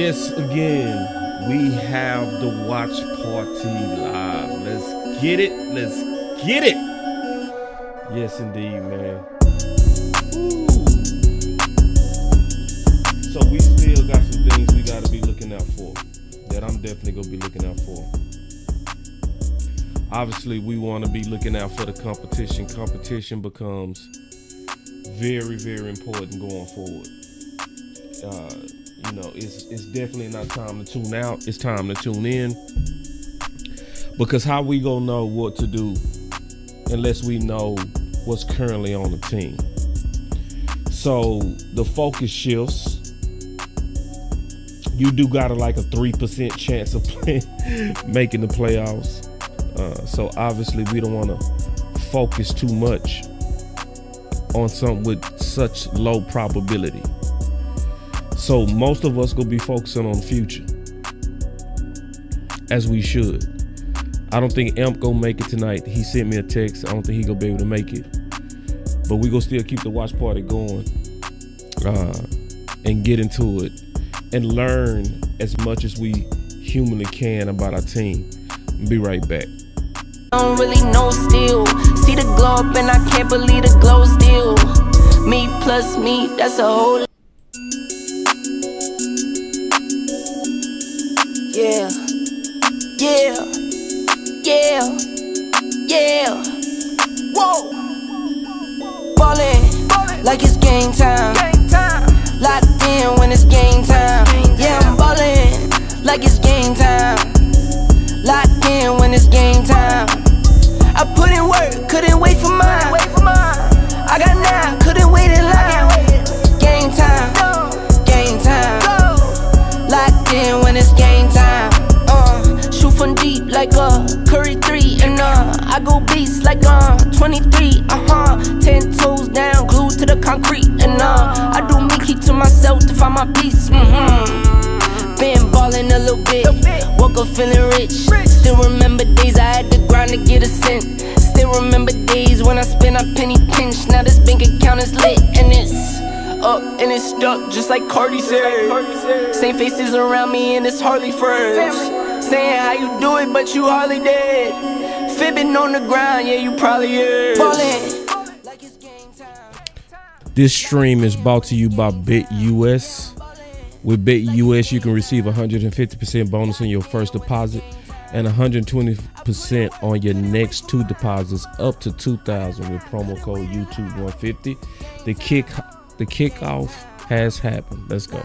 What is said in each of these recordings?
Yes, again, we have the watch party live. Let's get it. Let's get it. Yes, indeed, man. Ooh. So we still got some things we got to be looking out for, that I'm definitely going to be looking out for. Obviously, we want to be looking out for the competition. Competition becomes very, very important going forward. It's definitely not time to tune out. It's time to tune in. Because how we gonna know what to do unless we know what's currently on the team? So the focus shifts. You do got a 3% chance of making the playoffs. So obviously we don't want to focus too much on something with such low probability. So most of us gonna be focusing on the future, as we should. I don't think Imp gonna make it tonight. He sent me a text. I don't think he gonna be able to make it. But we gonna still keep the watch party going and get into it and learn as much as we humanly can about our team. Be right back. I don't really know still. See the glow up and I can't believe the glow still. Me plus me, that's a whole. Yeah, yeah, yeah, yeah. Whoa, ballin' like it's game time. Locked in when it's game time. Yeah, I'm ballin' like it's game time. Locked in when it's game time. I put in work, couldn't wait for mine. I got 9, couldn't wait in line. Game time, game time. Locked in when it's game time. Shoot from deep like Curry 3. And I go beast like 23. 10 toes down, glued to the concrete. And I do me, keep to myself to find my peace. Been ballin' a little bit, woke up feeling rich. Still remember days I had to grind to get a cent. Still remember days when I spent a penny pinch. Now this bank account is lit and it's up and it's stuck just like Cardi said. Same faces around me and it's hardly friends. Saying how you do it but you hardly did. Fibbing on the ground, yeah you probably is. Ballin' like it's game time. This stream is brought to you by BitUS. With BitUS, you can receive 150% bonus on your first deposit and 120% on your next 2 deposits up to $2,000 with promo code YouTube150. The kickoff has happened. Let's go.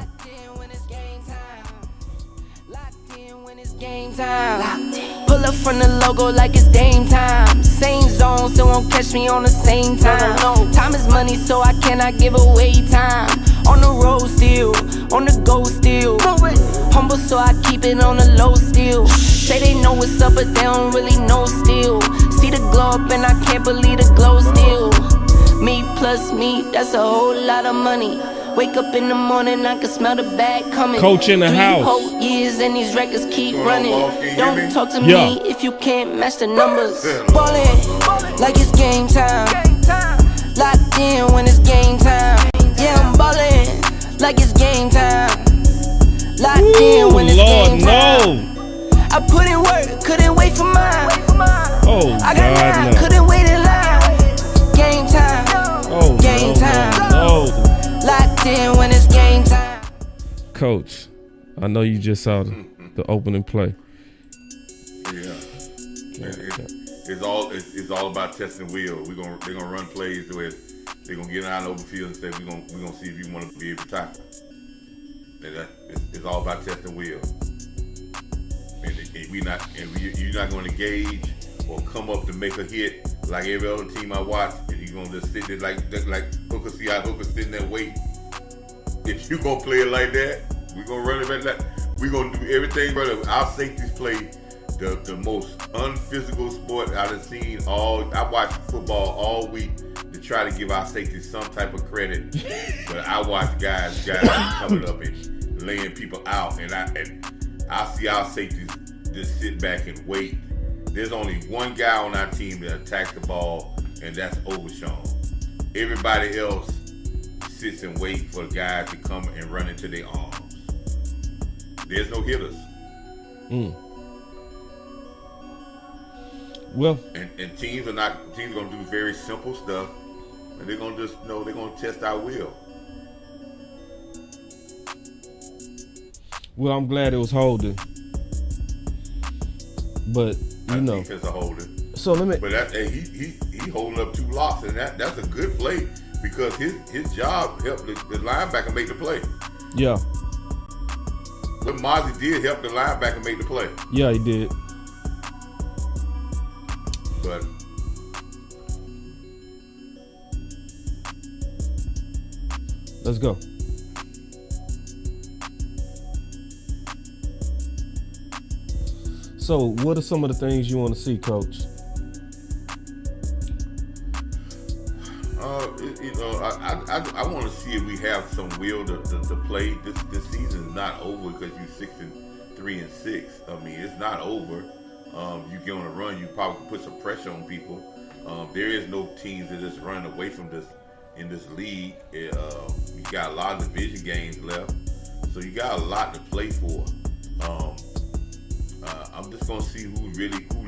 Pull up from the logo like it's Dame time. Same zone, so won't catch me on the same time. Time is money, so I cannot give away time. On the road still, on the go still. Humble, so I keep it on the low still. Say they know what's up, but they don't really know still. See the glow up and I can't believe the glow still. Me plus me, that's a whole lot of money. Wake up in the morning, I can smell the bag coming. Coach in the 3 house. whole years and these records keep running. Don't talk to me if you can't match the numbers. Ballin' like it's game time. Locked in when it's game time. Yeah, I'm ballin' like it's game time. Locked in when it's game time. I put in work, couldn't wait for mine. Oh, I got God, 9, no. couldn't wait in line. Game time, Oh, game time. no. Locked in when it's game time. Coach, I know you just saw the opening play. Yeah. It's all about testing will. They're gonna run plays where they're gonna get out in the open field and say we're gonna see if you want to be able to tackle. It's all about testing will. And you're not gonna gauge or come up to make a hit like every other team I watch, and you're gonna just sit there like Hooker. See how Hooker sitting there waiting. If you gonna play it like that, we're gonna run it back. We're gonna do everything, brother. Our safeties play the most unphysical sport I've seen. I watched football all week to try to give our safeties some type of credit, but I watch guys coming up and laying people out, and I see our safeties just sit back and wait. There's only one guy on our team that attacks the ball, and that's Overshawn. Everybody else sits and waits for the guys to come and run into their arms. There's no hitters. Well, and teams are gonna do very simple stuff, and they're gonna just they're gonna test our will. Well, I'm glad it was holding, but Defense are holding. So let me. But he holding up 2 locks, and that's a good play because his job helped the linebacker make the play. Yeah. What Mozzie did help the linebacker make the play. Yeah, he did. But let's go. So, what are some of the things you want to see, Coach? I want to see if we have some will to play. This season is not over because you're 6-3 and 6. I mean, it's not over. You get on a run, you probably could put some pressure on people. There is no teams that just run away from this in this league. You got a lot of division games left, so you got a lot to play for. I'm just gonna see who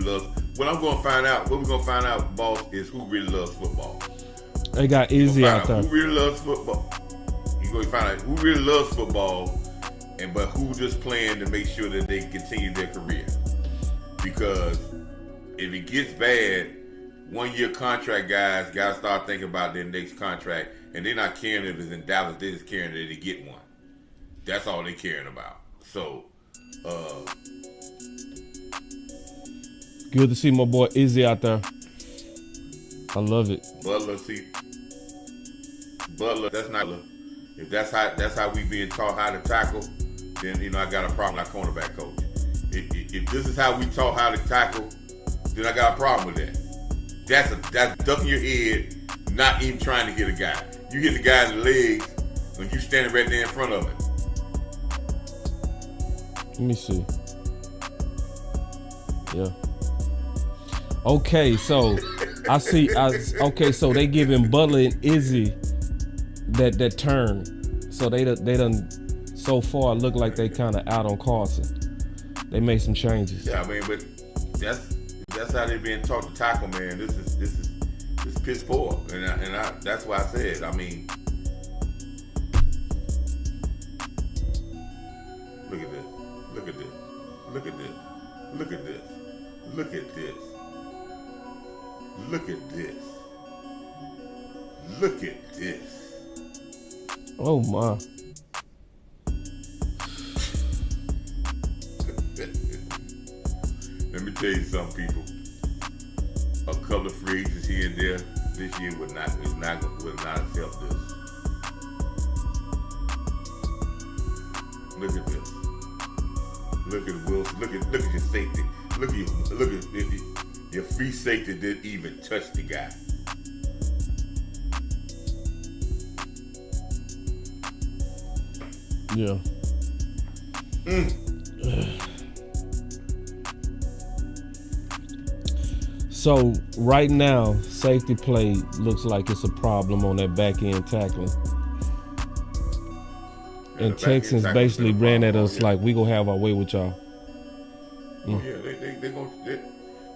loves. What we're gonna find out, boss, is who really loves football. They got Izzy out there. Who really loves football? You're gonna find out who really loves football, but who just playing to make sure that they continue their career. Because if it gets bad, 1-year contract guys gotta start thinking about their next contract, and they're not caring if it's in Dallas. They're just caring that they get one. That's all they're caring about. So, good to see my boy Izzy out there. I love it. Butler, that's not. If that's how we being taught how to tackle, then I got a problem with our cornerback coach. If this is how we taught how to tackle, then I got a problem with that. That's ducking your head, not even trying to hit a guy. You hit the guy in the legs when you standing right there in front of him. Let me see. Yeah. Okay, so I see. Okay, so they giving Butler and Izzy that turn. So they done so far look like they kind of out on Carson. They made some changes. Yeah, I mean, but that's how they being taught to tackle, man. This is piss poor, and I that's why I said. I mean, look at this. Look at this. Look at this. Look at this. Look at this. Look at this. Look at this. Oh my. Let me tell you something, people. A couple of free agents here and there this year would not accept this. Look at this. Look at Wilson. Look at your safety. Look at your free safety didn't even touch the guy. Yeah. So right now, safety play looks like it's a problem on that back end tackling. And Texans basically ran at us like we gonna have our way with y'all. Yeah,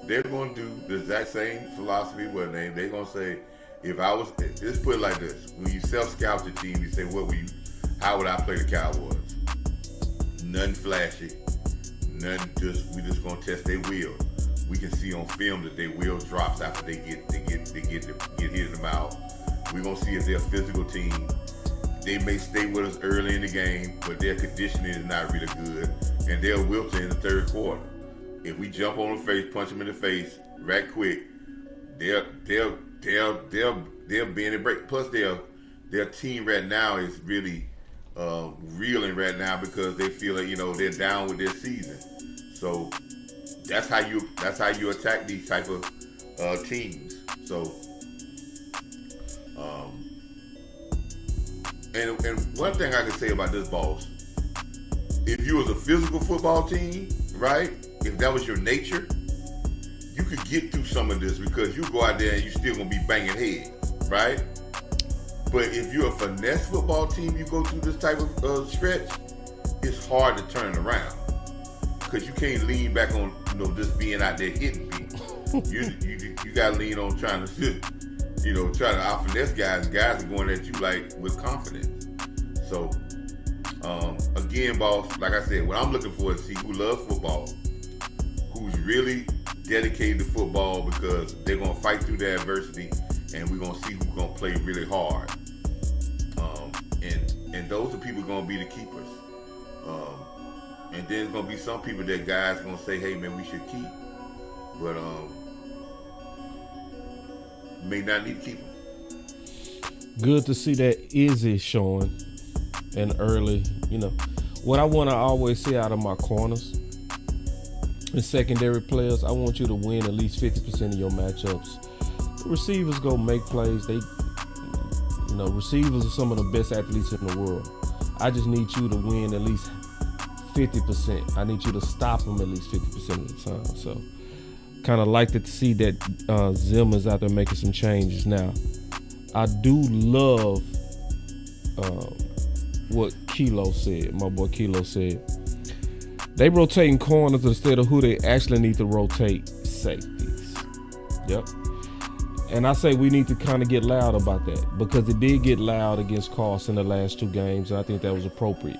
they're gonna do the exact same philosophy where they're gonna say, let's put it like this: when you self-scout the team, you say, how would I play the Cowboys? Nothing flashy, we just gonna test their will. We can see on film that their wheel drops after they get hit in the mouth. We're gonna see if they're a physical team. They may stay with us early in the game, but their conditioning is not really good, and they'll wilt in the third quarter. If we jump on the face, punch them in the face right quick, they'll bend and break. Plus, their team right now is really reeling right now because they feel like they're down with their season. So that's how you attack these type of teams. So and one thing I can say about this, boss, if you was a physical football team, right? If that was your nature, you could get through some of this because you go out there and you still gonna be banging heads, right? But if you're a finesse football team, you go through this type of stretch, it's hard to turn around because you can't lean back on just being out there hitting people. you got to lean on trying to trying to out finesse guys. Guys are going at you like with confidence. So again, boss, like I said, what I'm looking for is see who loves football, who's really dedicated to football because they're gonna fight through the adversity, and we're gonna see who's gonna play really hard. And those are people gonna be the keepers. And there's gonna be some people that guys gonna say, hey man, we should keep, but may not need to keep them. Good to see that Izzy showing and early. What I want to always see out of my corners and secondary players, I want you to win at least 50% of your matchups. The receivers go make plays. Receivers are some of the best athletes in the world. I just need you to win at least 50%. I need you to stop them at least 50% of the time. So kind of like to see that Zimmer's out there making some changes now. I do love what Kilo said, my boy Kilo said. They rotating corners instead of who they actually need to rotate safeties. Yep. And I say we need to kind of get loud about that because it did get loud against Carson the last 2 games, and I think that was appropriate.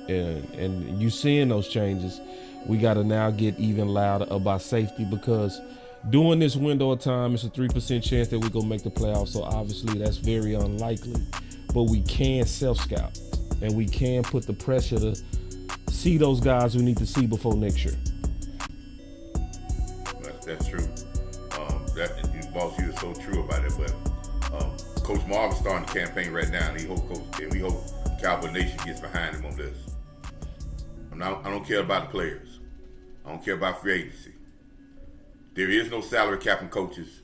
And you seeing those changes, we got to now get even louder about safety because during this window of time, it's a 3% chance that we're going to make the playoffs. So obviously that's very unlikely, but we can self-scout and we can put the pressure to see those guys we need to see before next year. That's true. Boss, you are so true about it. But Coach Marv is starting the campaign right now, and we hope Cowboy Nation gets behind him on this. I don't care about the players. I don't care about free agency. There is no salary cap in coaches,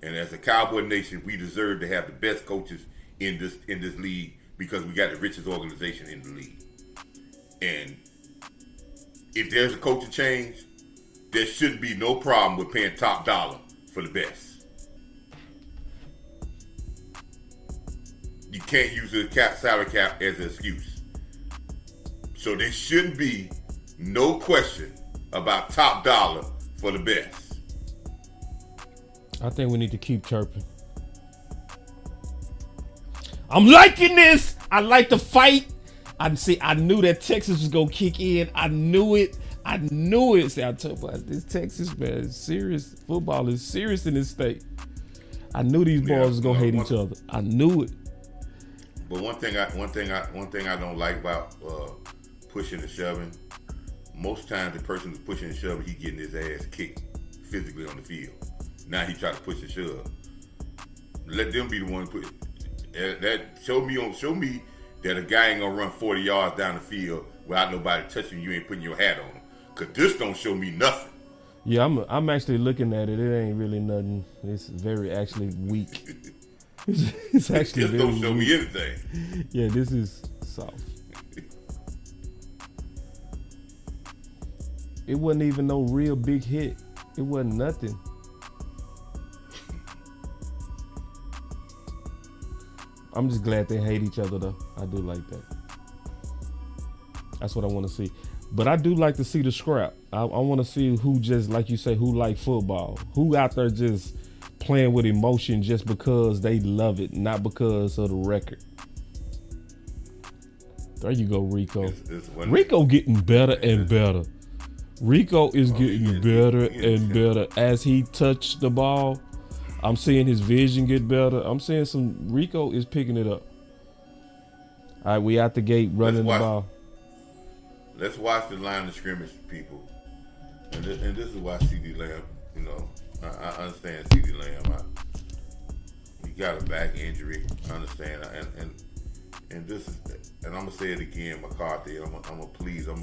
and as a Cowboy Nation, we deserve to have the best coaches in this league because we got the richest organization in the league. And if there's a coaching change, there shouldn't be no problem with paying top dollar for the best. You can't use the salary cap as an excuse. So there shouldn't be no question about top dollar for the best. I think we need to keep chirping. I'm liking this. I like the fight. I knew that Texas was gonna kick in. I knew it. See, I told you about this Texas, man. It's serious. Football is serious in this state. I knew these boys was gonna hate each other. I knew it. But one thing I don't like about pushing and shoving. Most times the person who's pushing and shoving, he getting his ass kicked physically on the field. Now he try to push and shove. Let them be the one put that. Show me that a guy ain't gonna run 40 yards down the field without nobody touching you. Ain't putting your hat on him. Cause this don't show me nothing. Yeah, I'm actually looking at it. It ain't really nothing. It's very actually weak. It's actually this don't show me anything. Yeah, this is soft. It wasn't even no real big hit. It wasn't nothing. I'm just glad they hate each other though. I do like that. That's what I want to see. But I do like to see the scrap. I want to see who just, like you say, who like football. Who out there just playing with emotion just because they love it, not because of the record. There you go, Rico. Rico getting better and better. Rico is getting better and better. As he touched the ball, I'm seeing his vision get better. I'm seeing Rico is picking it up. All right, we out the gate running the ball. Let's watch the line of scrimmage, people. And this is why CD Lamb, I understand CD Lamb. He got a back injury. I understand. And this is, and I'm gonna say it again, McCarthy. I'm gonna please. I'm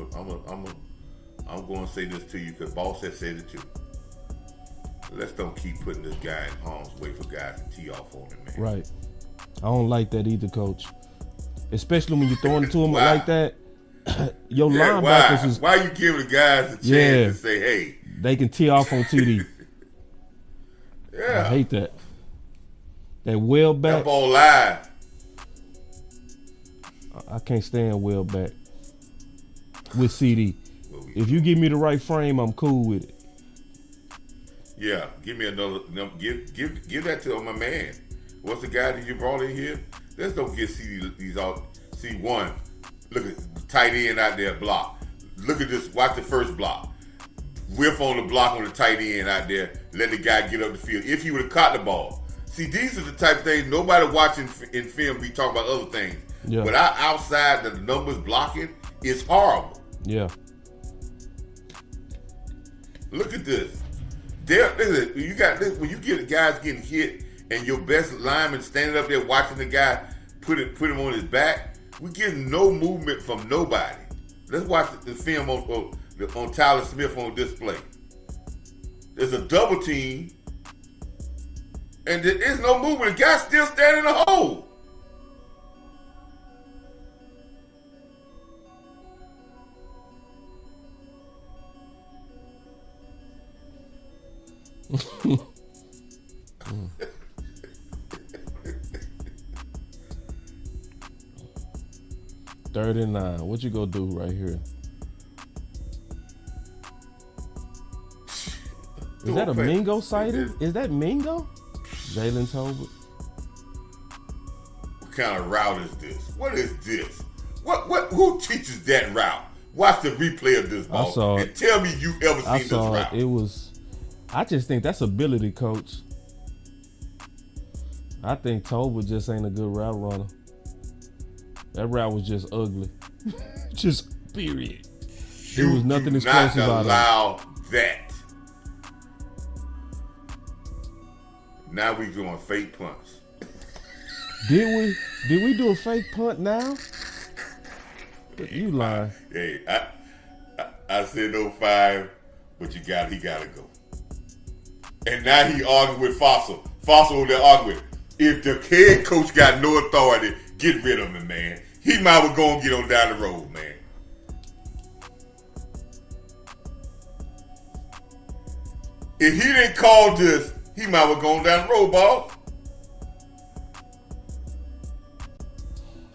going to say this to you because Boss has said it too. Let's don't keep putting this guy in harm's way for guys to tee off on him, man. Right. I don't like that either, Coach. Especially when you're throwing it to him like that. Your linebackers is. Why you giving the guys a chance to say, hey? They can tee off on TD. Yeah. I hate that. That well back. That ball live. I can't stand well back. with CD. If you give me the right frame, I'm cool with it. Yeah, give me another. Give that to my man. What's the guy that you brought in here? Let's don't get these out. See one. Look at the tight end out there block. Look at this. Watch the first block. Whiff on the block on the tight end out there. Let the guy get up the field. If he would have caught the ball. See, these are the type of things nobody watching in film. We talk about other things. Yeah. But outside the numbers blocking is horrible. Yeah. Look at this. Listen, you got this, when you get guys getting hit and your best lineman standing up there watching the guy put him on his back, we getting no movement from nobody. Let's watch the film on Tyler Smith on display. There's a double team, and there is no movement. The guy's still standing in the hole. Third and 9. What you gonna do right here? Is that a Mingo sighting? Is that Mingo? Jalen Tolbert. What kind of route is this? What is this? Who teaches that route? Watch the replay of this ball and tell me you ever seen this route. I just think that's ability, coach. I think Tolbert just ain't a good route runner. That route was just ugly. Just period. There was nothing explosive about it. Allow that. Now we doing fake punts. Did we do a fake punt now? You lying. Hey, I said 05, but he gotta go. And now he arguing with Fossil. Fossil over there arguing. If the head coach got no authority, get rid of him, man. He might well go and get on down the road, man. If he didn't call this, he might well go on down the road, boss.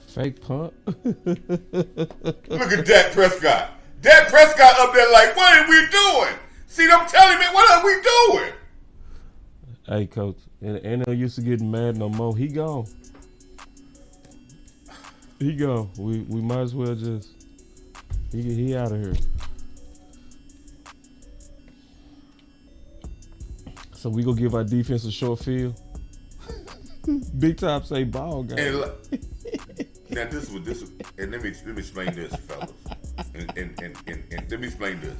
Fake punt. Look at Dak Prescott. Dak Prescott up there like, what are we doing? See, I'm telling me, what are we doing? Hey, coach, and they used to getting mad no more. He gone. He gone. We might as well just he out of here. So we gonna give our defense a short field. Big Top say ball game. And now this and let me explain this, fellas. And let me explain this.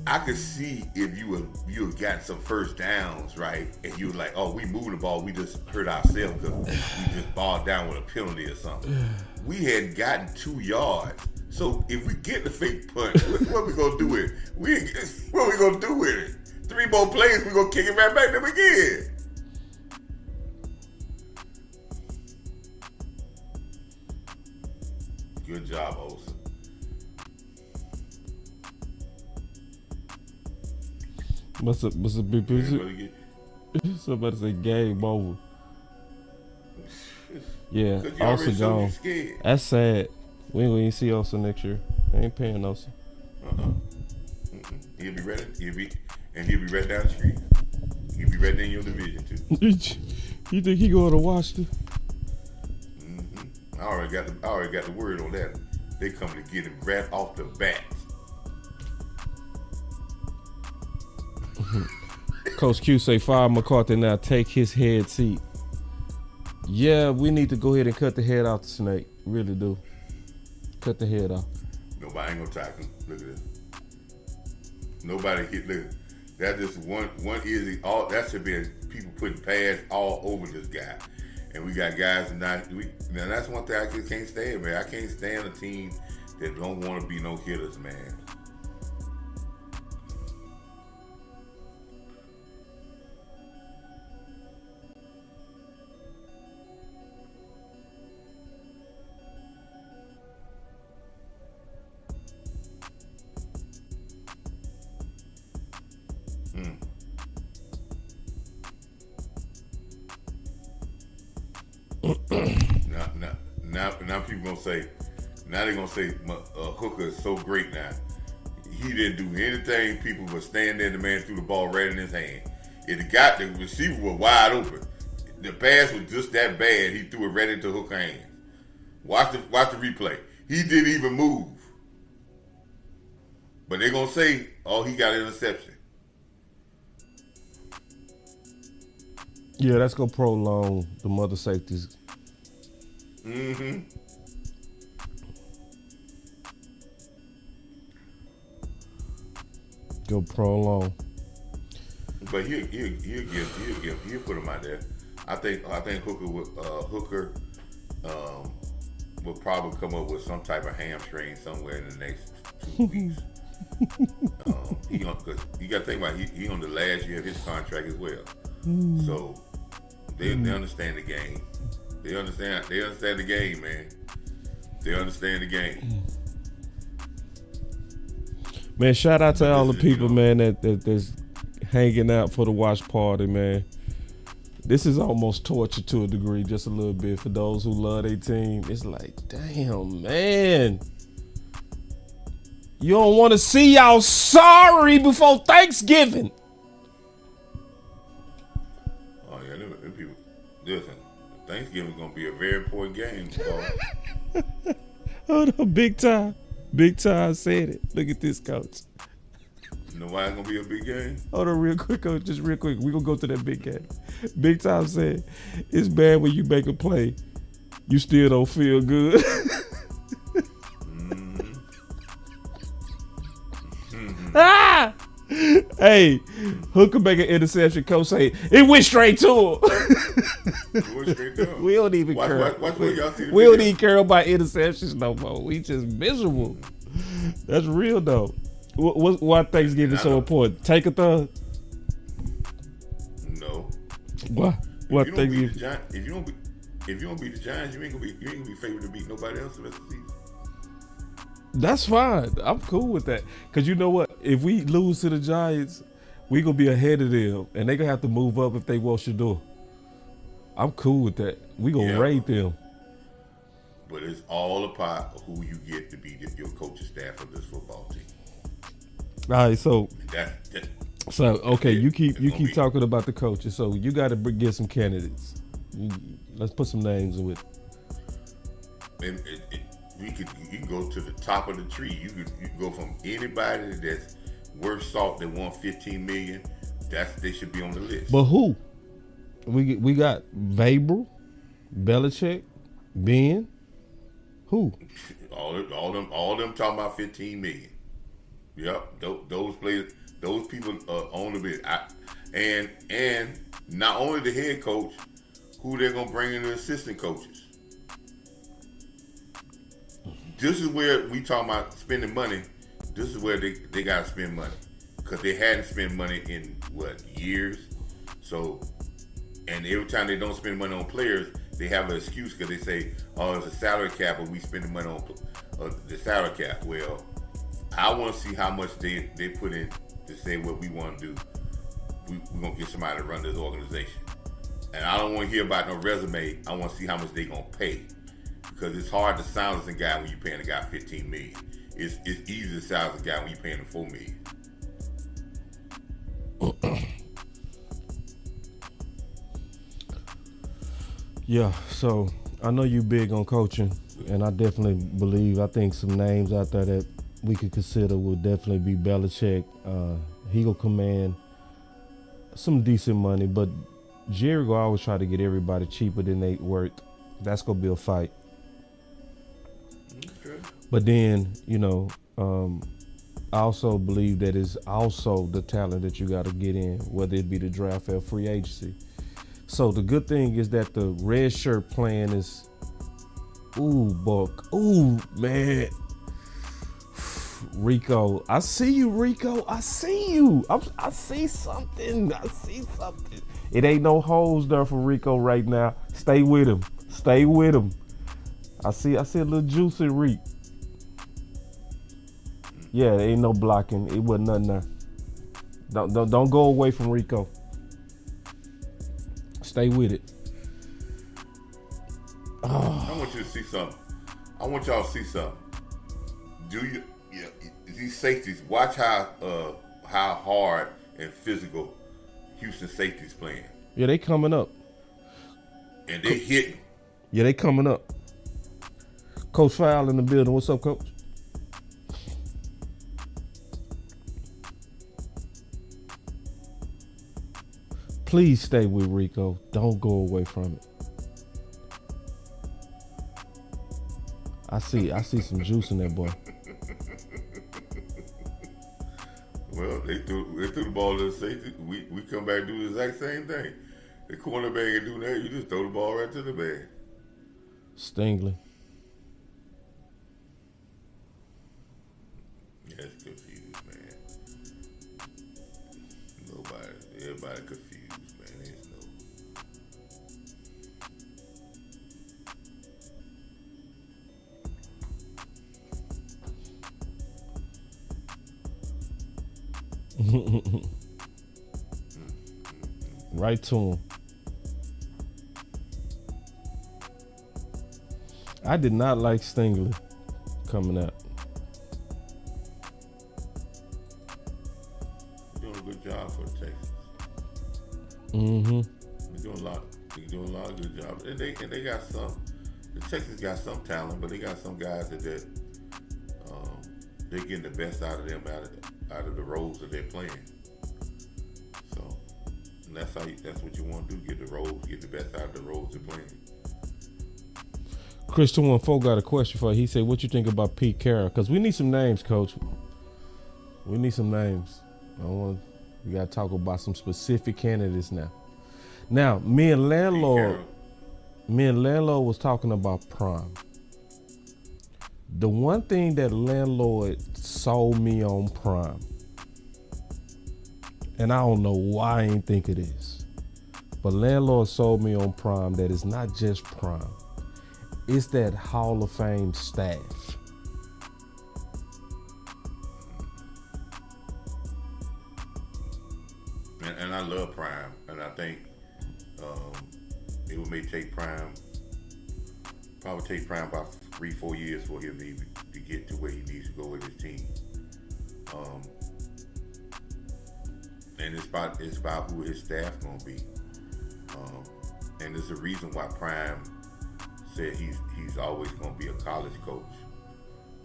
I could see if you had gotten some first downs, right? And you were like, oh, we moving the ball, we just hurt ourselves because we just balled down with a penalty or something. We had gotten 2 yards. So if we get the fake punt, what we gonna do with it? What we gonna do with it? 3 more plays, we gonna kick it right back to them again. Good job, Olsen. What's a big picture? Somebody say game over. Yeah, Olsen gone. That's sad. We ain't gonna see Olsen next year. I ain't paying Olsen. He'll be ready. He'll be right down the street. He'll be right in your division too. You think he going to Washington? I already got the word on that. They coming to get him right off the bat. Coach Q say fire McCarthy now, take his head seat. Yeah, we need to go ahead and cut the head off the snake. Really do. Cut the head off. Nobody ain't gonna tackle him. Look at this. Nobody hit. Look, that just one easy. All that should be people putting pads all over this guy, and we got guys now. That's one thing I just can't stand, man. I can't stand a team that don't want to be no hitters, man. Now people gonna say, Now they're gonna say Hooker is so great now. He didn't do anything. People were standing there. The man threw the ball right in his hand. If the receiver was wide open, the pass was just that bad. He threw it right into Hooker's hands. Watch the replay. He didn't even move. But they're gonna say, "Oh, he got an interception." Yeah, that's gonna prolong the mother safeties. Mm-hmm. Go prolong. But he'll put him out there. I think Hooker will probably come up with some type of hamstring somewhere in the next 2 weeks. Because you got to think about he on the last year of his contract as well. So they understand the game. They understand the game, man. They understand the game. Man, shout out to all the people, man, that's hanging out for the watch party, man. This is almost torture to a degree, just a little bit for those who love their team. It's like, damn, man. You don't want to see y'all sorry before Thanksgiving. Oh, yeah, them people. Listen, Thanksgiving's going to be a very important game. Hold on, Big Time. Big Time said it. Look at this, coach. You know why it's going to be a big game? Hold on real quick, coach. Just real quick. We're going to go to that big game. Big Time said, it's bad when you make a play, you still don't feel good. Ah! Hey, Hooker make an interception. Coach say it went straight to him. We don't even care. We don't even care about interceptions no more. We just miserable. That's real though. Why Thanksgiving so important? Take a thug. No. Why? What Thanksgiving? If you don't beat the Giants, you ain't gonna be favored to beat nobody else the rest of the season. That's fine. I'm cool with that. Because you know what? If we lose to the Giants, we going to be ahead of them. And they going to have to move up if they wash the door. I'm cool with that. We going to raid them. But it's all a part of who you get to be your coaching staff of this football team. All right, so okay, you keep talking about the coaches. So you got to get some candidates. Let's put some names with it. You can go to the top of the tree. You can go from anybody that's worth salt that won $15 million. They should be on the list. But who? We got Vrabel, Belichick, Ben. Who? All them talking about $15 million. Yep, those players, those people are on the list. And not only the head coach, who they're gonna bring in the assistant coaches. This is where we talking about spending money. This is where they got to spend money because they hadn't spent money in years. So, and every time they don't spend money on players, they have an excuse because they say, "Oh, it's a salary cap, but we spending money on the salary cap." Well, I want to see how much they put in to say what we want to do. We're gonna get somebody to run this organization, and I don't want to hear about no resume. I want to see how much they gonna pay. Because it's hard to silence a guy when you're paying a guy $15 million. It's easy to silence a guy when you're paying him $4 million. Yeah, so I know you big on coaching, and I think some names out there that we could consider will definitely be Belichick. He will command some decent money, but Jerry will always try to get everybody cheaper than they worth. That's gonna be a fight. But then, I also believe that it's also the talent that you got to get in, whether it be the draft or free agency. So the good thing is that the red shirt plan is, man. Rico, I see you, Rico. I see you. I see something. It ain't no holes there for Rico right now. Stay with him. I see a little juice in Reek. Yeah, there ain't no blocking. It wasn't nothing there. Don't go away from Rico. Stay with it. I want you to see something. I want y'all to see something. These safeties, watch how hard and physical Houston safeties playing. Yeah, they coming up. And they hitting. Yeah, they coming up. Coach Fowl in the building. What's up, Coach? Please stay with Rico. Don't go away from it. I see some juice in that boy. Well, they threw the ball to the safety. We come back and do the exact same thing. The cornerback can do that. You just throw the ball right to the bag. Stingley. Yeah, it's confused, man. Everybody confused, man. There's no. Right to him. I did not like Stingley coming out. Doing a good job for Texas. Mm-hmm. They're doing a lot of good jobs. And they got some. The Texans got some talent, but they got some guys that they're getting the best out of them out of the roles that they're playing. So and that's what you want to do, get the roles, get the best out of the roles they're playing. Chris 214 got a question for you. He said, what you think about Pete Carroll? Because we need some names, Coach. We need some names. We got to talk about some specific candidates now. Now, me and Landlord was talking about Prime. The one thing that Landlord sold me on Prime, and I don't know why I ain't think of this, but Landlord sold me on Prime that it's not just Prime. It's that Hall of Fame staff. And I love Prime, and I think it may take Prime about 3-4 years for him to get to where he needs to go with his team. And it's about who his staff gonna be. And there's a reason why Prime said he's always gonna be a college coach.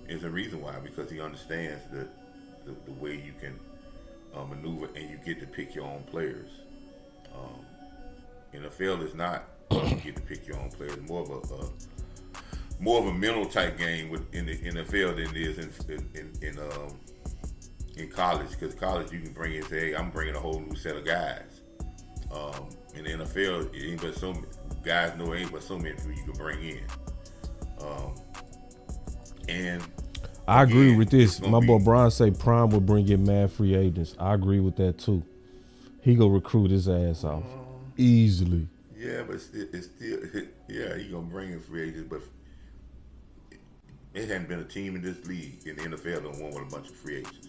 There's a reason why, because he understands the way you can maneuver and you get to pick your own players. NFL is not you get to pick your own players. More of a mental type game in the NFL than it is in college. Because college you can bring in and say, hey, I'm bringing a whole new set of guys. In the NFL, it ain't but so guys know it ain't but so many people you can bring in. And I agree with this. My boy Brian say Prime will bring in mad free agents. I agree with that too. He go recruit his ass off easily. Yeah, but it's still yeah, he gonna bring in free agents, but it hadn't been a team in this league in the NFL that won with a bunch of free agents.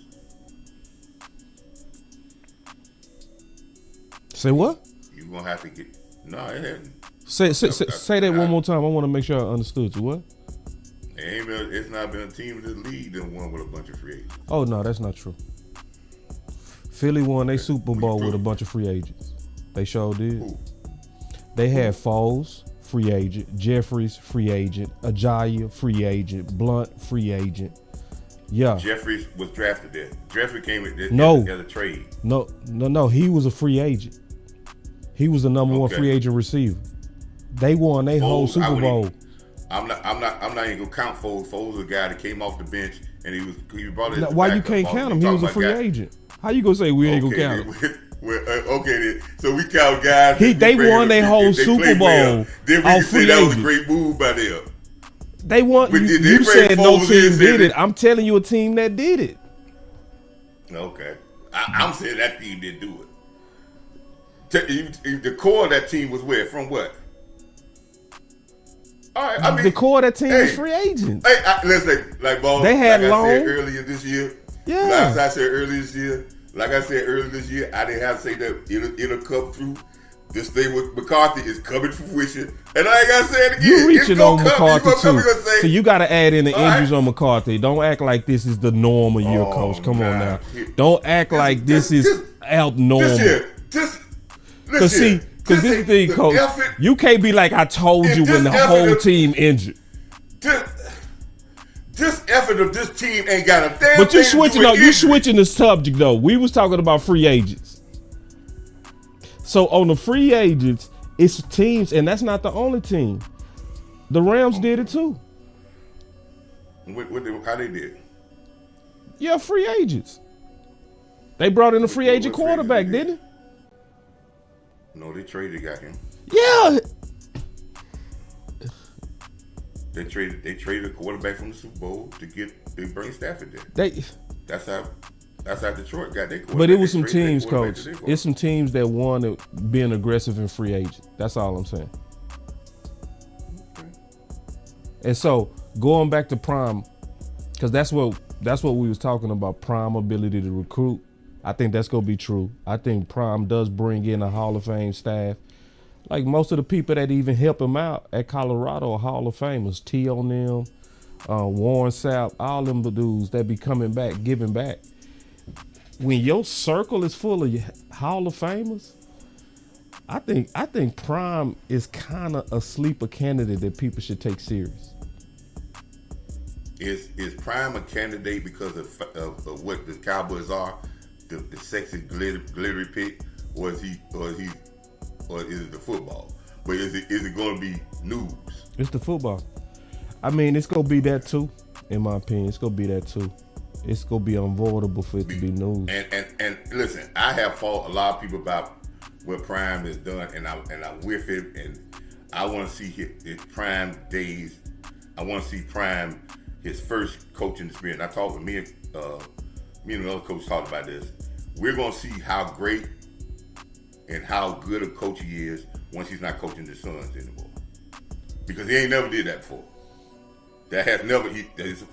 Say what? You gonna have to get it hadn't. Say that one more time. I want to make sure I understood you. What? It's not been a team in this league that won with a bunch of free agents. Oh no, that's not true. Philly won their Super Bowl with a bunch of free agents. They sure did. Who? They had Foles, free agent, Jeffries, free agent, Ajayi, free agent, Blunt, free agent. Yeah. Jeffries was drafted there. Jeffries came with this as a trade. No. He was a free agent. He was the number one free agent receiver. They won their whole Super Bowl. I'm not even gonna count Foles. Foles was a guy that came off the bench and he brought it. Why you can't count him? He was a free agent. How you gonna say we ain't gonna count him? Okay, so we count guys. They won their whole Super Bowl. Then we can say that was a great move by them. They won. You said no team did it. I'm telling you, a team that did it. Okay, I'm saying that team didn't do it. The core of that team was where? From what? All right, I mean, the core of that team is free agents. Hey, let's say, like Boss, they had like long. I said earlier this year. Yeah. Like I said earlier this year, I didn't have to say that it'll come through. this thing with McCarthy is coming to fruition. And I ain't got to say it again. You reaching on McCarthy too. Say, so you got to add in the injuries right. on McCarthy. Don't act like this is the norm of your coach. Come on now. Don't act like this is abnormal. Because Because this is the thing, coach. You can't be like I told you when the whole team injured. This effort of this team ain't got a damn. But you switching the subject though. We was talking about free agents. So on the free agents, it's teams, and that's not the only team. The Rams did it too. How they did? Yeah, free agents. They brought in a free agent quarterback, didn't it? No, they got him. Yeah. They traded a quarterback from the Super Bowl to bring Stafford there. That's how Detroit got their quarterback. But it was some teams, coach. It's some teams that wanted being aggressive in free agent. That's all I'm saying. Okay. And so going back to Prime, because that's what we was talking about, Prime ability to recruit. I think that's gonna be true. I think Prime does bring in a Hall of Fame staff. Like most of the people that even help him out at Colorado are Hall of Famers. T. O'Neill, Warren Sapp, all them dudes that be coming back, giving back. When your circle is full of Hall of Famers, I think Prime is kind of a sleeper candidate that people should take serious. Is Prime a candidate because of what the Cowboys are, the sexy glittery pick, or is it the football? But is it going to be news? It's the football. I mean, it's going to be that too. In my opinion, it's going to be that too. It's going to be unavoidable for it to be news. And listen, I have fought a lot of people about what Prime has done, and I'm with it, and I want to see his Prime days. I want to see Prime, his first coaching experience. I talked with me and another coach talked about this. We're going to see how great and how good a coach he is once he's not coaching the Suns anymore. Because he ain't never did that before. That has never,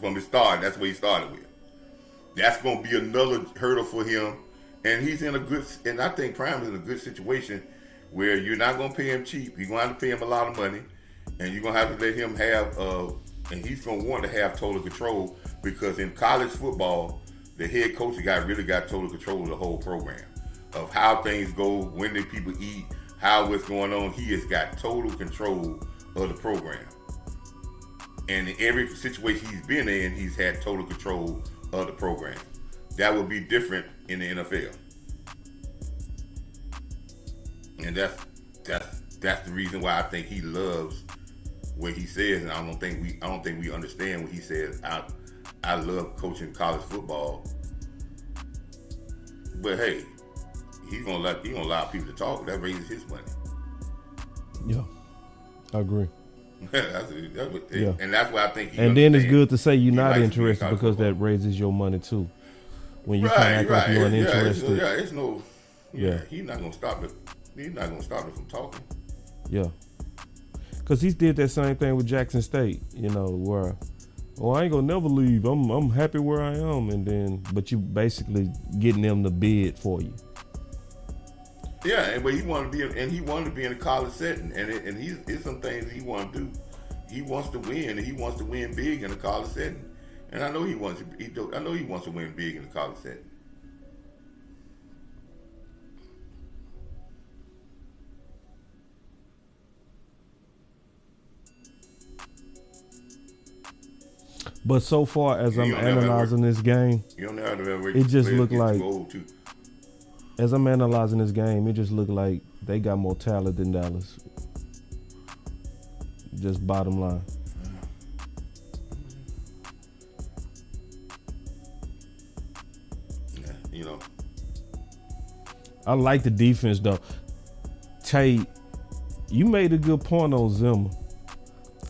from the start, that's what he started with. That's going to be another hurdle for him. And he's in a good, and I think Prime is in a good situation where you're not going to pay him cheap. You're going to have to pay him a lot of money. And you're going to have to let him have, and he's going to want to have total control, because in college football, the head coach really got total control of the whole program, of how things go, when the people eat, how what's going on. He has got total control of the program. And in every situation he's been in, he's had total control of the program. That would be different in the NFL. And that's the reason why I think he loves what he says, and I don't think we understand what he says. I love coaching college football. But hey, he's gonna allow people to talk. That raises his money. Yeah, I agree. Yeah. And that's why I think. And then it's good to say you're not interested, because that raises your money too. When you kind of act like you're uninterested. It's no. Yeah, he's not gonna stop it. He's not gonna stop it from talking. Yeah, because he did that same thing with Jackson State. Where, I ain't gonna never leave. I'm happy where I am, but you basically getting them to bid for you. Yeah, but he wanted to be in a college setting, and it's some things he want to do. He wants to win, and he wants to win big in a college setting. And I know he wants to win big in a college setting. But so far as I'm analyzing this game, it just looked like, as I'm analyzing this game, it just looked like they got more talent than Dallas. Just bottom line. Yeah, I like the defense though. Tate, you made a good point on Zimmer.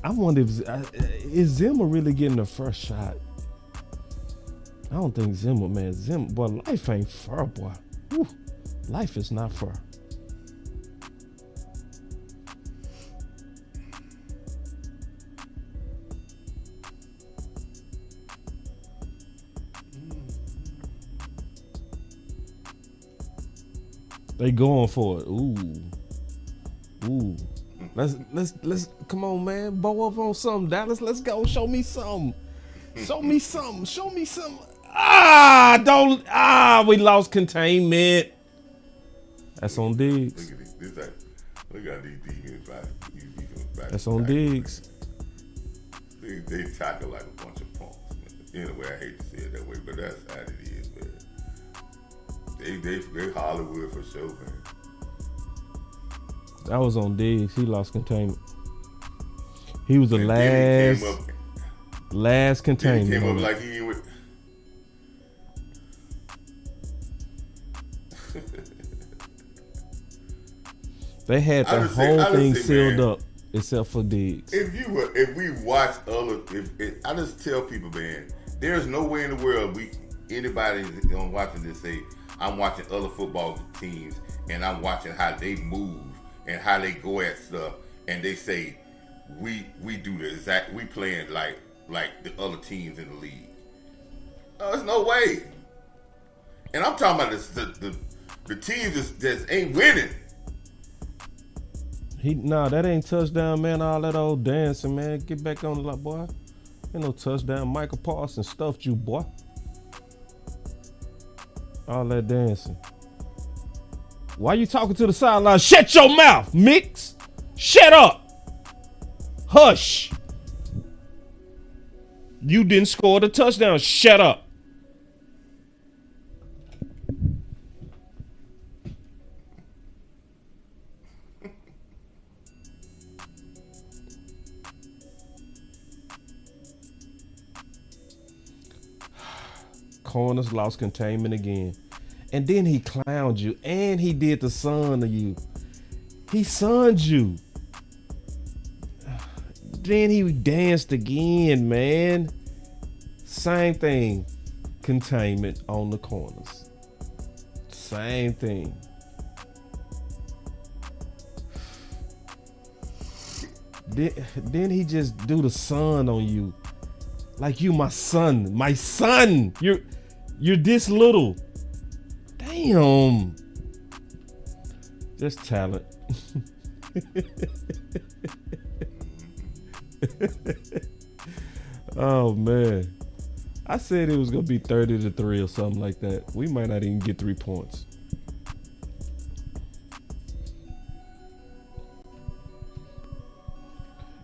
I wonder is Zimmer really getting the first shot? I don't think Zimmer, boy, life ain't fair, boy. Whew. Life is not fair. They going for it. Ooh. Ooh. Let's come on, man. Bow up on something, Dallas. Let's go. Show me something. Show me something. Show me something. We lost containment. That's on Diggs. Look at these defense back. That's on Diggs. They tackle like a bunch of punks. Anyway, I hate to say it that way, but that's how it is, man. They Hollywood for sure, man. That was on Diggs. He lost containment. He was the last containment. He came up like he would. They had the whole thing sealed up except for Diggs. If we watch I just tell people, man, there's no way in the world anybody on watching this say I'm watching other football teams and I'm watching how they move and how they go at stuff and they say we do the exact we playing like the other teams in the league. There's no way. And I'm talking about the teams that ain't winning. That ain't touchdown, man. All that old dancing, man. Get back on the lot, boy. Ain't no touchdown. Michael Parsons stuffed you, boy. All that dancing. Why you talking to the sideline? Shut your mouth, Mix. Shut up. Hush. You didn't score the touchdown. Shut up. Corners lost containment again. And then he clowned you. And he did the son to you. He sunned you. Then he danced again, man. Same thing. Containment on the corners. Same thing. Then he just do the son on you. Like you my son. My son. You're this little. Damn. Just talent. Oh man. I said it was gonna be 30-3 or something like that. We might not even get 3 points.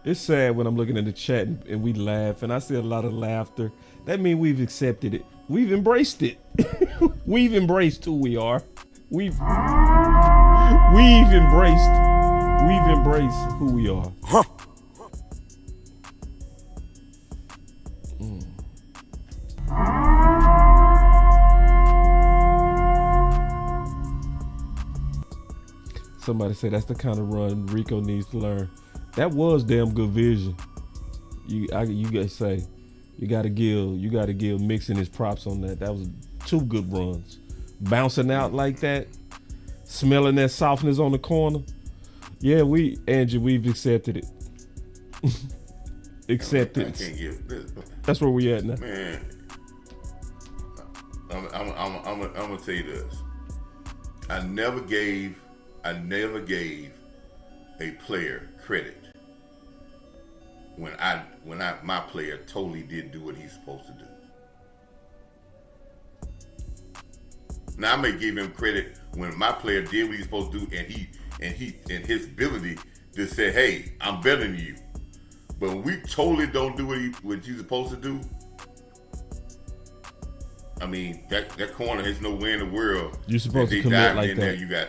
It's sad when I'm looking at the chat and we laugh, and I see a lot of laughter. That means we've accepted it. We've embraced it. We've embraced who we are. We've embraced who we are. Huh. Somebody said that's the kind of run Rico needs to learn. That was damn good vision. You guys say you gotta give Mixon his props on that. That was 2 good runs. Bouncing out like that, smelling that softness on the corner. Yeah, we've accepted it. Acceptance. That's where we at now. Man, I'm gonna tell you this. I never gave a player credit when my player totally didn't do what he's supposed to do. Now I may give him credit when my player did what he's supposed to do, and his ability to say, "Hey, I'm better than you." But when we totally don't do what you're supposed to do, I mean that corner has no way in the world. You're supposed to commit like that. There, you got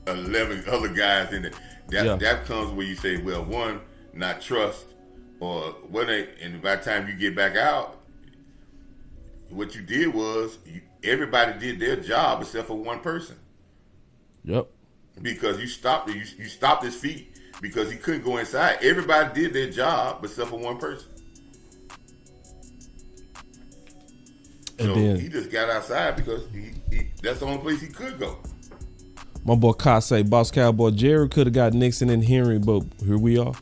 11 other guys in there. That comes where you say, well, one, not trust, or what? And by the time you get back out, what you did was everybody did their job except for one person. Yep. Because you stopped his feet because he couldn't go inside. Everybody did their job except for one person. And so then he just got outside because he that's the only place he could go. My boy Kai say, Boss Cowboy, Jerry could have got Nixon and Henry, but here we are.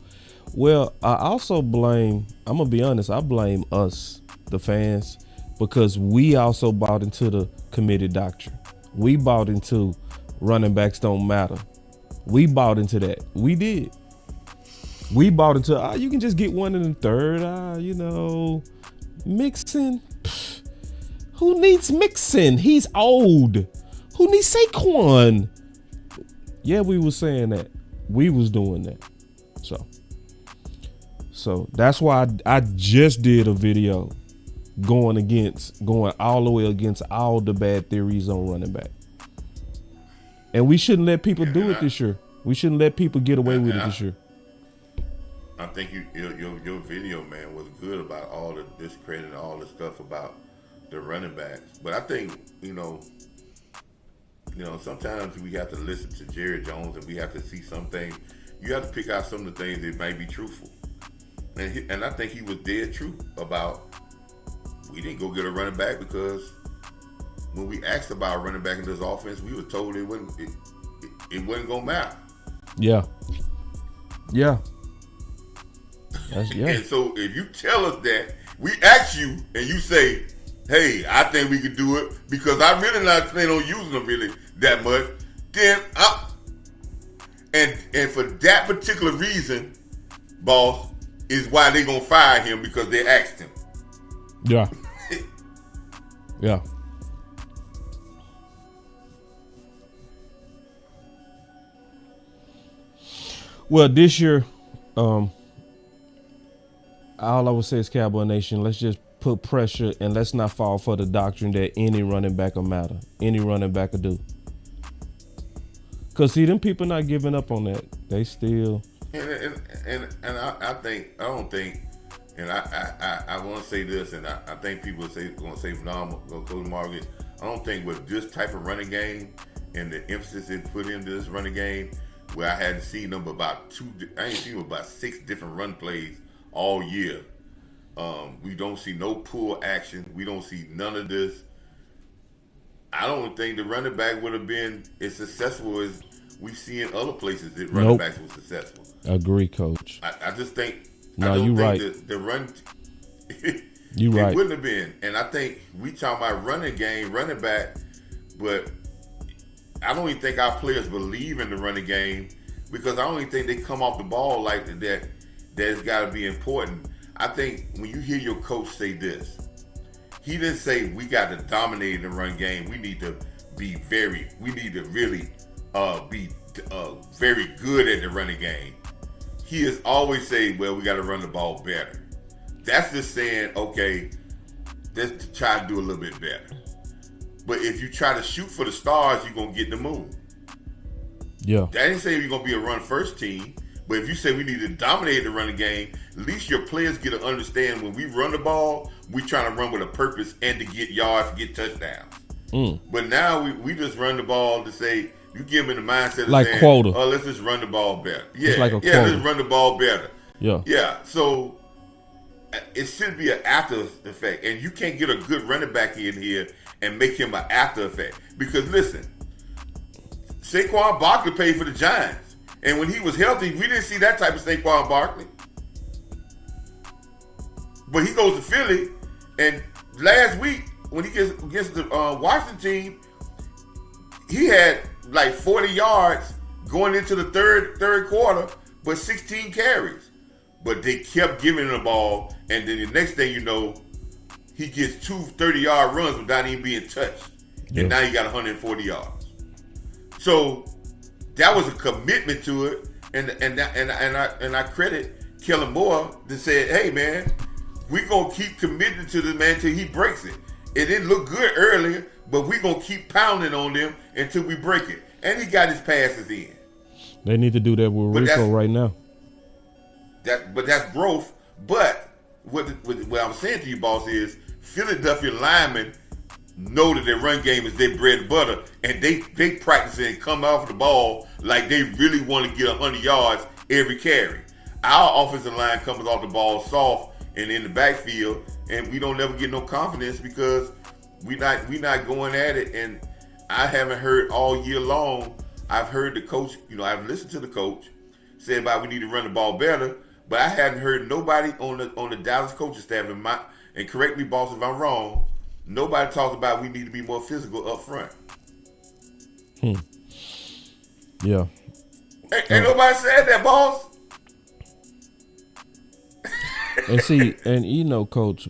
Well, I also blame, I'm going to be honest, I blame us, the fans, because we also bought into the committed doctrine. We bought into running backs don't matter. We bought into that. We did. We bought into, you can just get one in the third. Mixon. Pfft, who needs Mixon? He's old. Who needs Saquon? Yeah, we was saying that. We was doing that. So that's why I just did a video going all the way against all the bad theories on running back. And we shouldn't let people do it this year. We shouldn't let people get away with it this year. I think your video, man, was good about all the discredit and all the stuff about the running backs. But I think, sometimes we have to listen to Jerry Jones and we have to see some things. You have to pick out some of the things that might be truthful. And I think he was dead true about we didn't go get a running back because when we asked about running back in this offense, we were told it wasn't going to matter. Yeah. And so if you tell us that, we ask you and you say, hey, I think we could do it because I'm really not planning on using them really that much, then and for that particular reason, boss, is why they gonna fire him because they asked him. Yeah. Yeah. Well, this year, all I would say is Cowboy Nation, let's just put pressure and let's not fall for the doctrine that any running back will matter. Any running back will do. Because, see, them people not giving up on that. They still... And I want to say this, and I think people are going to say, Coach Marv, I don't think with this type of running game and the emphasis it put into this running game, where I hadn't seen them about about 6 different run plays all year. We don't see no pull action. We don't see none of this. I don't think the running back would have been as successful as we see in other places that running backs were successful. Agree, Coach. I just think you're right. The run you right. It wouldn't have been. And I think we talking about running back, but I don't even think our players believe in the running game because I don't even think they come off the ball like that. That's got to be important. I think when you hear your coach say this, he didn't say we got to dominate in the run game. We need to really be very good at the running game. He is always saying, well, we got to run the ball better. That's just saying, okay, let's try to do a little bit better. But if you try to shoot for the stars, you're going to get the move. Yeah. That ain't saying you're going to be a run first team. But if you say we need to dominate the running game, at least your players get to understand when we run the ball, we trying to run with a purpose and to get yards, get touchdowns. But now we just run the ball to say, you give them the mindset of like saying, quota. Oh, let's just run the ball better. Yeah, it's like a quota. Let's run the ball better. Yeah. So it should be an after effect, and you can't get a good running back in here and make him an after effect. Because listen, Saquon Barkley played for the Giants, and when he was healthy, we didn't see that type of Saquon Barkley. But he goes to Philly, and last week when he gets against the Washington team, he had like 40 yards going into the third quarter, but 16 carries. But they kept giving him the ball, and then the next thing you know, he gets 2 30-yard runs without even being touched. Yeah. And now he got 140 yards. So that was a commitment to it, and I credit Kellen Moore to say, hey man, we're gonna keep committing to this man until he breaks it. It didn't look good earlier, but we're going to keep pounding on them until we break it. And he got his passes in. They need to do that with Rico right now. But that's growth. But what I'm saying to you, boss, is Philadelphia linemen know that their run game is their bread and butter, and they practice and come off the ball like they really want to get 100 yards every carry. Our offensive line comes off the ball soft and in the backfield, and we don't ever get no confidence because we not going at it. And I haven't heard all year long. I've heard the coach, I've listened to the coach say about we need to run the ball better, but I haven't heard nobody on the Dallas coaching staff, and correct me, boss, if I'm wrong, nobody talks about we need to be more physical up front. Yeah. Ain't nobody said that, boss. And see, and you know, Coach,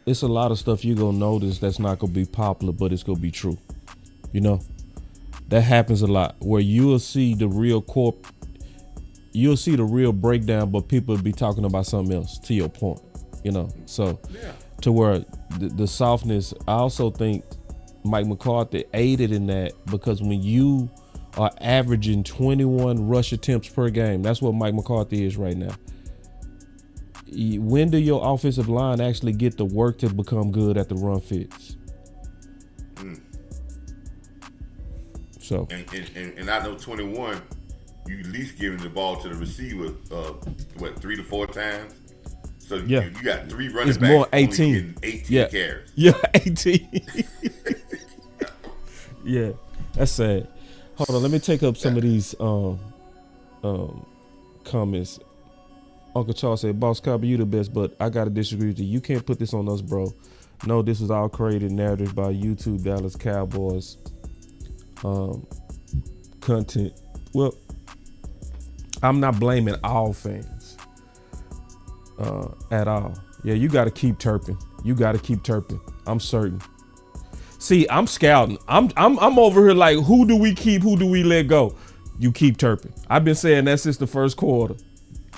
it's a lot of stuff you're gonna notice that's not gonna be popular, but it's gonna be true. You know, that happens a lot where you'll see the real you'll see the real breakdown, but people will be talking about something else. To your point, you know, so to where the softness. I also think Mike McCarthy aided in that, because when you are averaging 21 rush attempts per game, that's what Mike McCarthy is right now. When do your offensive line actually get the work to become good at the run fits? So and I know 21, you at least giving the ball to the receiver 3 to 4 times. So you got 3 running it's backs more 18. Only getting 18 carries. Yeah, 18. Yeah, that's sad. Hold on, let me take up some of these comments. Uncle Charles said, Boss Cowboy, you the best, but I gotta disagree with you. You can't put this on us, bro. No, this was all created narrative by YouTube Dallas Cowboys content. Well, I'm not blaming all fans at all. Yeah, you gotta keep terping. I'm certain. See, I'm scouting. I'm over here like, who do we keep? Who do we let go? You keep terping. I've been saying that since the first quarter.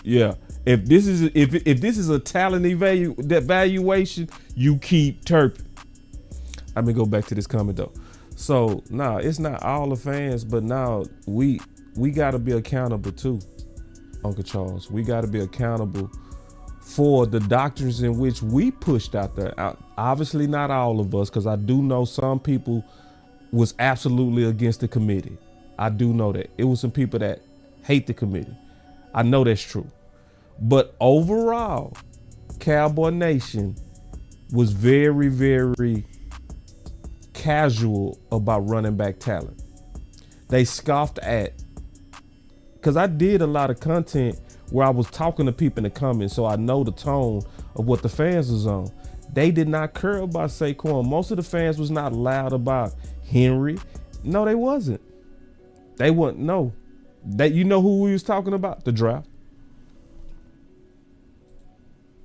Yeah. If this is a talent evaluation, you keep terping. Let me go back to this comment though. So it's not all the fans, but now we got to be accountable too, Uncle Charles. We got to be accountable for the doctrines in which we pushed out there. Obviously not all of us, because I do know some people was absolutely against the committee. I do know that. It was some people that hate the committee. I know that's true. But overall, Cowboy Nation was very, very casual about running back talent. They scoffed at, because I did a lot of content where I was talking to people in the comments, so I know the tone of what the fans was on. They did not care about Saquon. Most of the fans was not loud about Henry. No, they wasn't. They wouldn't know. That, you know who we was talking about? The draft.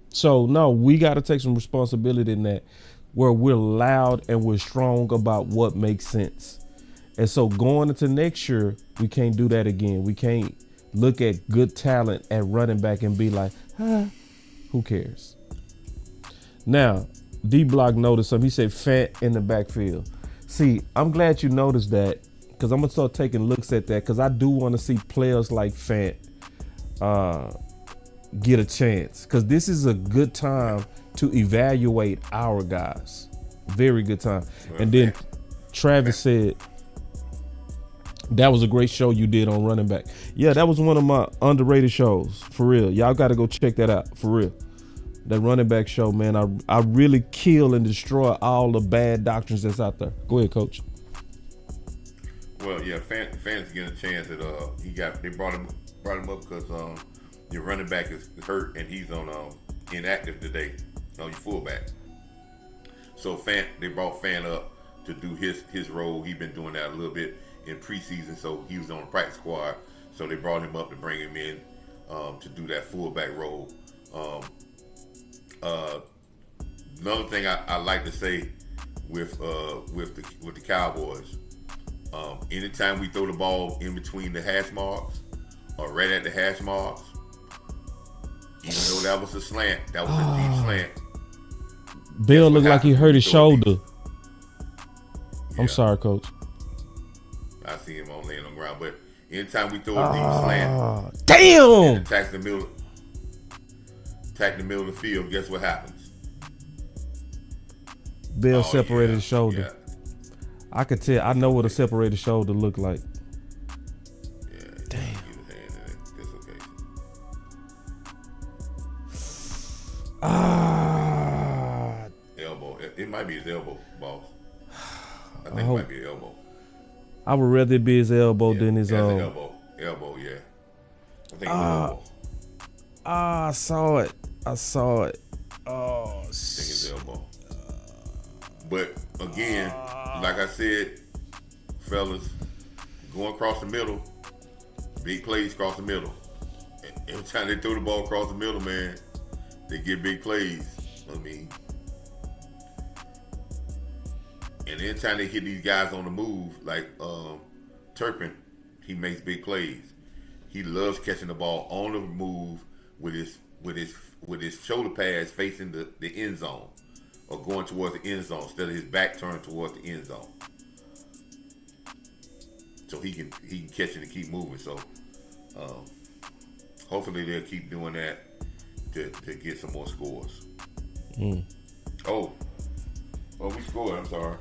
So no, we got to take some responsibility in that, where we're loud and we're strong about what makes sense. And so going into next year, we can't do that again. We can't look at good talent at running back and be like, who cares? Now, D-Block noticed something. He said Fant in the backfield. See, I'm glad you noticed that, because I'm going to start taking looks at that, because I do want to see players like Fant get a chance, because this is a good time to evaluate our guys. Very good time. And then Travis said, that was a great show you did on running back. Yeah, that was one of my underrated shows, for real. Y'all got to go check that out, for real. That running back show, man, I really kill and destroy all the bad doctrines that's out there. Go ahead, Coach. Well, yeah, fans getting a chance that they brought him up because your running back is hurt and he's on inactive today. Your fullback. So they brought Fan up to do his role. He's been doing that a little bit in preseason, so he was on the practice squad. So they brought him up to bring him in to do that fullback role. Another thing I like to say with the Cowboys, anytime we throw the ball in between the hash marks or right at the hash marks, even though that was a slant, that was a deep slant. Bill looked like he hurt his shoulder. Yeah. I'm sorry, Coach. I see him on laying on the ground, but anytime we throw a deep slant, damn, attack the middle of the field, guess what happens? Bill separated his shoulder. Yeah. I could tell. I know what a separated shoulder looked like. Yeah. Damn. That's okay. Elbow. It might be his elbow, boss. I think it might be his elbow. I would rather it be his elbow than his own. Elbow, yeah. I think it's elbow. I saw it. Oh, I think it's elbow. But again, like I said, fellas, going across the middle, Big plays across the middle. Every time they throw the ball across the middle, man, they get big plays. I mean, and anytime they hit these guys on the move, like Turpin, he makes big plays. He loves catching the ball on the move with his shoulder pads facing the end zone or going towards the end zone instead of his back turned towards the end zone. So he can catch it and keep moving. So hopefully they'll keep doing that to get some more scores. Oh, we scored. I'm sorry.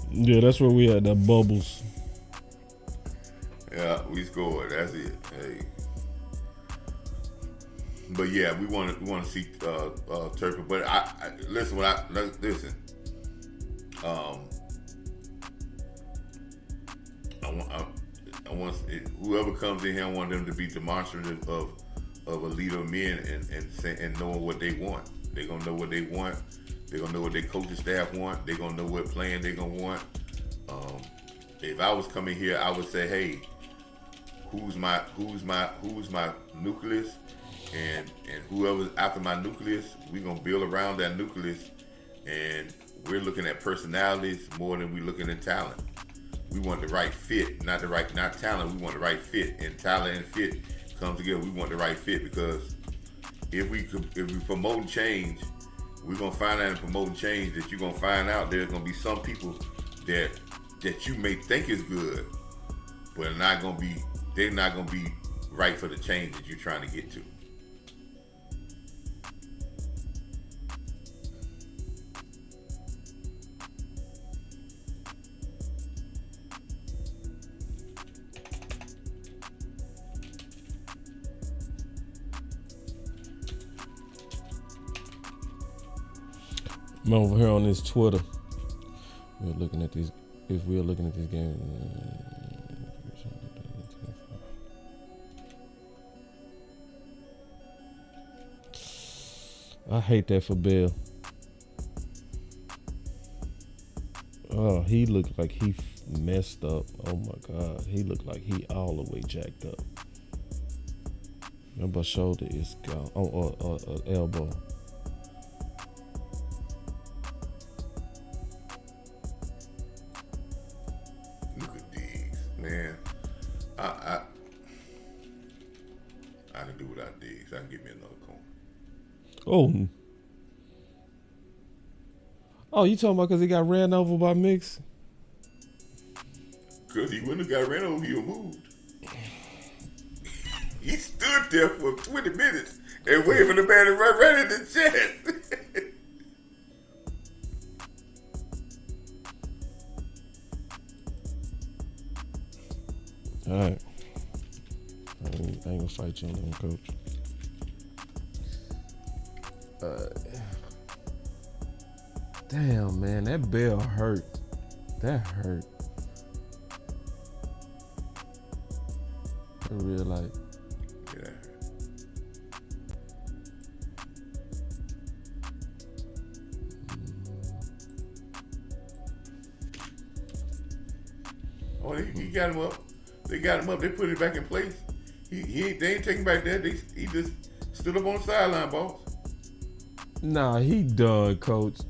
Yeah, that's where we at. That bubbles. Yeah, we scored. That's it. Hey. But yeah, we want to see Turpin. But I listen. Listen. I want whoever comes in here, I want them to be demonstrative of a leader of men and knowing what they want. They're gonna know what they want. They're gonna know what their coaching staff want. They're gonna know what plan they're gonna want. If I was coming here, I would say, hey, who's my nucleus, and whoever's after my nucleus, we're gonna build around that nucleus, and we're looking at personalities more than we're looking at talent. We want the right fit, not talent. We want the right fit, and talent and fit come together. We want the right fit because if we promote change, we're gonna find out in promoting change that you're gonna find out there's gonna be some people that you may think is good, but they're not gonna be right for the change that you're trying to get to. I'm over here on this Twitter. We're looking at these. If we're looking at this game, I hate that for Bill. Oh, he looked like he messed up. Oh my God, he looked like he all the way jacked up. Remember, shoulder is gone. Or elbow. Man, I can do without Diggs. I can give me another corner. Oh, you talking about because he got ran over by Mix? Because he wouldn't have got ran over, he would moved. He stood there for 20 minutes and waving the man right in the chest. All right. I ain't gonna fight you on that one, Coach. Damn, man, that bell hurt. That hurt. I real like. Yeah. Oh, he got him up. They got him up. They put it back in place. They ain't taking back that. He just stood up on the sideline, boss. Nah, he done, Coach.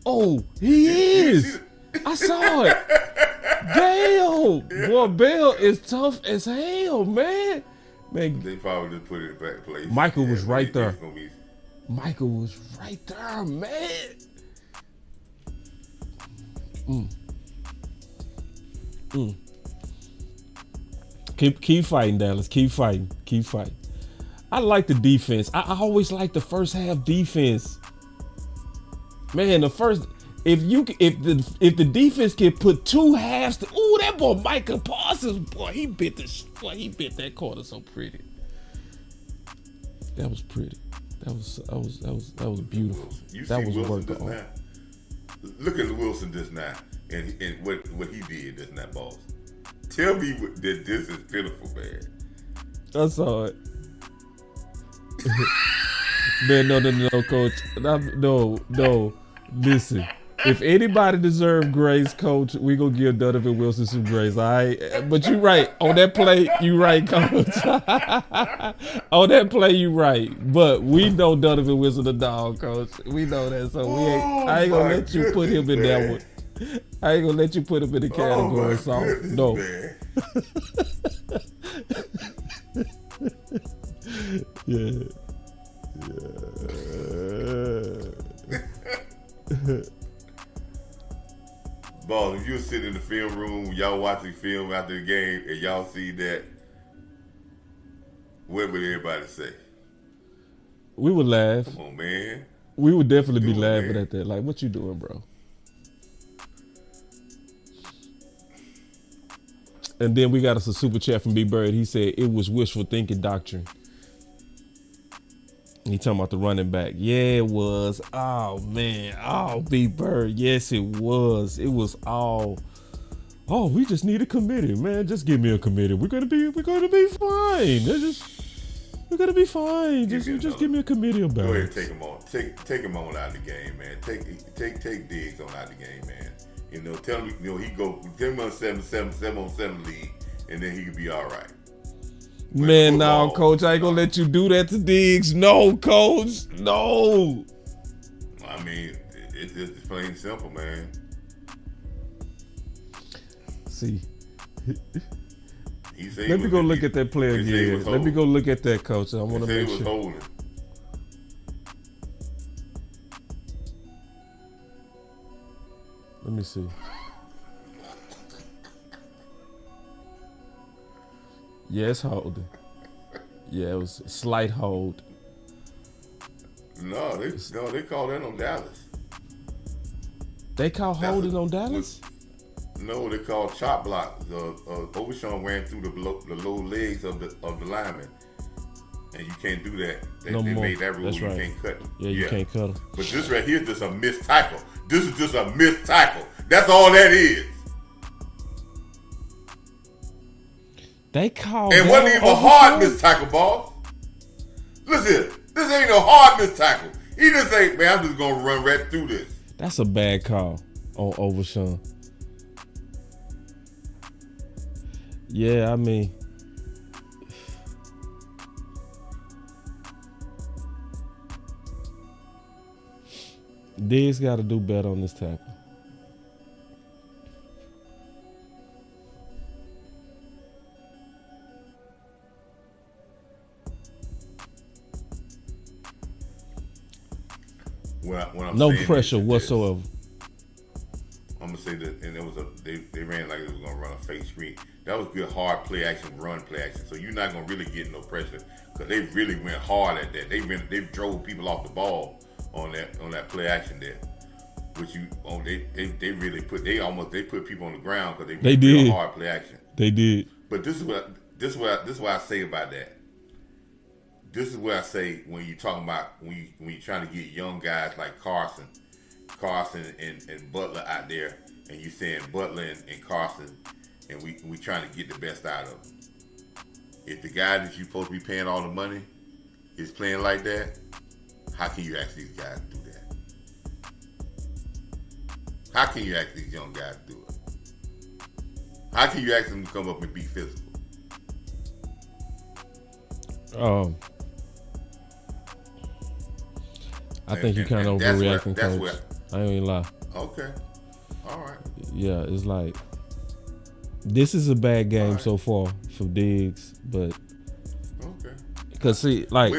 Oh, he is. I saw it. Damn. Yeah. Boy, Bell is tough as hell, man. Man, they probably just put it back in place. Michael was right there. Michael was right there, man. Keep fighting, Dallas. Keep fighting. I like the defense. I always like the first half defense. Man, if the defense can put two halves that boy Michael Parsons, boy, he bit that corner so pretty. That was pretty. That was beautiful. That was worth it. Look at Wilson just now and what he did just now, boss. Tell me that this is pitiful, man. I saw it. Man, no, coach. No. Listen, if anybody deserve grace, coach, we gonna give Donovan Wilson some grace. All right, but you right on that play. You right, coach. On that play, you right. But we know Donovan Wilson the dog, coach. We know that, so we ain't. I ain't gonna let you put him in that one. I ain't gonna let you put him in the category. So no. Yeah. Boss, if you sit in the film room, y'all watching film after the game, and y'all see that, what would everybody say? We would laugh. Come on, man. We would definitely be laughing at that. Like, what you doing, bro? And then we got us a super chat from B Bird. He said it was wishful thinking doctrine. He talking about the running back. Yeah, it was. Oh man. Oh, B Bird. Yes, it was. It was all. Oh, we just need a committee, man. Just give me a committee. We're gonna be fine. We're gonna be fine. Just give me a committee about it. Go ahead and take him on. Take him on out of the game, man. Take Diggs on out of the game, man. You know, tell him, you know, he go 10 on 7 league, and then he could be all right. Man, no, coach, I ain't gonna let you do that to Diggs. No, coach, no. I mean, it's just plain and simple, man. See, let me go look at that play again. Let me go look at that, coach. I want to make sure. Holding. Let me see. Yeah, it's holding. Yeah, it was a slight hold. No, they called that on Dallas. They call holding on Dallas? No, they called chop block. Overshawn ran through the low legs of the lineman, and you can't do that. They made that rule. That's right. You can't cut them. Yeah, you can't cut them. But this right here is just a missed tackle. This is just a missed tackle. That's all that is. They called. And wasn't even a hard missed tackle, boss. Listen, this ain't a hard missed tackle. He just say, man, I'm just gonna run right through this. That's a bad call on Overshawn. Yeah, I mean, Diggs got to do better on this tackle. No pressure whatsoever. I'm gonna say that, and they ran like they was gonna run a fake screen. That was good hard play action, run play action. So you're not gonna really get no pressure because they really went hard at that. They drove people off the ball on that play action there. Which they really put people on the ground because they did hard play action. They did. But this is what I say about that. This is what I say when you're talking about when you're trying to get young guys like Carson and Butler out there, and you saying Butler and Carson, and we trying to get the best out of them. If the guy that you're supposed to be paying all the money is playing like that, how can you ask these guys to do that? How can you ask these young guys to do it? How can you ask them to come up and be physical? I think you kind of overreacting, coach. I ain't gonna lie. Okay. All right. Yeah, it's like this is a bad game so far for Diggs, but okay. Because see, like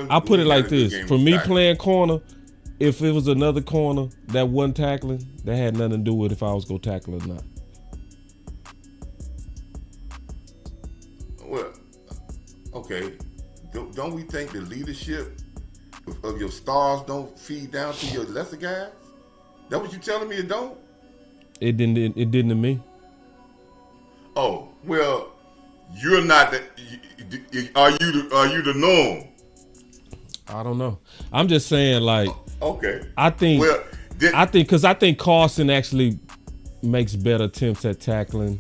I put it like this: for me playing corner, if it was another corner that wasn't tackling, that had nothing to do with if I was gonna tackle or not. Well, okay. Don't we think the leadership of your stars don't feed down to your lesser guys? That what you telling me? It don't? It didn't to me. Oh well, you're not the. Are you the norm? I don't know. I'm just saying, like. Okay. I think Carson actually makes better attempts at tackling.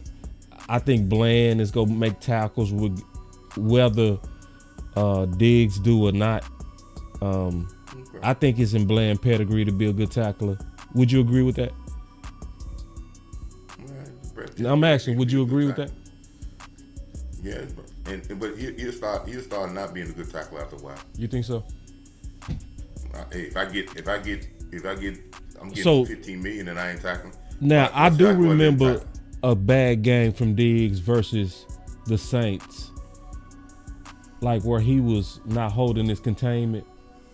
I think Bland is gonna make tackles with whether Diggs do or not. I think it's in Bland pedigree to be a good tackler. Would you agree with that? I'm asking, would you agree with that? Yeah, but he'll start not being a good tackler after a while. You think so? Hey, I'm getting So, 15 million and I ain't tackling. Now I do remember a bad game from Diggs versus the Saints, like where he was not holding his containment.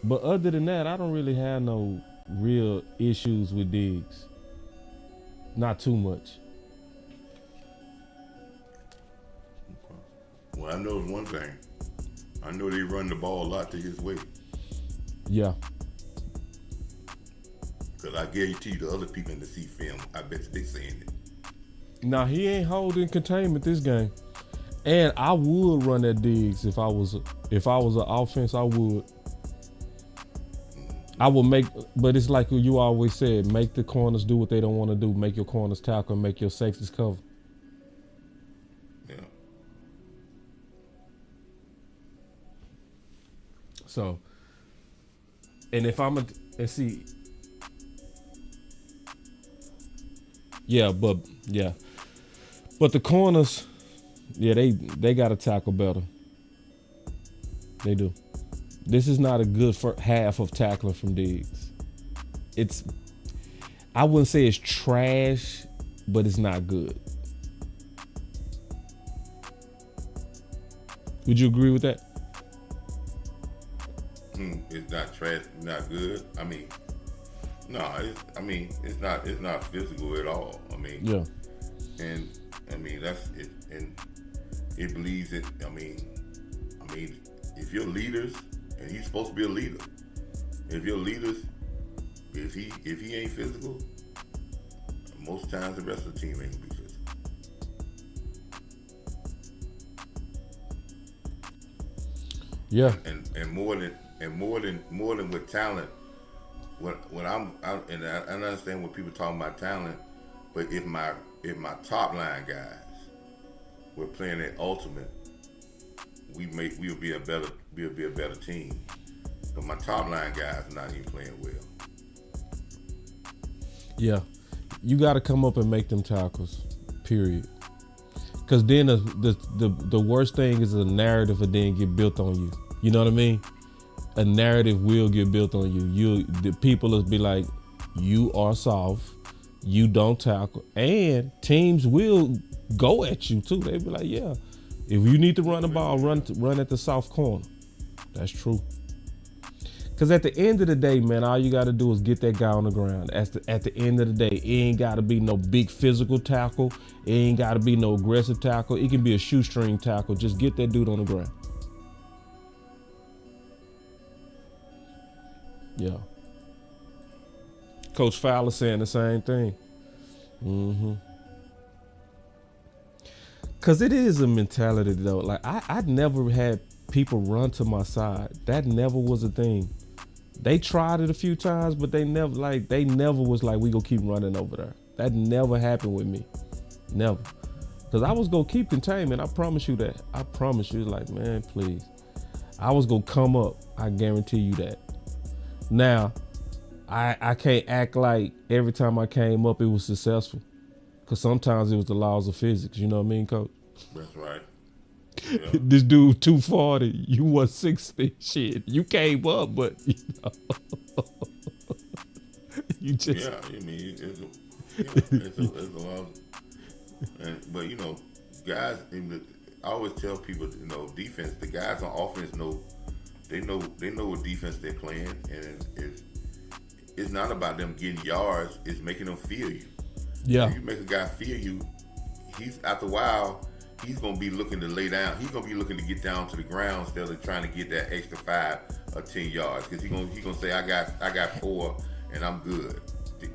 But other than that, I don't really have no real issues with Diggs. Not too much. Well, I know one thing. I know they run the ball a lot to his way. Yeah. Because I guarantee you the other people in the C film, I bet you they saying it. Now he ain't holding containment this game. And I would run that Diggs if I was an offense, I would. I would make, but it's like you always said, make the corners do what they don't want to do. Make your corners tackle, make your safeties cover. Yeah. So, and if I'm and see, but the corners, yeah, they got to tackle better. They do. This is not a good half of tackling from Diggs. I wouldn't say it's trash, but it's not good. Would you agree with that? It's not trash, not good. I mean, no, it's not physical at all. I mean, yeah. And I mean that's it, and it believes it. I mean, if you're leaders, and he's supposed to be a leader. If your leaders, if he ain't physical, most times the rest of the team ain't gonna be physical. Yeah. And more than with talent. When I understand when people talking about talent, but if my top line guys were playing at ultimate, we'll be a better team. But my top line guys are not even playing well. Yeah, you got to come up and make them tackles. Period. Because then the worst thing is a narrative will then get built on you. You know what I mean? A narrative will get built on you. The people will be like, you are soft, you don't tackle, and teams will go at you too. They'll be like, yeah. If you need to run the ball, run at the soft corner. That's true. Because at the end of the day, man, all you got to do is get that guy on the ground. At the end of the day, it ain't got to be no big physical tackle. It ain't got to be no aggressive tackle. It can be a shoestring tackle. Just get that dude on the ground. Yeah. Coach Fowler saying the same thing. Cause it is a mentality though. Like I never had people run to my side. That never was a thing. They tried it a few times, but they never was like, we gonna keep running over there. That never happened with me. Never. Cause I was gonna keep containment. I promise you that. I promise you. Like, man, please. I was gonna come up. I guarantee you that. Now, I can't act like every time I came up it was successful. Cause sometimes it was the laws of physics. You know what I mean, Coach? That's right. Yeah. This dude 240, you 160. Shit, you came up, but you know, you just. Yeah, I mean, it's a lot. But you know, guys. I always tell people, you know, defense. The guys on offense know what defense they're playing, and it's not about them getting yards. It's making them feel you. Yeah. If you make a guy feel you, he's after a while, he's gonna be looking to lay down. He's gonna be looking to get down to the ground instead of trying to get that extra 5 or 10 yards. Because he's gonna say, I got 4 and I'm good.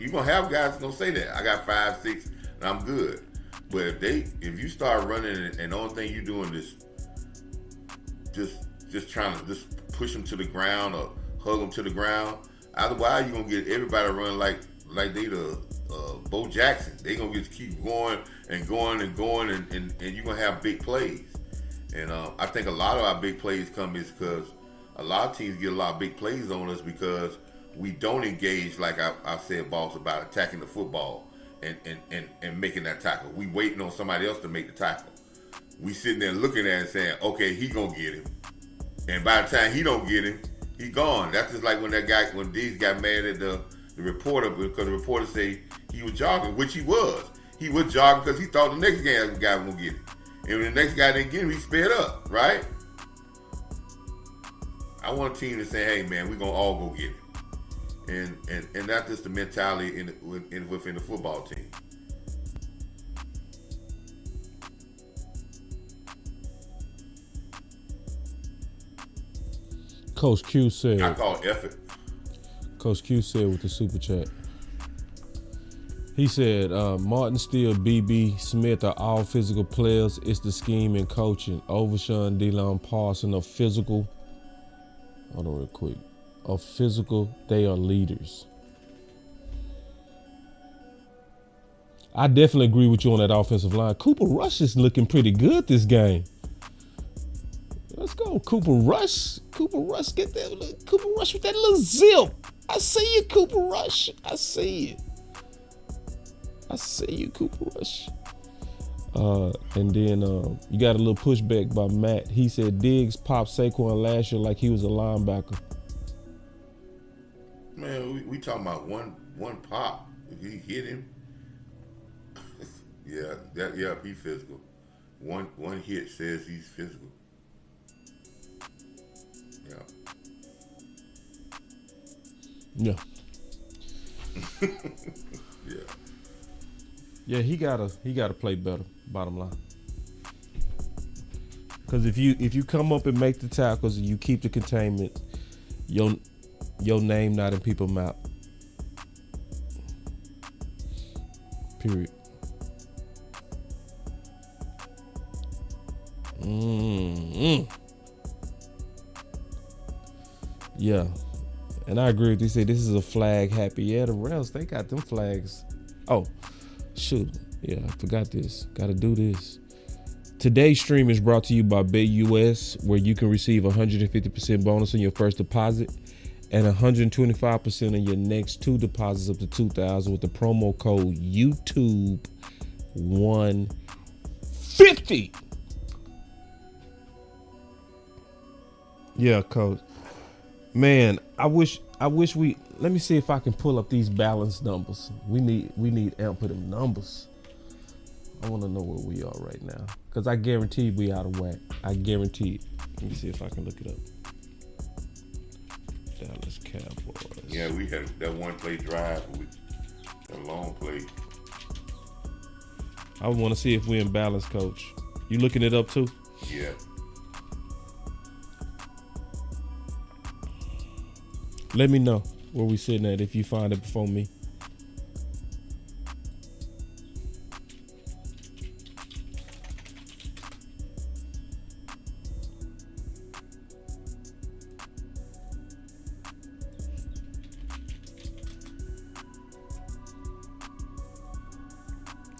You're gonna have guys gonna say that. I got 5, 6 and I'm good. But if you start running and the only thing you're doing is just trying to just push them to the ground or hug them to the ground, otherwise you're gonna get everybody running like they the Bo Jackson. They gonna just keep going and going and going, and you're gonna have big plays. And I think a lot of our big plays come is because a lot of teams get a lot of big plays on us because we don't engage, like I said, Boss, about attacking the football and making that tackle. We waiting on somebody else to make the tackle. We sitting there looking at it saying, okay, he gonna get him. And by the time he don't get him, he gone. That's just like when Dees got mad at the reporter because the reporter say he was jogging, which he was. He was jogging because he thought the next guy was gonna get him. And when the next guy didn't get him, he sped up, right? I want a team to say, hey man, we're gonna all go get him. And that's just the mentality within the football team. Coach Q said. I call effort. Coach Q said with the super chat. He said, Martin Steele, BB Smith are all physical players. It's the scheme and coaching. Overshawn, DeLon Parson are physical. Hold on real quick. Are physical, they are leaders. I definitely agree with you on that offensive line. Cooper Rush is looking pretty good this game. Let's go, Cooper Rush. Cooper Rush, get that. Cooper Rush with that little zip. I see you, Cooper Rush. I see you. I see you, Cooper Rush. And then you got a little pushback by Matt. He said Diggs popped Saquon last year like he was a linebacker. Man, we talking about one pop. If he hit him, yeah, he physical. One hit says he's physical. Yeah. Yeah. Yeah, he gotta play better, bottom line. Because if you come up and make the tackles and you keep the containment, your name not in people's mouth. Period. Yeah. And I agree with you. Say this is a flag happy. Yeah, the refs, they got them flags. Oh, shoot. Yeah, I forgot this. Gotta do this. Today's stream is brought to you by BetUS, where you can receive 150% bonus on your first deposit and 125% on your next two deposits up to $2,000 with the promo code YouTube150. Yeah, coach. Man, I wish we, let me see if I can pull up these balance numbers. We need amp for them numbers. I want to know where we are right now, because I guarantee we out of whack. I guarantee it. Let me see if I can look it up. Dallas Cowboys. Yeah, we had that one play drive, that long play. I want to see if we're in balance, coach. You looking it up too? Yeah. Let me know where we sitting at if you find it before me.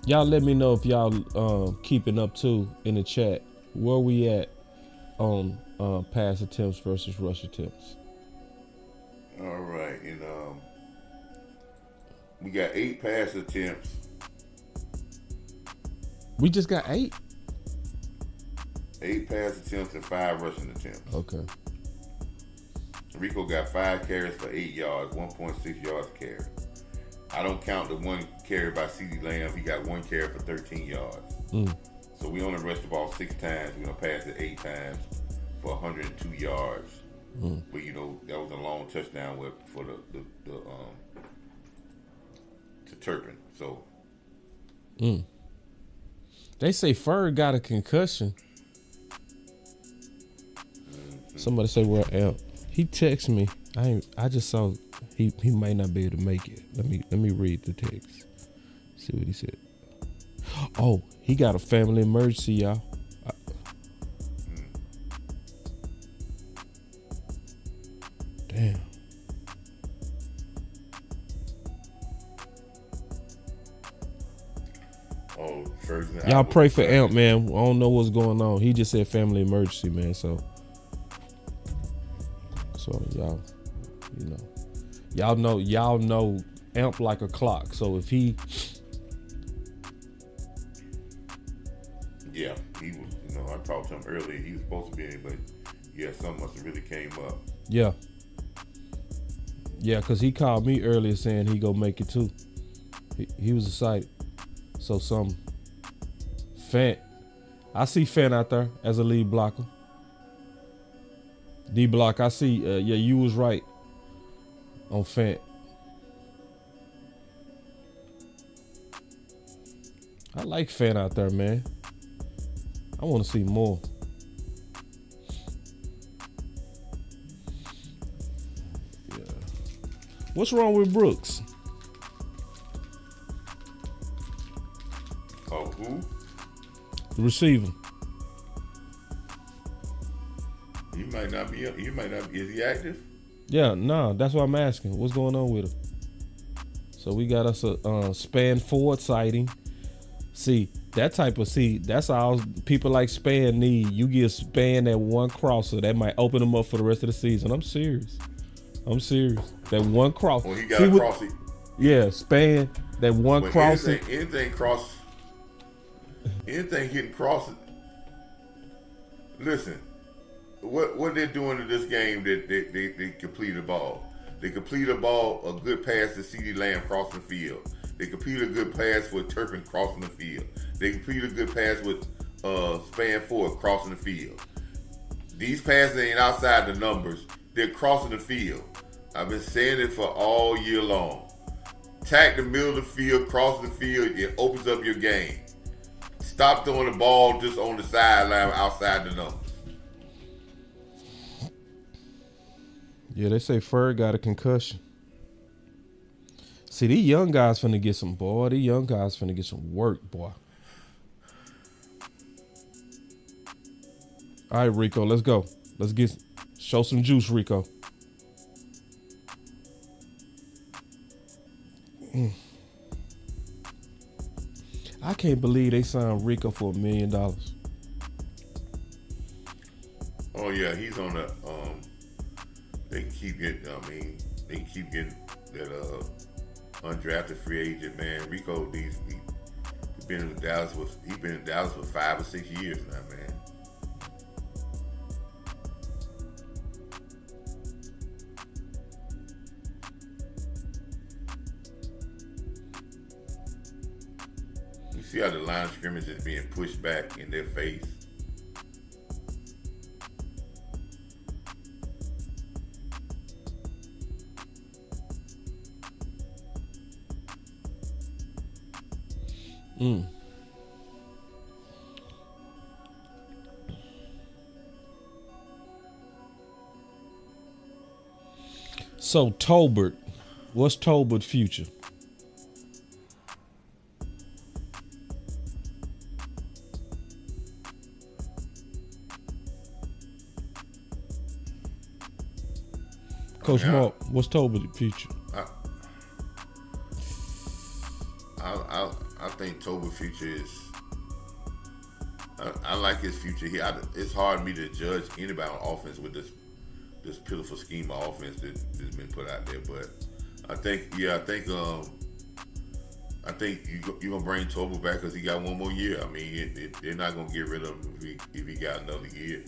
Y'all let me know if y'all keeping up too in the chat. Where we at on pass attempts versus rush attempts? All right, and we got 8 pass attempts. We just got 8? 8 pass attempts and 5 rushing attempts. Okay. Rico got 5 carries for 8 yards, 1.6 yards a carry. I don't count the 1 carry by CeeDee Lamb. He got 1 carry for 13 yards. So we only rushed the ball 6 times. We're going to pass it 8 times for 102 yards. But you know, that was a long touchdown for the to Turpin. So they say Ferg got a concussion. Somebody say we're out. He texted me. I just saw he might not be able to make it. Let me read the text. See what he said. Oh, he got a family emergency, y'all. Damn. Oh, first y'all pray for Amp, man. I don't know what's going on. He just said family emergency, man. So So y'all know Amp like a clock. So if he, yeah, he was. I talked to him earlier. He was supposed to be in, but yeah, something must have really came up. yeah, because he called me earlier saying he go make it too. He was excited. So Fant, I see Fant out there as a lead blocker. D block, I see. Yeah, you was right on Fant. I like Fant out there, man. I want to see more. Yeah. What's wrong with Brooks? Oh, who? The receiver. He might not be. Is he active? Yeah, nah, that's what I'm asking. What's going on with him? So we got us a Span Ford sighting. That's all people like Span need. You give Span that one crosser that might open them up for the rest of the season. I'm serious. That one cross. Well, he got a crossing. Yeah, Span that one crossing. Anything hitting crosses. Listen, what they're doing in this game, they complete the ball. They complete a ball, a good pass to CeeDee Lamb crossing the field. They complete a good pass with Turpin crossing the field. They complete a good pass with Span Ford crossing the field. These passes ain't outside the numbers. They're crossing the field. I've been saying it for all year long. Attack the middle of the field, cross the field, it opens up your game. Stop throwing the ball just on the sideline outside the numbers. Yeah, they say Ferg got a concussion. See, these young guys finna get some work, boy. All right, Rico, let's go. Show some juice, Rico. I can't believe they signed Rico for $1 million. Oh yeah, he's on the. They can keep getting that undrafted free agent, man. Rico, he's been in Dallas for 5 or 6 years now, man. You see how the line of scrimmage is being pushed back in their face. So Tolbert, what's Tolbert's future? Coach Mark, what's Tolbert's future? I think Tolbert's future is. I like his future here. It's hard for me to judge anybody on offense with this pitiful scheme of offense that's been put out there. But I think you're gonna bring Tolbert back because he got one more year. I mean, they're not gonna get rid of him if he got another year.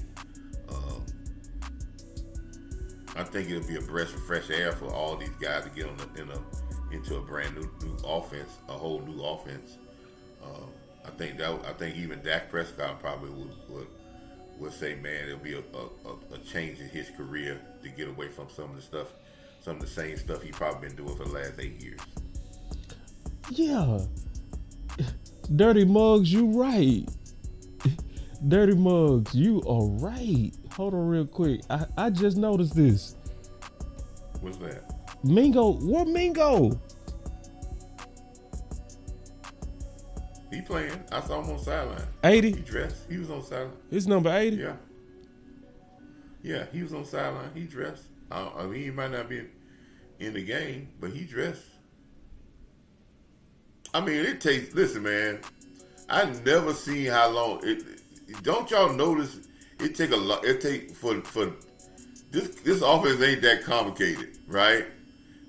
I think it'll be a breath of fresh air for all these guys to get into a brand new offense, a whole new offense. I think even Dak Prescott probably would say, man, it'll be a change in his career to get away from some of the same stuff he's probably been doing for the last 8 years. Yeah. Dirty Muggs, you right. Dirty Muggs, you are right. Hold on real quick. I just noticed this. What's that? Mingo, where Mingo? He playing. I saw him on sideline. 80? He dressed. He was on sideline. His number 80? Yeah. Yeah, he was on sideline. He dressed. I mean, he might not be in the game, but he dressed. I mean, it takes. Listen, man. I never seen how long. Don't y'all notice? It take a lot. It take for this offense ain't that complicated, right?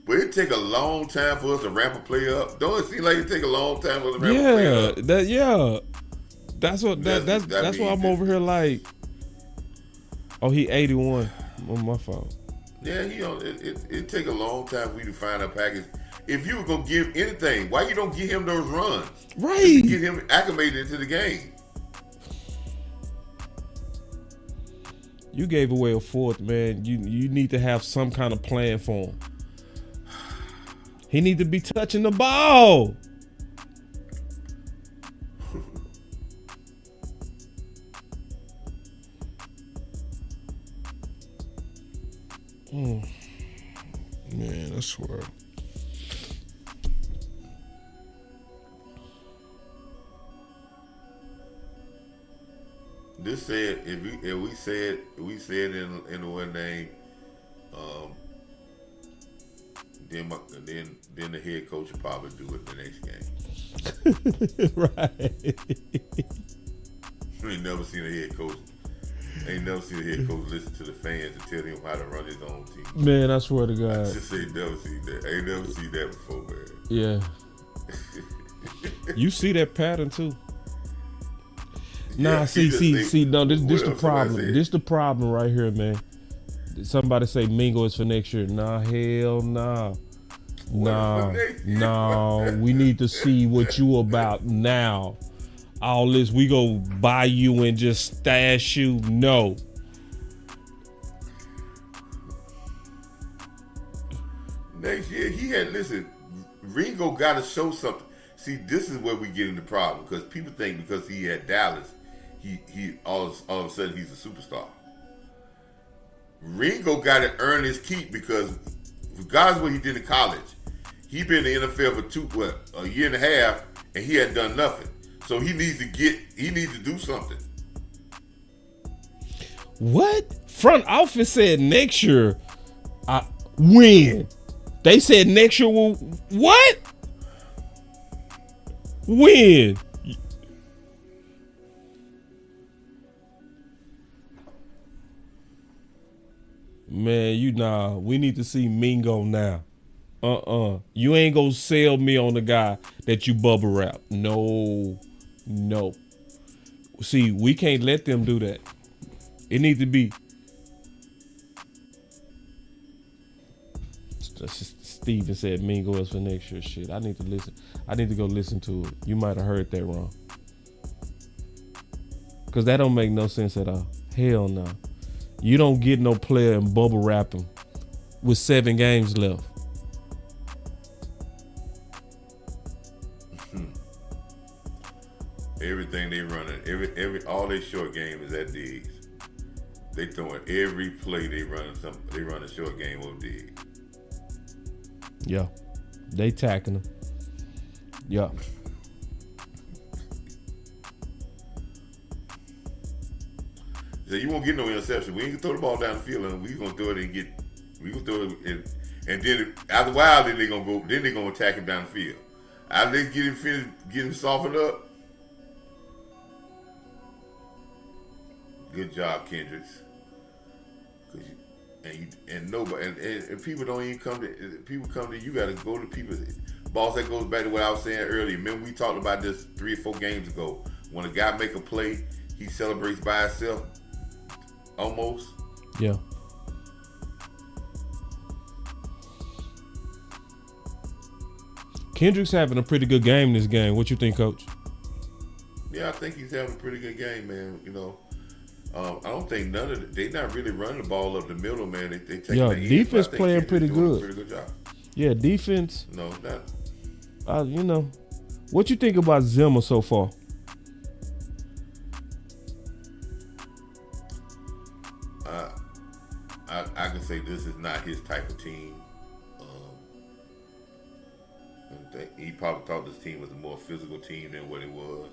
But it take a long time for us to ramp a play up. Don't it seem like it take a long time for us to ramp a play up? That's why I'm over here like, oh, he 81 on my phone. Yeah, it take a long time for you to find a package. If you were gonna give anything, why you don't give him those runs? Right. Just to get him acclimated into the game. You gave away a fourth, man. You need to have some kind of plan for him. He need to be touching the ball. Man, I swear. This said, if we said in the one name, then the head coach will probably do it the next game. Right. Ain't never seen a head coach listen to the fans and tell him how to run his own team. Man, I swear to God. I just ain't never seen that. I ain't never seen that before, man. Yeah. You see that pattern too. Nah, Yeah, see. No, this what the else problem. somebody said? This the problem right here, man. Somebody say Mingo is for next year. Nah, hell nah. Nah. We need to see what you about now. All this, we go buy you and just stash you. No. Next year, listen, Ringo got to show something. See, this is where we get into problem because people think because he had Dallas, he all of a sudden he's a superstar. Ringo got to earn his keep because regardless of what he did in college, he been in the NFL for a year and a half, and he hadn't done nothing. So he needs to do something. What? Front office said next year. When? They said next year will what? When? Man, we need to see Mingo now. You ain't gonna sell me on the guy that you bubble wrap. No. See, we can't let them do that. It needs to be. Steven said Mingo is for next year. Shit, I need to listen. I need to go listen to it. You might have heard that wrong. Cause that don't make no sense at all. Hell no. You don't get no player and bubble wrap him with 7 games left. Everything they running, all their short game is at Diggs. They throwing every play they run a short game of Diggs. Yeah, they tacking him. Yeah. So you won't get no interception. We ain't gonna throw the ball down the field, and we gonna throw it and then after a while, then they gonna attack him down the field. After they get him finished, get him softened up. Good job, Kendricks. And nobody and people don't even come to people come to you. Got to go to people. Boss, that goes back to what I was saying earlier. Remember we talked about this 3 or 4 games ago. When a guy make a play, he celebrates by himself. Almost. Yeah. Kendrick's having a pretty good game this game. What you think, Coach? Yeah, I think he's having a pretty good game, man. You know. I don't think none of it. They're not really running the ball up the middle, man. They take defense playing pretty good. Pretty good job. Yeah, defense. No, not. What you think about Zimmer so far? I can say this is not his type of team. He probably thought this team was a more physical team than what it was,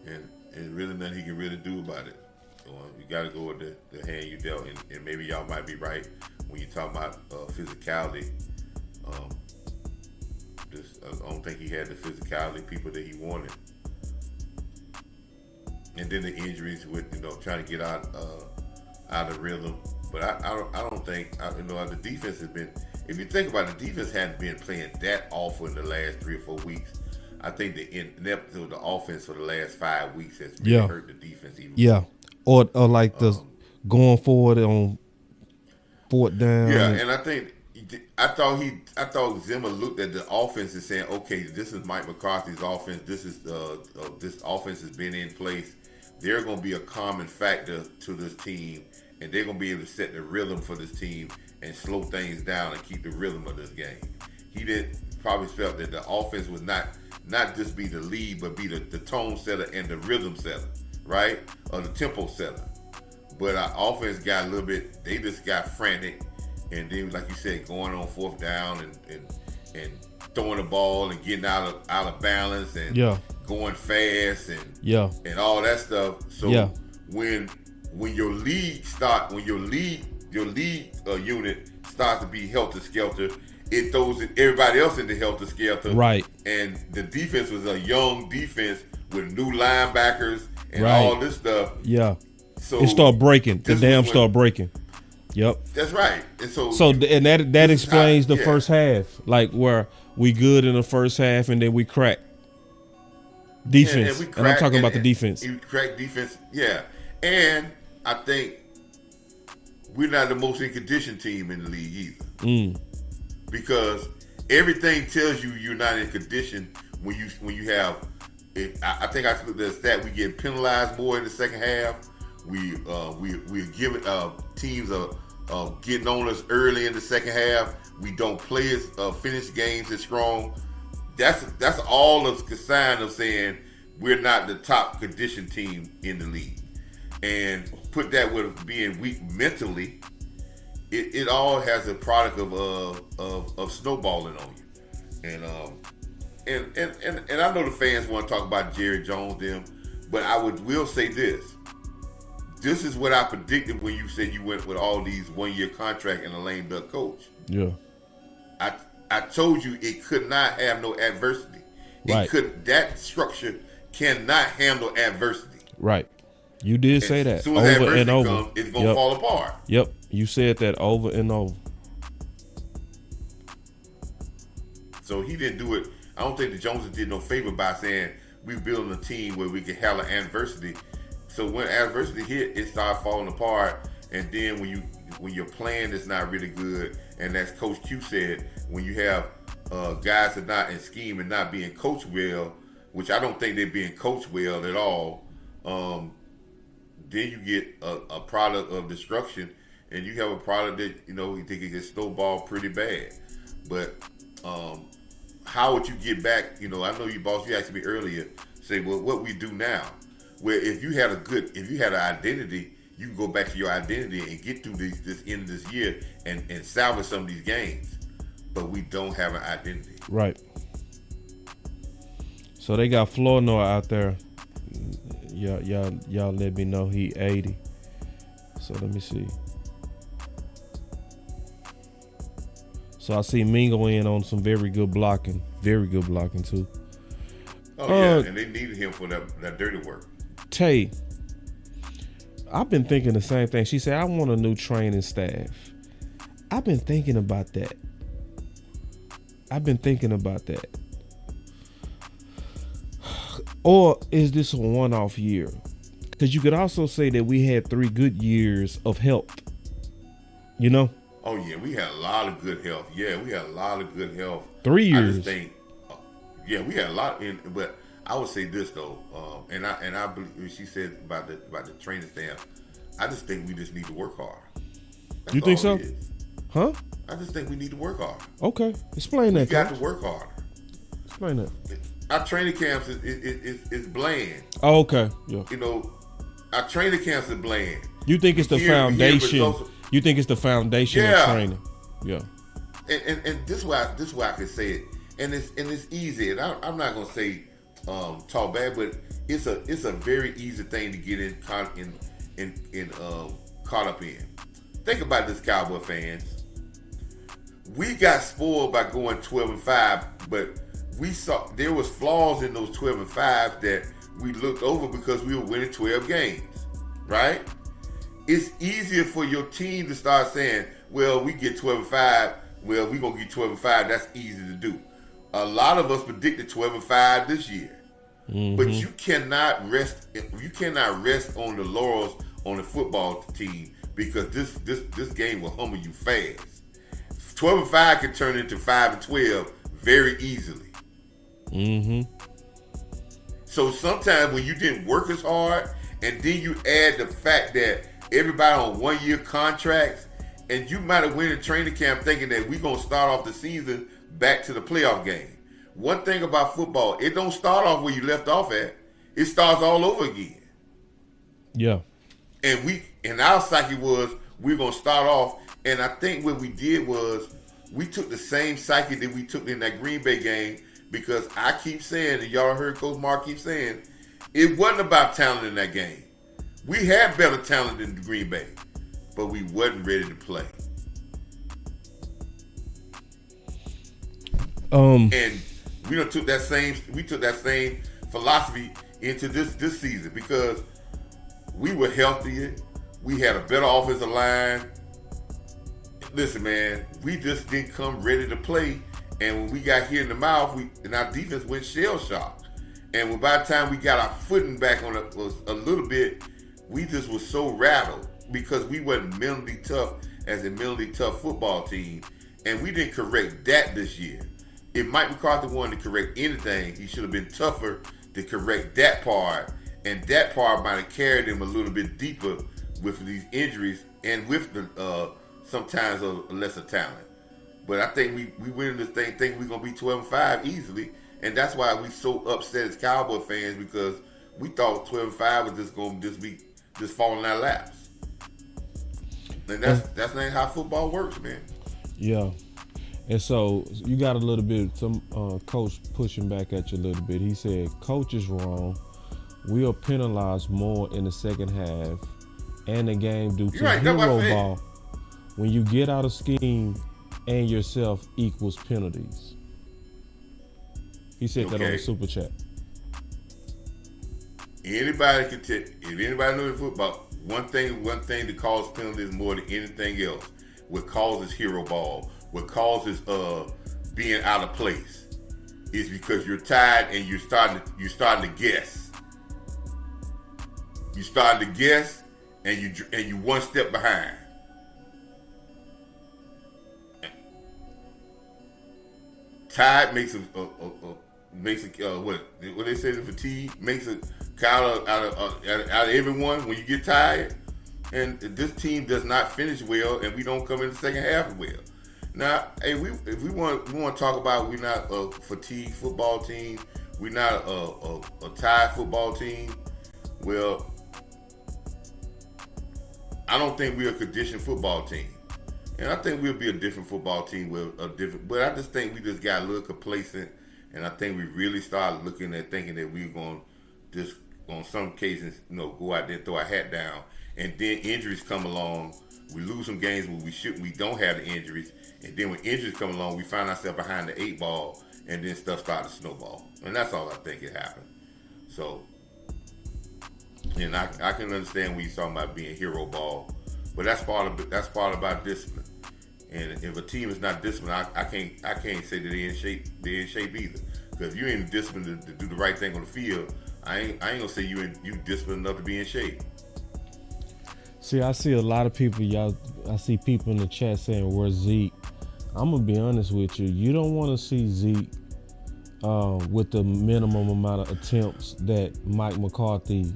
and really nothing he can really do about it. You got to go with the hand you dealt, and maybe y'all might be right when you talk about physicality. I don't think he had the physicality people that he wanted, and then the injuries with trying to get out of rhythm. But I don't think the defense has been. If you think about it, the defense hadn't been playing that awful in the last 3 or 4 weeks. I think the ineptitude of the offense for the last 5 weeks has really hurt the defense even. Yeah, or like the going forward on fourth down. Yeah, and I thought Zimmer looked at the offense and saying, okay, this is Mike McCarthy's offense. This offense has been in place. They're going to be a common factor to this team, and they're going to be able to set the rhythm for this team and slow things down and keep the rhythm of this game. He probably felt that the offense was not just be the lead, but be the tone setter and the rhythm setter, right? Or the tempo setter. But our offense got a little bit, they just got frantic. And then, like you said, going on fourth down and throwing the ball and getting out of balance and going fast and all that stuff. So when your lead unit starts to be helter skelter, it throws everybody else into helter skelter. Right. And the defense was a young defense with new linebackers and all this stuff. Yeah. So it started breaking. The dam started breaking. Yep. That's right. And so that explains the first half, like where we good in the first half and then we crack defense. And I'm talking about the defense. You crack defense, yeah. And I think we're not the most in condition team in the league either. Because everything tells you you're not in condition when you have. I think I looked at the stat. We get penalized more in the second half. We're giving teams getting on us early in the second half. We don't play as finish games as strong. That's all a sign of saying we're not the top condition team in the league. And put that with being weak mentally, it all has a product of snowballing on you. And I know the fans want to talk about Jerry Jones them, but I will say this. This is what I predicted when you said you went with all these 1-year contract and a lame duck coach. Yeah. I told you it could not have no adversity. Right. That structure cannot handle adversity. Right. You did say that. As soon as over and over. Comes, it's gonna fall apart. Yep. You said that over and over. So he didn't do it. I don't think the Joneses did no favor by saying we're building a team where we can handle adversity. So when adversity hit, it started falling apart. And then when your plan is not really good, and as Coach Q said, when you have guys that not in scheme and not being coached well, which I don't think they're being coached well at all, then you get a product of destruction, and you have a product that you think it gets snowballed pretty bad. But how would you get back? I know you, boss. You asked me earlier. Say, well, what we do now? Where if you had an identity, you can go back to your identity and get through this end of this year and salvage some of these games. But we don't have an identity. Right. So they got Flournoy out there. Y'all let me know he 80. So let me see. So I see Mingo in on some very good blocking too. Oh yeah, and they needed him for that dirty work. Tay, I've been thinking the same thing. She said, I want a new training staff. I've been thinking about that. Or is this a one-off year? Because you could also say that we had 3 good years of health. Oh yeah, we had a lot of good health. 3 years. I just think, we had a lot but I would say this though, and I believe she said about the training staff. I just think we just need to work hard. That's you think so? Huh? I just think we need to work hard. Okay, explain that. We got to work hard. Explain that. Our training camps is bland. Oh, okay. Yeah. Our training camps is bland. You think it's the foundation? You think it's the foundation of training? Yeah. And this is why I can say it, and it's easy. And I'm not gonna say talk bad, but it's a very easy thing to get caught up in. Think about this, Cowboy fans. We got spoiled by going 12-5, but we saw there was flaws in those 12-5 that we looked over because we were winning 12 games, right? it's easier for your team to start saying, well, we get 12-5. Well, we're going to get 12-5. That's easy to do. A lot of us predicted 12-5 this year. Mm-hmm. But you cannot rest. You cannot rest on the laurels on the football team because this game will humble you fast. 12-5 can turn into 5-12 very easily. Mm-hmm. So sometimes when you didn't work as hard, and then you add the fact that everybody on 1-year contracts, and you might have went in training camp thinking that we're gonna start off the season back to the playoff game. One thing about football, it don't start off where you left off at. It starts all over again. Yeah. And our psyche was we're gonna start off, and I think what we did was we took the same psyche that we took in that Green Bay game, because I keep saying, and y'all heard Coach Marv keep saying, it wasn't about talent in that game. We had better talent than Green Bay, but we wasn't ready to play. And we took that same philosophy into this season because we were healthier. We had a better offensive line. Listen, man, we just didn't come ready to play. And when we got hit in the mouth, and our defense went shell-shocked. And by the time we got our footing back on a little bit, we just was so rattled because we wasn't mentally tough as a mentally tough football team. And we didn't correct that this year. If Mike McCarthy wanted to correct anything, he should have been tougher to correct that part. And that part might have carried him a little bit deeper with these injuries and with the sometimes a lesser talent. But I think we went in this thing thinking we're going to be 12-5 easily. And that's why we so upset as Cowboy fans, because we thought 12-5 was just going to be falling in our laps. And that's not how football works, man. Yeah. And so you got a little bit, some coach pushing back at you a little bit. He said, coach is wrong. We are penalized more in the second half and the game due to hero ball. When you get out of scheme and yourself equals penalties. He said that on the super chat. Anybody can tell, if anybody knows football, one thing that causes penalties more than anything else, what causes hero ball, what causes being out of place, is because you're tired and you're starting to guess. You starting to guess, and you one step behind. Tired makes what they say, the fatigue makes a out of everyone when you get tired. And this team does not finish well, and we don't come in the second half well. Now, hey, if we want to talk about we're not a fatigued football team, we're not a tired football team. Well, I don't think we're a conditioned football team. And I think we'll be a different football team with a different. But I just think we just got a little complacent, and I think we really started looking at thinking that we were going to just, on some cases, go out there and throw our hat down, and then injuries come along. We lose some games where we don't have the injuries, and then when injuries come along, we find ourselves behind the 8 ball, and then stuff started to snowball, and that's all I think it happened. So, and I can understand when you're talking about being hero ball. But that's part about discipline. And if a team is not disciplined, I can't say that they're in shape. They're in shape either. Because if you ain't disciplined to do the right thing on the field, I ain't gonna say you disciplined enough to be in shape. See, I see a lot of people. I see people in the chat saying, "Where's Zeke?" I'm gonna be honest with you. You don't want to see Zeke with the minimum amount of attempts that Mike McCarthy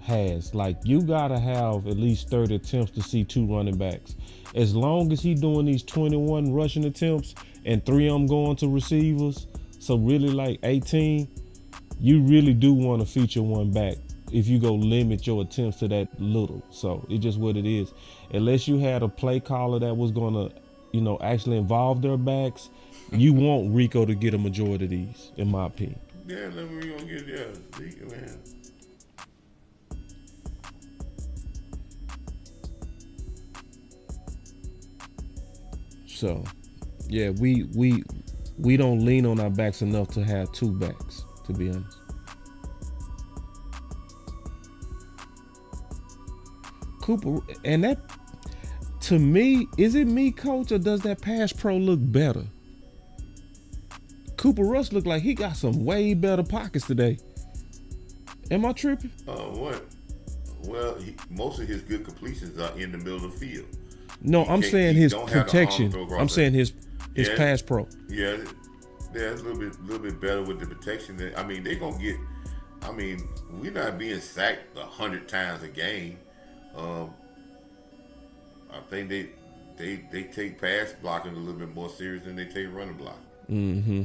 has. Like, you gotta have at least 30 attempts to see 2 running backs. As long as he's doing these 21 rushing attempts and 3 of them going to receivers, so really like 18, you really do want to feature one back if you go limit your attempts to that little. So it's just what it is. Unless you had a play caller that was gonna, actually involve their backs, you want Rico to get a majority of these, in my opinion. Yeah, let me go get Zeke, man. So, yeah, we don't lean on our backs enough to have 2 backs, to be honest. Cooper, and that to me, is it me, coach, or does that pass pro look better? Cooper Rush looked like he got some way better pockets today. Am I tripping? What? Well, most of his good completions are in the middle of the field. No, I'm saying his protection. I'm saying his pass pro. Yeah, it's a little bit better with the protection. I mean, they're gonna get. I mean, we're not being sacked 100 times a game. I think they take pass blocking a little bit more serious than they take running blocking. Mm-hmm.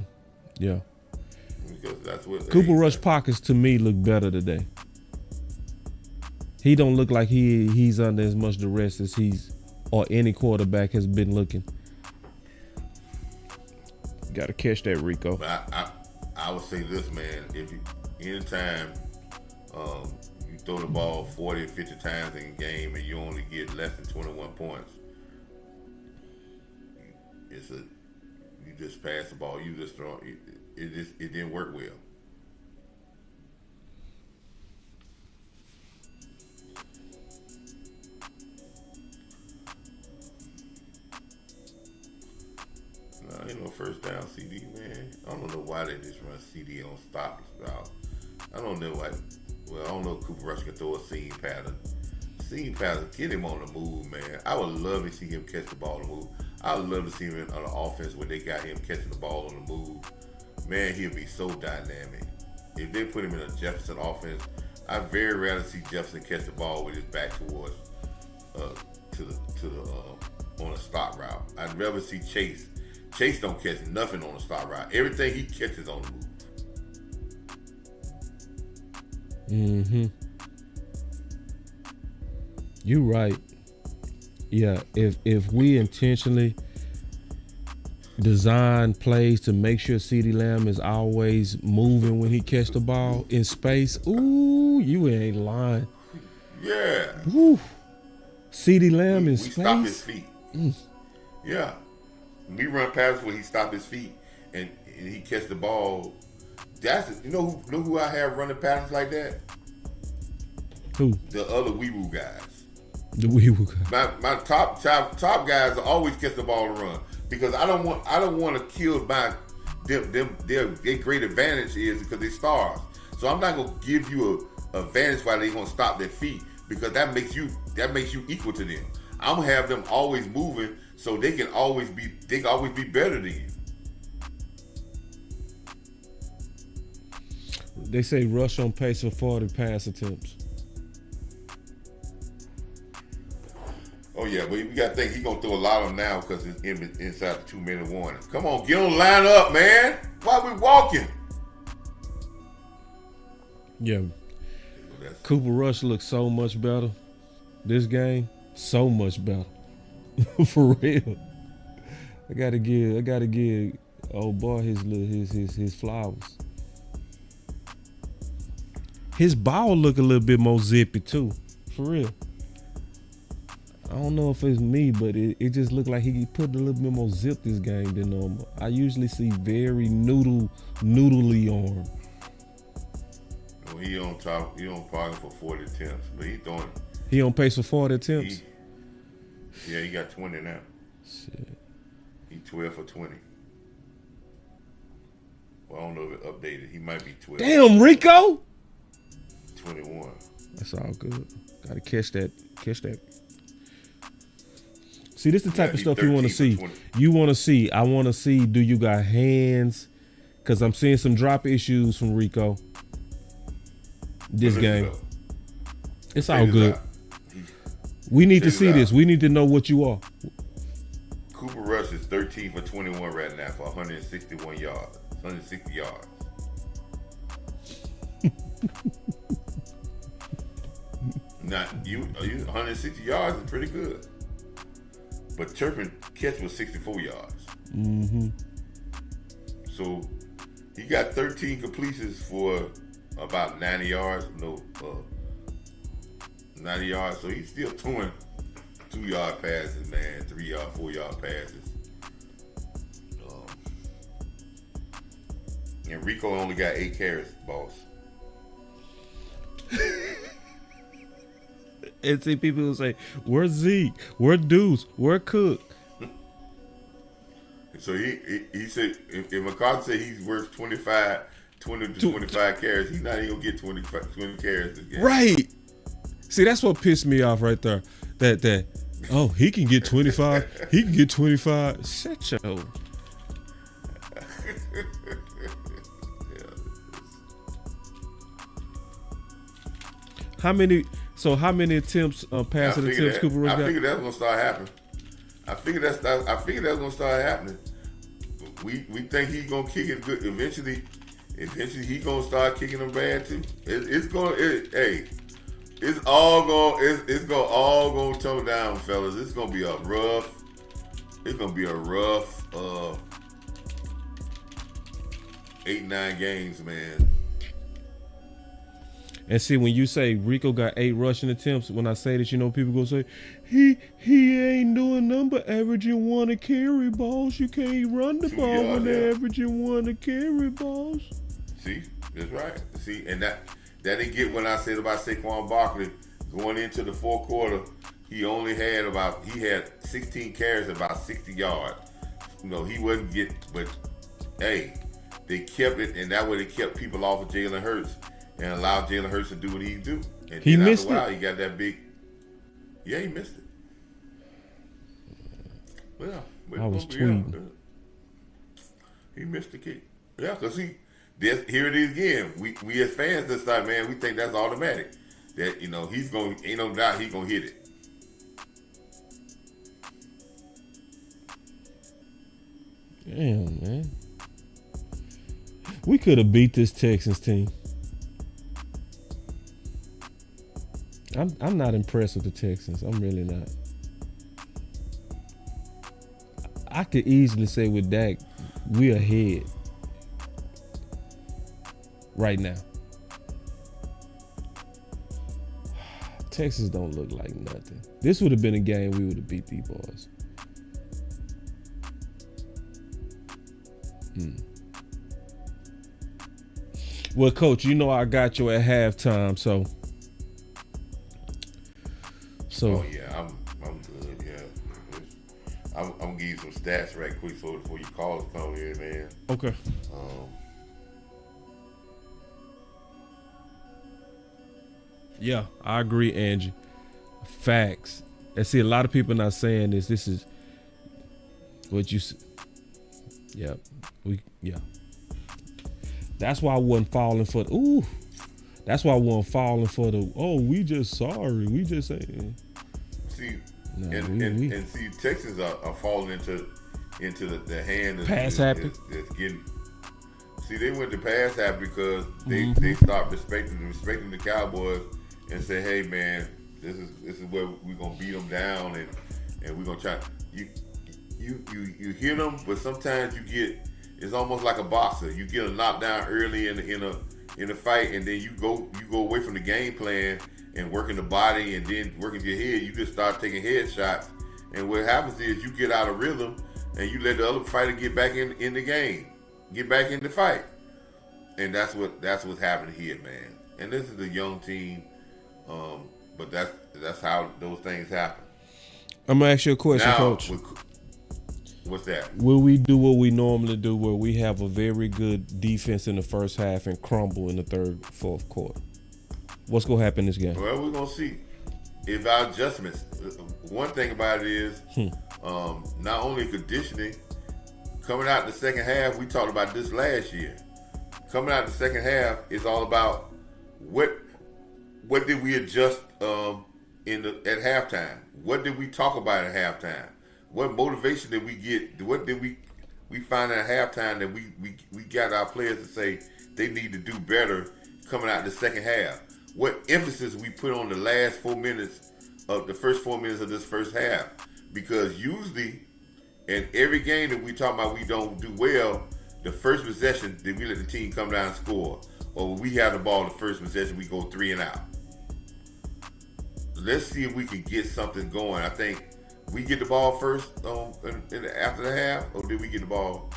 Yeah. Because that's what Cooper Rush pockets to me look better today. He don't look like he's under as much duress as or any quarterback has been looking. Got to catch that, Rico. But I would say this, man. If anytime you throw the ball 40 or 50 times in a game and you only get less than 21 points, you just pass the ball. You just throw it. It didn't work well. No, ain't no first down CD, man. I don't know why they just run CD on stop route. I don't know why. Well, I don't know if Cooper Rush can throw a seam pattern. Seam pattern, get him on the move, man. I would love to see him catch the ball on the move. I would love to see him on the offense where they got him catching the ball on the move. Man, he'll be so dynamic. If they put him in a Jefferson offense, I'd very rarely see Jefferson catch the ball with his back towards on a stop route. I'd rather see Chase. Chase don't catch nothing on a stop route. Everything he catches on the move. Mm-hmm. You right. Yeah, if we intentionally design plays to make sure CeeDee Lamb is always moving when he catch the ball in space, ooh, you ain't lying. Yeah. Woo. CeeDee Lamb in space. We stop his feet. Yeah. We run passes where he stop his feet and he catch the ball. You know who I have running passes like that? Who? The other Weewu guys. The Weewu guys. My top guys always catch the ball to run because I don't want to kill my their great advantage is because they stars. So I'm not gonna give you a advantage while they gonna stop their feet because that makes you equal to them. I'm gonna have them always moving so they can always be better than you. They say Rush on pace for 40 pass attempts. Oh yeah, but we got to think he's gonna throw a lot of them now because it's inside the 2-minute warning. Come on, get on the line up, man. Why we walking? Yeah. Cooper Rush looks so much better this game. So much better. For real. I gotta give old boy his flowers. His ball look a little bit more zippy too. For real. I don't know if it's me, but it just looked like he put a little bit more zip this game than normal. I usually see very noodly arm. Well, he on target for 40 attempts, but he throwing. He on pace for 40 attempts? He got 20 now. Shit. He 12 for 20. Well, I don't know if it updated. He might be 12. Damn, Rico! 21. That's all good. Gotta catch that. See, this is the type of stuff you want to see. I want to see, do you got hands? Because I'm seeing some drop issues from Rico this game. It's all good. We need to see this. We need to know what you are. Cooper Rush is 13 for 21 right now for 161 yards. 160 yards. Now, 160 yards is pretty good. But Turpin catch was 64 yards. Mm-hmm. So he got 13 completions for about 90 yards. 90 yards. So he's still throwing 2-yard passes, man. 3-yard, 4-yard passes. And Rico only got 8 carries, boss. And see, people will say, "Where's Zeke? Where Deuce? Where Cook?" So he said if McCarthy said he's worth 20 to 25 carries, he's not even gonna get 20 carries this game. Right. See, that's what pissed me off right there. That oh, he can get 25. He can get 25. Shut your. How many attempts, passing attempts Cooper Rush got? I figured that's gonna start happening. I figured that's gonna start happening. We think he's gonna kick it good. Eventually he's gonna start kicking them bad too. It's all gonna tone down, fellas. It's gonna be a rough 8-9 games, man. And see, when you say Rico got 8 rushing attempts, when I say this, people gonna say he ain't doing nothing but averaging 1 a carry, boss. You can't run the ball when they're averaging 1 a carry, boss. See, that's right. See, and that didn't get when I said about Saquon Barkley going into the fourth quarter. He had 16 carries, about 60 yards. He wouldn't get, but hey, they kept it, and that way they kept people off of Jalen Hurts. And allowed Jalen Hurts to do what he do. And he missed after a while, it. He got that big. Yeah, he missed it. Well, I was tweeting. He missed the kick. Yeah, because here it is again. We as fans this time, man, we think that's automatic. That he's going. Ain't no doubt he's gonna hit it. Damn, man. We could have beat this Texans team. I'm not impressed with the Texans. I'm really not. I could easily say with Dak, we're ahead right now. Texas don't look like nothing. This would have been a game we would have beat these boys. Well, Coach, I got you at halftime, so. Oh yeah, I'm good. Yeah, I'm gonna give you some stats right quick before you call us come here, man. Okay. Yeah, I agree, Angie. Facts. And see, a lot of people not saying this. This is what you. Yeah, That's why I wasn't falling for the. Ooh. That's why I wasn't falling for the. Oh, we just sorry. We just saying. See, and see, Texans are falling into the hand of pass happy. That's getting. See, they went to pass happy because they start respecting the Cowboys and say, hey man, this is where we're gonna beat them down and we're gonna try. You hit them, but sometimes it's almost like a boxer. You get a knockdown early in a fight, and then you go away from the game plan and working the body and then working your head. You just start taking head shots, and what happens is you get out of rhythm and you let the other fighter get back in the game, get back in the fight, and that's what's happening here, man. And this is a young team, but that's how those things happen. I'm gonna ask you a question, now, Coach. What's that? Will we do what we normally do, where we have a very good defense in the first half and crumble in the fourth quarter? What's gonna happen this game? Well, we're gonna see. If our adjustments, one thing about it is not only conditioning. Coming out the second half, we talked about this last year. Coming out the second half is all about what did we adjust at halftime? What did we talk about at halftime? What motivation did we get? What did we find at halftime that we got our players to say they need to do better coming out the second half? What emphasis we put on the last 4 minutes of the first 4 minutes of this first half? Because usually in every game that we talk about we don't do well, the first possession that we let the team come down and score, or when we have the ball the first possession we go 3 and out. Let's see if we can get something going. I think we get the ball first after the half, or did we get the ball?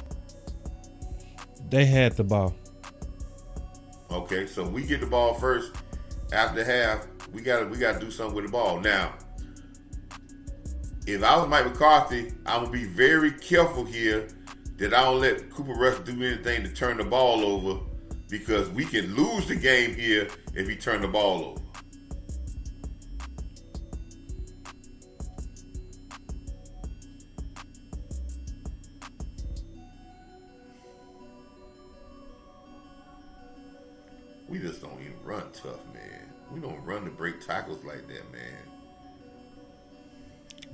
They had the ball. Okay, so we get the ball first after the half. gotta do something with the ball. Now, if I was Mike McCarthy, I would be very careful here that I don't let Cooper Rush do anything to turn the ball over, because we can lose the game here if he turn the ball over. We just don't even run tough, man. We don't run to break tackles like that, man.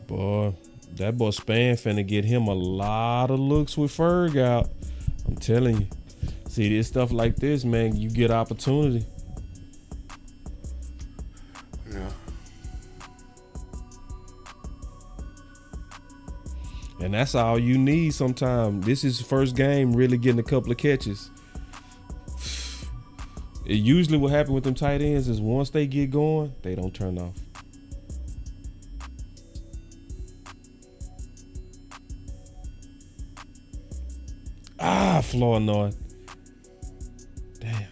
Boy, that boy Span finna get him a lot of looks with Ferg out. I'm telling you. See, this stuff like this, man, you get opportunity. Yeah. And that's all you need sometimes. This is the first game really getting a couple of catches. It usually what happens with them tight ends is once they get going, they don't turn off. Flournoy. Damn.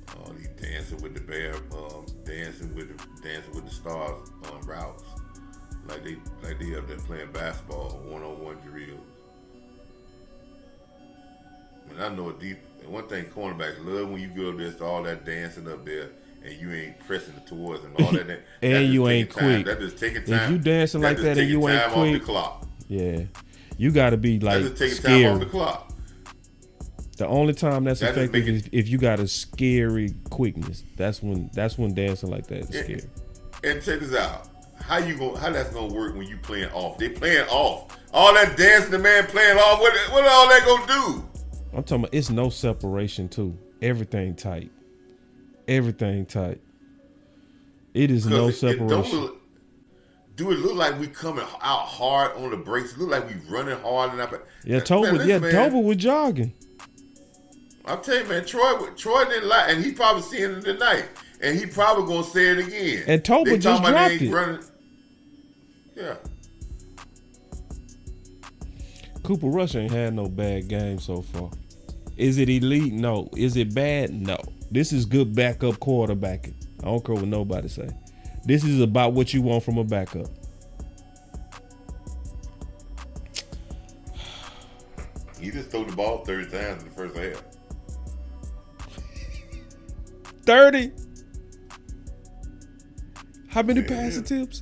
Oh, he dancing with the bear, dancing with the stars on routes, like they up there playing basketball, one-on-one drills. And I know one thing cornerbacks love when you go up there, it's all that dancing up there, and you ain't pressing it towards them, all that. And you ain't quick. That just taking time. If you dancing like that and you ain't quick, off the clock. Yeah, you got to be like that just scared. time off the clock. The only time that's effective is if you got a scary quickness. That's when dancing like that is scary. And check this out. How that's gonna work when you playing off? They playing off. All that dancing, the man playing off. What all that gonna do? I'm talking about it's no separation too. Everything tight. Everything tight. It is no separation. Do it look like we coming out hard on the brakes? It look like we running hard and up. Yeah, Toba was jogging. I'll tell you, man, Troy didn't lie, and he probably seeing it tonight, and he probably gonna say it again. And Toba just dropped it. Running. Yeah. Cooper Rush ain't had no bad game so far. Is it elite? No. Is it bad? No. This is good backup quarterbacking. I don't care what nobody say. This is about what you want from a backup. He just threw the ball 30 times in the first half. 30? How many passing attempts?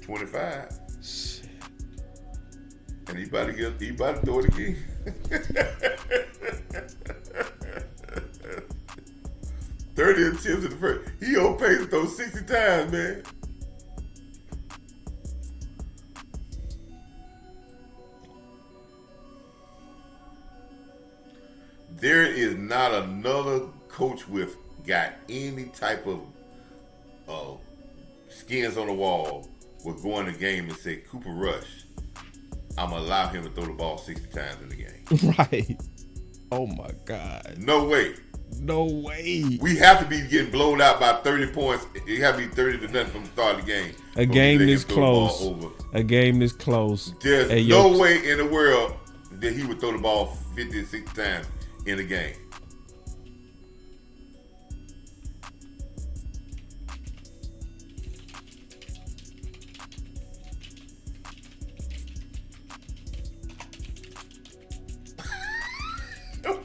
25. Shit. And he about to throw it again. Thirty attempts in the first. He on pace to throw 60 times, man. There is not another coach with got any type of skins on the wall would go in the game and say, Cooper Rush, I'm going to allow him to throw the ball 60 times in the game. Right. Oh, my God. No way. No way. We have to be getting blown out by 30 points. It have to be 30 to nothing from the start of the game. A game this close. A game this close. There's no way in the world that he would throw the ball 50 or 60 times in a game.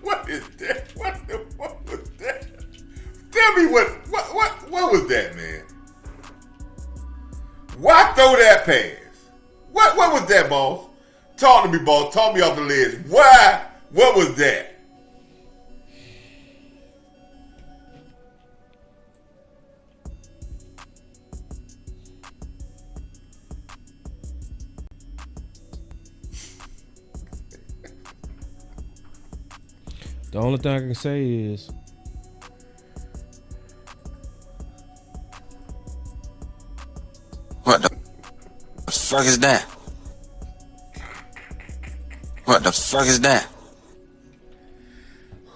What is that? What was that? Tell me what was that, man? Why throw that pass? What was that, boss? Talk to me, boss. Talk me off the ledge. Why? What was that? The only thing I can say is what the fuck is that? What the fuck is that?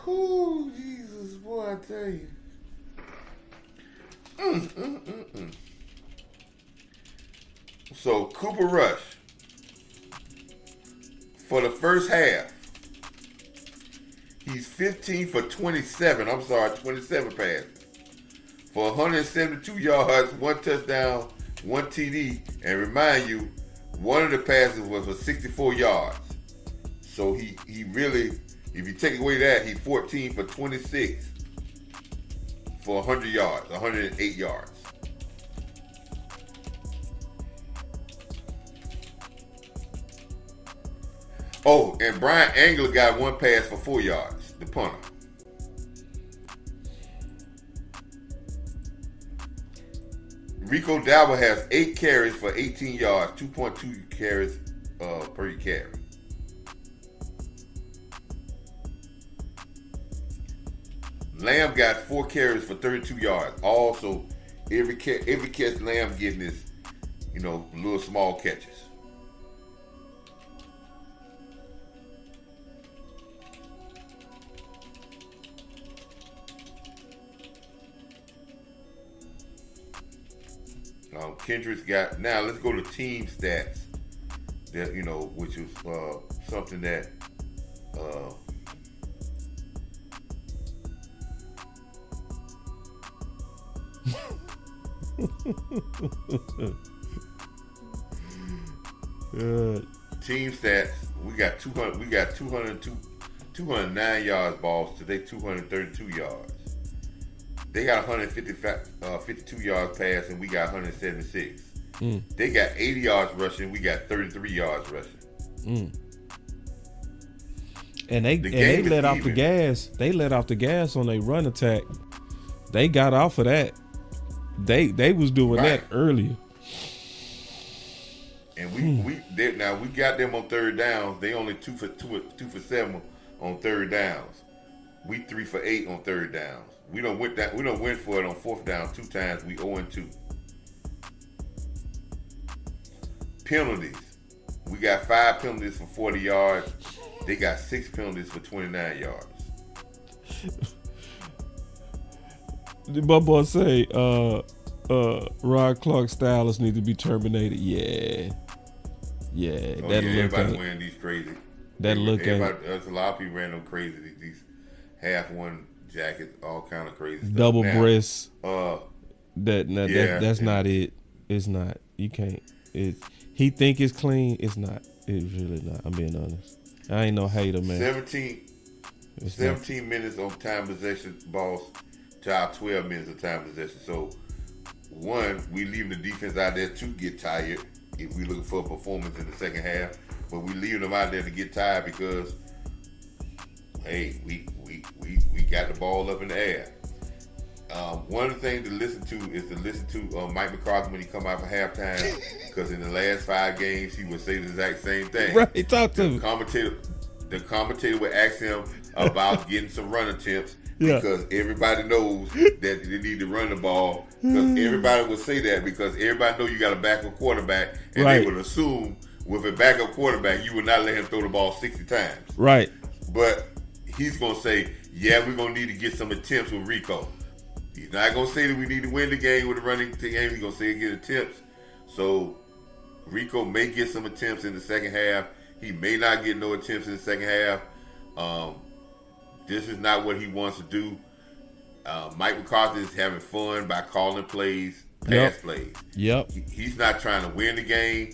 Oh, Jesus, boy, I tell you. So, Cooper Rush, for the first half, he's 15 for 27. I'm sorry, 27 passes for 172 yards, 1 touchdown, 1 TD. And remind you, one of the passes was for 64 yards. So he really, if you take away that, he's 14 for 26 for 100 yards, 108 yards. Oh, and Brian Angler got 1 pass for 4 yards, the punter. Rico Dowell has 8 carries for 18 yards, 2.2 carries per carry. Lamb got 4 carries for 32 yards. Also, every catch Lamb getting is, little small catches. Kendrick's got, now let's go to team stats that, which was something that team stats, we got 209 yards balls today, 232 yards. They got 52 yards passing, we got 176. They got 80 yards rushing, we got 33 yards rushing. And they let off the gas. They let off the gas on their run attack. They got off of that. They was doing that earlier. And we got them on third downs. They only 2 for 7 on third downs. We 3 for 8 on third downs. We don't win for it on fourth down 2 times. We 0-2. Penalties. We got 5 penalties for 40 yards. They got 6 penalties for 29 yards. Did my boy say Rod Clark Stylus need to be terminated? Yeah. Everybody wearing these crazy. There's a lot of people wearing them crazy. These half one jackets, all kind of crazy stuff. Double breasts. That's not it. It's not. You can't. He think it's clean. It's not. It's really not. I'm being honest. I ain't no hater, man. 17 minutes on time possession, boss, to our 12 minutes of time possession. So, one, we leaving the defense out there to get tired if we looking for a performance in the second half. But we leaving them out there to get tired because, hey, we got the ball up in the air. One of the things to listen to is Mike McCarthy when he come out for halftime, because in the last 5 games he would say the exact same thing. Right, talk to him. The commentator would ask him about getting some run attempts because everybody knows that they need to run the ball. Because everybody would say that because everybody know you got a backup quarterback, and they would assume with a backup quarterback you would not let him throw the ball 60 times. Right. But he's gonna say, yeah, we're gonna need to get some attempts with Rico. He's not going to say that we need to win the game with a running game. He's going to say get attempts. So Rico may get some attempts in the second half. He may not get no attempts in the second half. This is not what he wants to do. Mike McCarthy is having fun by calling plays, pass plays. Yep. He's not trying to win the game.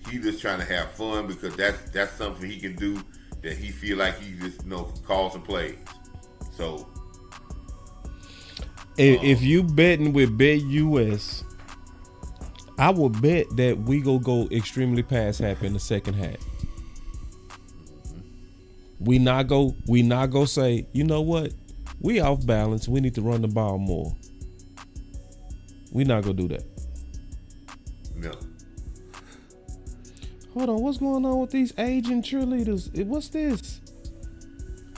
He's just trying to have fun because that's something he can do that he feel like he just calls some plays. So. If you betting with BetUS, I will bet that we go extremely pass happy in the second half. We not go say, you know what, we off balance. We need to run the ball more. We not gonna do that. No. Hold on, what's going on with these aging cheerleaders? What's this?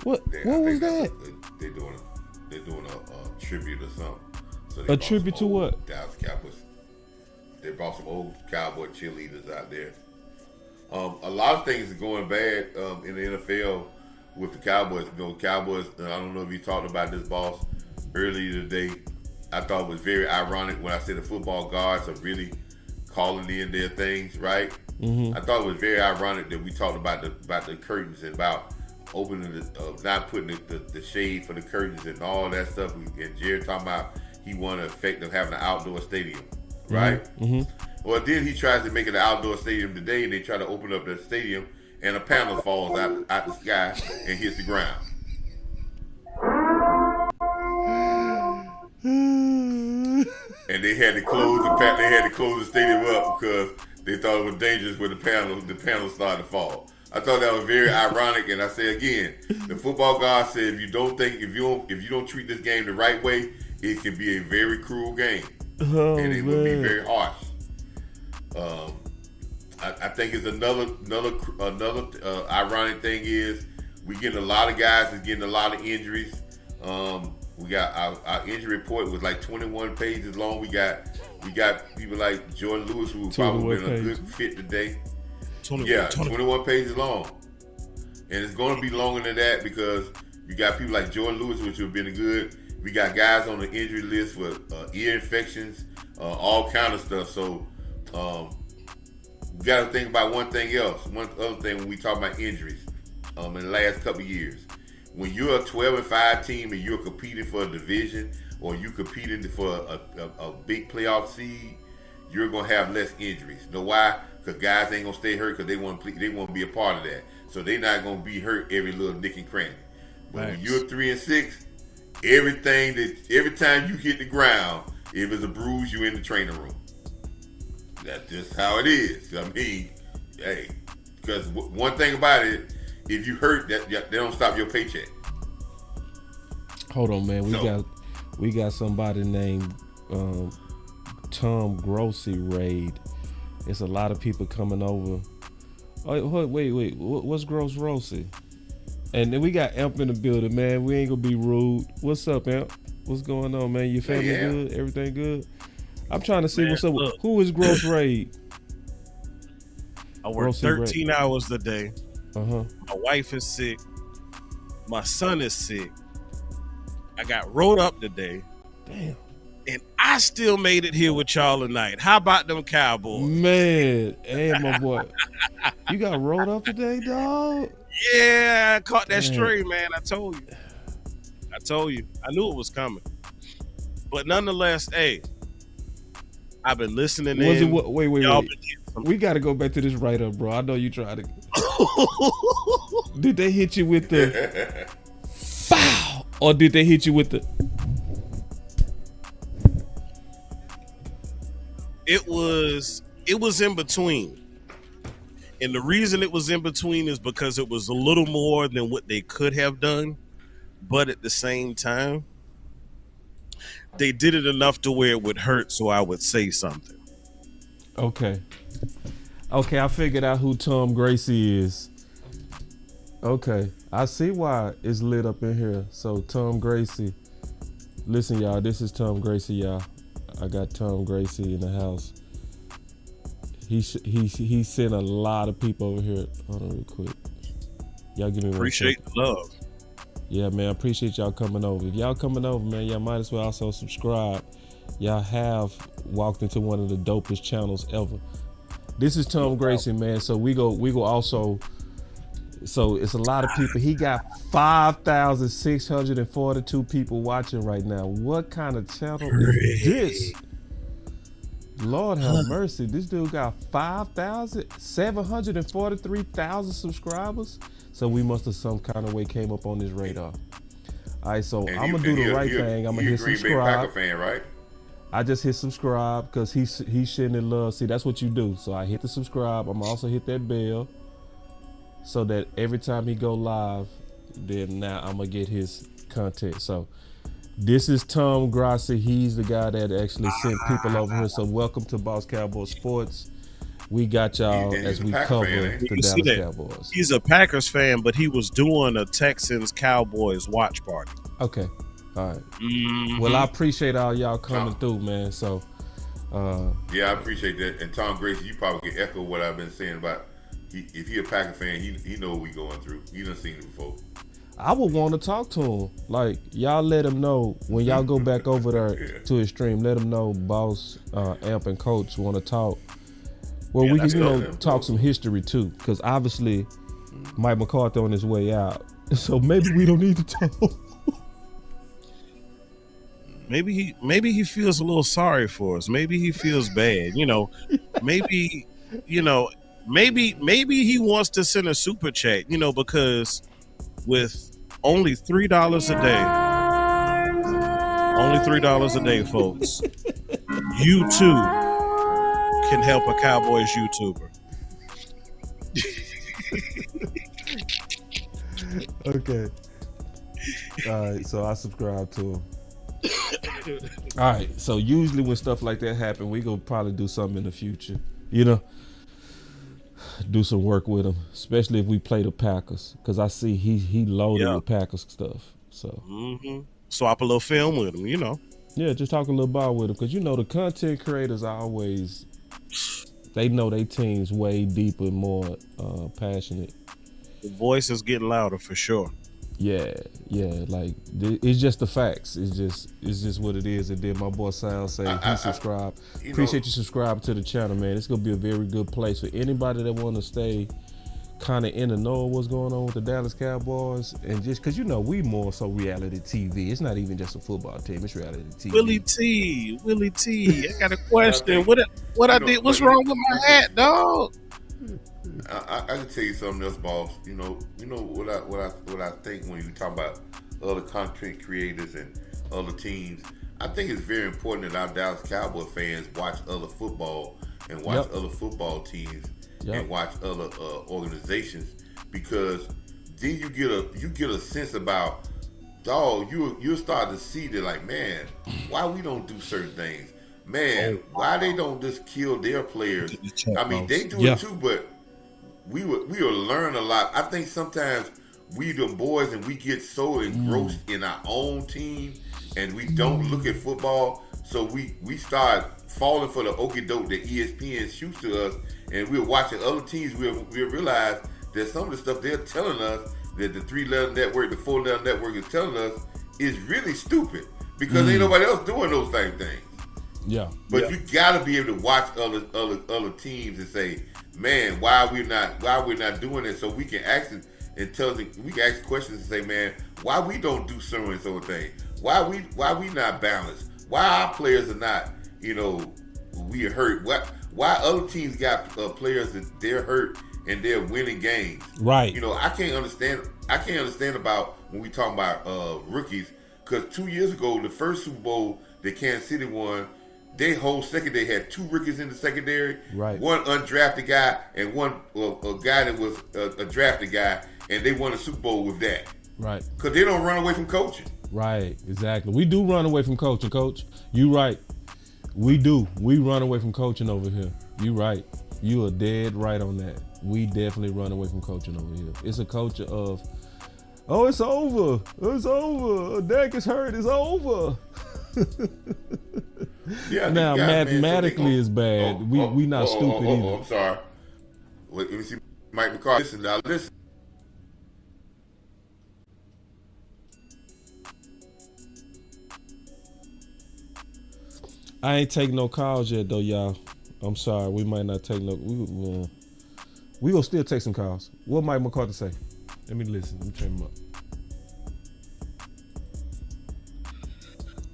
What was that? They're doing a tribute or something. So a tribute to what? Dallas Cowboys. They brought some old Cowboy cheerleaders out there. A lot of things are going bad in the NFL with the Cowboys. Cowboys, I don't know if you talked about this, boss, earlier today. I thought it was very ironic when I said the football guards are really calling in their things, right? Mm-hmm. I thought it was very ironic that we talked about the curtains and about opening not putting the shade for the curtains and all that stuff. And Jared talking about he wanted the effect of having an outdoor stadium, right? Mm-hmm. Well, then he tries to make it an outdoor stadium today, and they try to open up the stadium, and a panel falls out the sky and hits the ground. And they had to close the stadium up because they thought it was dangerous when the panel started to fall. I thought that was very ironic, and I say again, the football god said if you don't treat this game the right way, it can be a very cruel game, and it will be very harsh. I think it's another ironic thing is we getting a lot of guys is getting a lot of injuries. We got our injury report was like 21 pages long. We got people like Jordan Lewis who probably been a good fit today. 21 pages long, and it's going to be longer than that because you got people like Jordan Lewis, which have been good. We got guys on the injury list for ear infections, all kind of stuff. So we got to think about one thing else. One other thing when we talk about injuries in the last couple of years. When you're a 12-5 team and you're competing for a division or you competing for a big playoff seed, you're gonna have less injuries. Know why? Because guys ain't gonna stay hurt because they want to be a part of that. So they're not gonna be hurt every little nick and cranny. But when you're 3-6, every time you hit the ground, if it's a bruise, you in the training room. That's just how it is. I mean, hey, because one thing about it. If you hurt, that they don't stop your paycheck. Hold on, man. We got somebody named Tom Grossi raid. It's a lot of people coming over. Oh, wait. What's Gross Rossi? And then we got Amp in the building, man. We ain't gonna be rude. What's up, Amp? What's going on, man? Your family good? Everything good? I'm trying to see what's up. Who is Gross Raid? I work 13 hours a day. Uh-huh. My wife is sick. My son is sick. I got rolled up today. Damn. And I still made it here with y'all tonight. How about them Cowboys? Man, hey, my boy. You got rolled up today, dog? Yeah, I caught that string, man. I told you. I knew it was coming. But nonetheless, hey, I've been listening in. Wait. We got to go back to this write-up, bro. I know you tried to. Did they hit you with the foul, or did they hit you with the? It was in between, and the reason it was in between is because it was a little more than what they could have done, but at the same time, they did it enough to where it would hurt, so I would say something. Okay, I figured out who Tom Gracie is. Okay, I see why it's lit up in here. So Tom Gracie, listen, y'all. This is Tom Gracie, y'all. I got Tom Gracie in the house. He sent a lot of people over here. Hold on real quick. Y'all give me one Appreciate the love. Yeah, man. I appreciate y'all coming over. If y'all coming over, man, y'all might as well also subscribe. Y'all have walked into one of the dopest channels ever. This is Tom Gracie, man. So we go also. So it's a lot of people. He got 5,642 people watching right now. What kind of channel is this? Lord have mercy. This dude got 5,743,000 subscribers. So we must have some kind of way came up on this radar. All right, so I'm gonna do the right thing. I'm gonna hit subscribe. Packer fan, right? I just hit subscribe because he's shitting in love. See, that's what you do. So I hit the subscribe. I'm also hit that bell so that every time he go live, then now I'm gonna get his content. So this is Tom Grossi. He's the guy that actually sent people over here. So welcome to Boss Cowboy Sports. We got y'all as we cover the Dallas Cowboys. He's a Packers fan, but he was doing a Texans Cowboys watch party. Okay. All right. Mm-hmm. Well, I appreciate all y'all coming through, man. So, yeah, I appreciate that. And Tom Gracie, you probably can echo what I've been saying about. If he a Packer fan, he know what we going through. He done seen it before. I would want to talk to him. Like, y'all let him know when y'all go back over there to his stream. Let him know Boss, Amp, and Coach want to talk. Well, we can talk some history too, because obviously Mike McCarthy on his way out. So maybe we don't need to talk. Maybe he feels a little sorry for us. Maybe he feels bad. Maybe maybe he wants to send a super chat. Because with only $3 a day, folks, you too can help a Cowboys YouTuber. Okay. All right, so I subscribe to him. All right, so usually when stuff like that happen, we gonna probably do something in the future. Do some work with him, especially if we play the Packers, because I see he loaded with Packers stuff. So swap a little film with him. Yeah, just talk a little ball with him, because the content creators always, they know their team's way deeper and more passionate. The voice is getting louder for sure. Yeah, like it's just the facts. It's just what it is. And then my boy Sound say he subscribed. Appreciate you subscribing to the channel, man. It's gonna be a very good place for anybody that want to stay kind of in the know of what's going on with the Dallas Cowboys, and just because we more so reality TV. It's not even just a football team. It's reality TV. Willie T. I got a question. What I did? What's wrong with my hat, dog? I can tell you something else, boss. You know what I think when you talk about other content creators and other teams. I think it's very important that our Dallas Cowboy fans watch other football and watch other football teams and watch other organizations, because then you get a sense about, dog. You'll start to see that, like, man, why we don't do certain things, man. Why they don't just kill their players? I mean, they do it too, but we will learn a lot. I think sometimes we the boys and we get so engrossed in our own team and we don't look at football, so we start falling for the okie doke that ESPN shoots to us, and we're watching other teams. We'll realize that some of the stuff they're telling us, that the 3-letter network, the 4-letter network is telling us, is really stupid, because ain't nobody else doing those same things. Yeah. But you gotta be able to watch other teams and say, man, why we're not doing it, so we can ask questions and say, man, why we don't do so and so thing? Why we not balanced? Why our players are not, we hurt? Why other teams got players that they're hurt and they're winning games? Right. I can't understand about when we talk about rookies, because 2 years ago, the first Super Bowl that Kansas City won, their whole secondary had 2 rookies in the secondary, right? One undrafted guy and one a guy that was a drafted guy, and they won a Super Bowl with that, right? Because they don't run away from coaching. Right, exactly. We do run away from coaching, Coach. You right. We do. We run away from coaching over here. You right. You are dead right on that. We definitely run away from coaching over here. It's a culture of, oh, it's over. It's over. Dak is hurt. It's over. Yeah. Now, mathematically it's bad. We not stupid either. I'm sorry. Let me see. Mike McCarthy. Listen. I ain't taking no calls yet, though, y'all. I'm sorry. We might not take no. We gonna still take some calls. What Mike McCarthy say? Let me listen. Let me turn him up.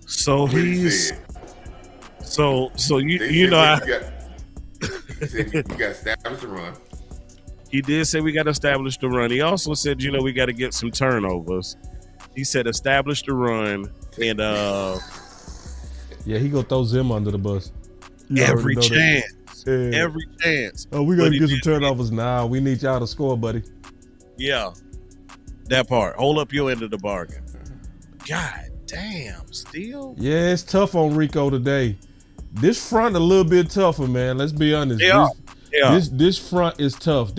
So he's. So you know. He said we got to establish the run. He did say we got to establish the run. He also said, we got to get some turnovers. He said establish the run, and yeah, he gonna throw Zim under the bus. Every chance. Every chance. Oh, we gotta get some turnovers now. We need y'all to score, buddy. Yeah, that part. Hold up your end of the bargain. God damn, still. Yeah, it's tough on Rico today. This front a little bit tougher, man. Let's be honest. This front is tough.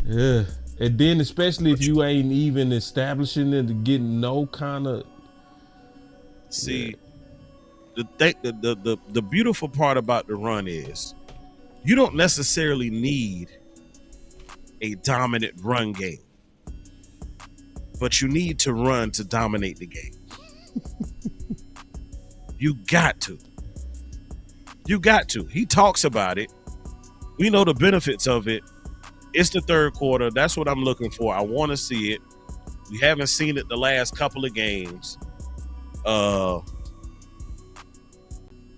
And then especially if you ain't even establishing it to get no kind of. See, the beautiful part about the run is you don't necessarily need a dominant run game, but you need to run to dominate the game. You got to. He talks about it. We know the benefits of it. It's the third quarter. That's what I'm looking for. I want to see it. We haven't seen it the last couple of games.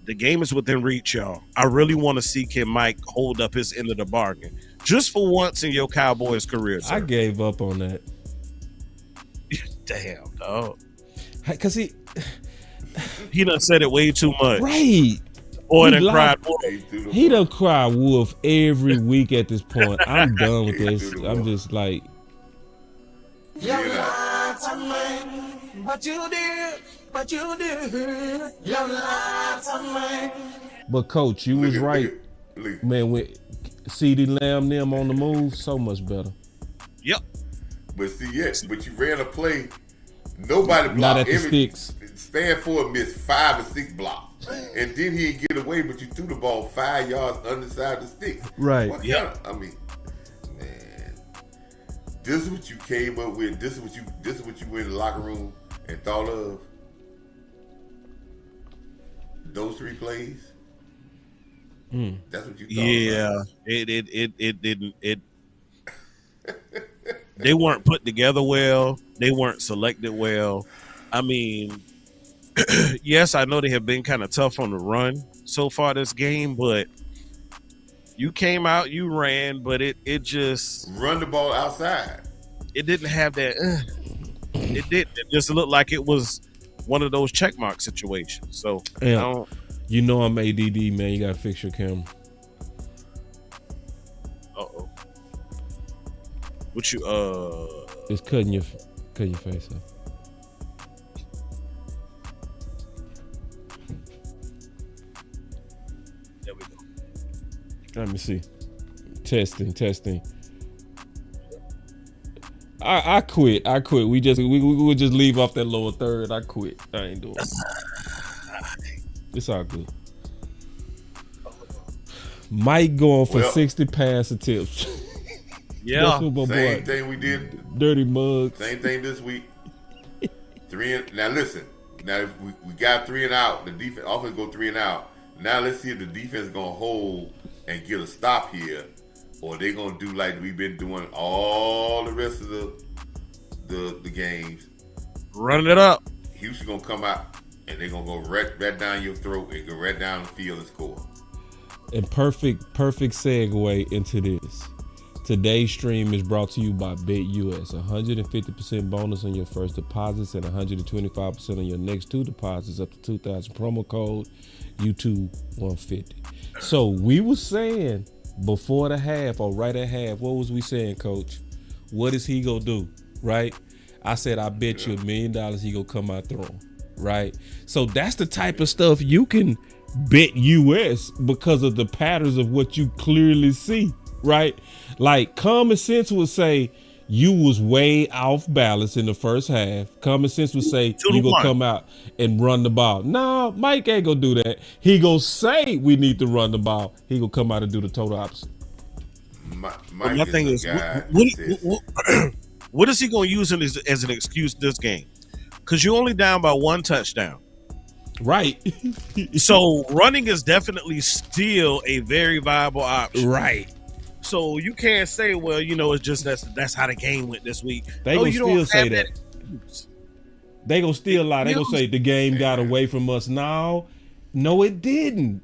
The game is within reach, y'all. I really want to see Kim Mike hold up his end of the bargain. Just for once in your Cowboys career, sir. I gave up on that. Damn, dog. Because he done said it way too much. Right. Boy He done cried wolf. He done cry wolf every week at this point. I'm done with this. I'm just like, You lied to me, but you did. You lied to me. but coach, you was right. Man, with CD Lamb them on the move, so much better. Yep. But see, yes, but you ran a play. Nobody blocked. Not at the sticks. Stanford missed 5 or 6 blocks, and then he didn't get away. But you threw the ball 5 yards underside the sticks. Right. Yeah. I mean, man, this is what you came up with. This is what you went in the locker room and thought of. Those 3 plays. That's what you thought. Yeah. About. It didn't. They weren't put together well. They weren't selected well. I mean, yes, I know they have been kind of tough on the run so far this game, but you came out, you ran, but it just Run the ball outside. It didn't have that. It didn't. It just looked like it was one of those checkmark situations. So Yeah. You know I'm ADD, man. You gotta fix your camera. Uh-oh. What you It's cutting your face off. There we go. Let me see. Testing. I quit. We would just leave off that lower third. I quit. I ain't doing it. It's all good. Mike going for 60 pass attempts. Yeah. That's what my Same boy, thing we did. Dirty Mugs. Same thing this week. 3 and now listen. Now if we got 3 and out. The defense offense go 3 and out. Now let's see if the defense is gonna hold and get a stop here, or they gonna do like we've been doing all the rest of the games. Running it up. Houston gonna come out and they're gonna go right down your throat and go right down the field and score. And perfect segue into this. Today's stream is brought to you by BetUS. 150% bonus on your first deposits and 125% on your next 2 deposits up to 2,000. Promo code YouTube150. So we were saying before the half or right at half, what was we saying, Coach? What is he gonna do, right? I said, I bet you $1 million he gonna come out throwing, right? So that's the type of stuff you can bet US because of the patterns of what you clearly see, right? Like common sense would say you was way off balance in the first half. Common sense would say you gonna come out and run the ball. No, Mike ain't gonna do that. He gonna say we need to run the ball. He gonna come out and do the total opposite. My thing is, what is he gonna use as an excuse this game? Because you're only down by 1 touchdown. Right. So running is definitely still a very viable option. Right. So you can't say, well, it's just that's how the game went this week. They gonna still say that. They gonna still lie. They gonna say the game got away from us. No, it didn't.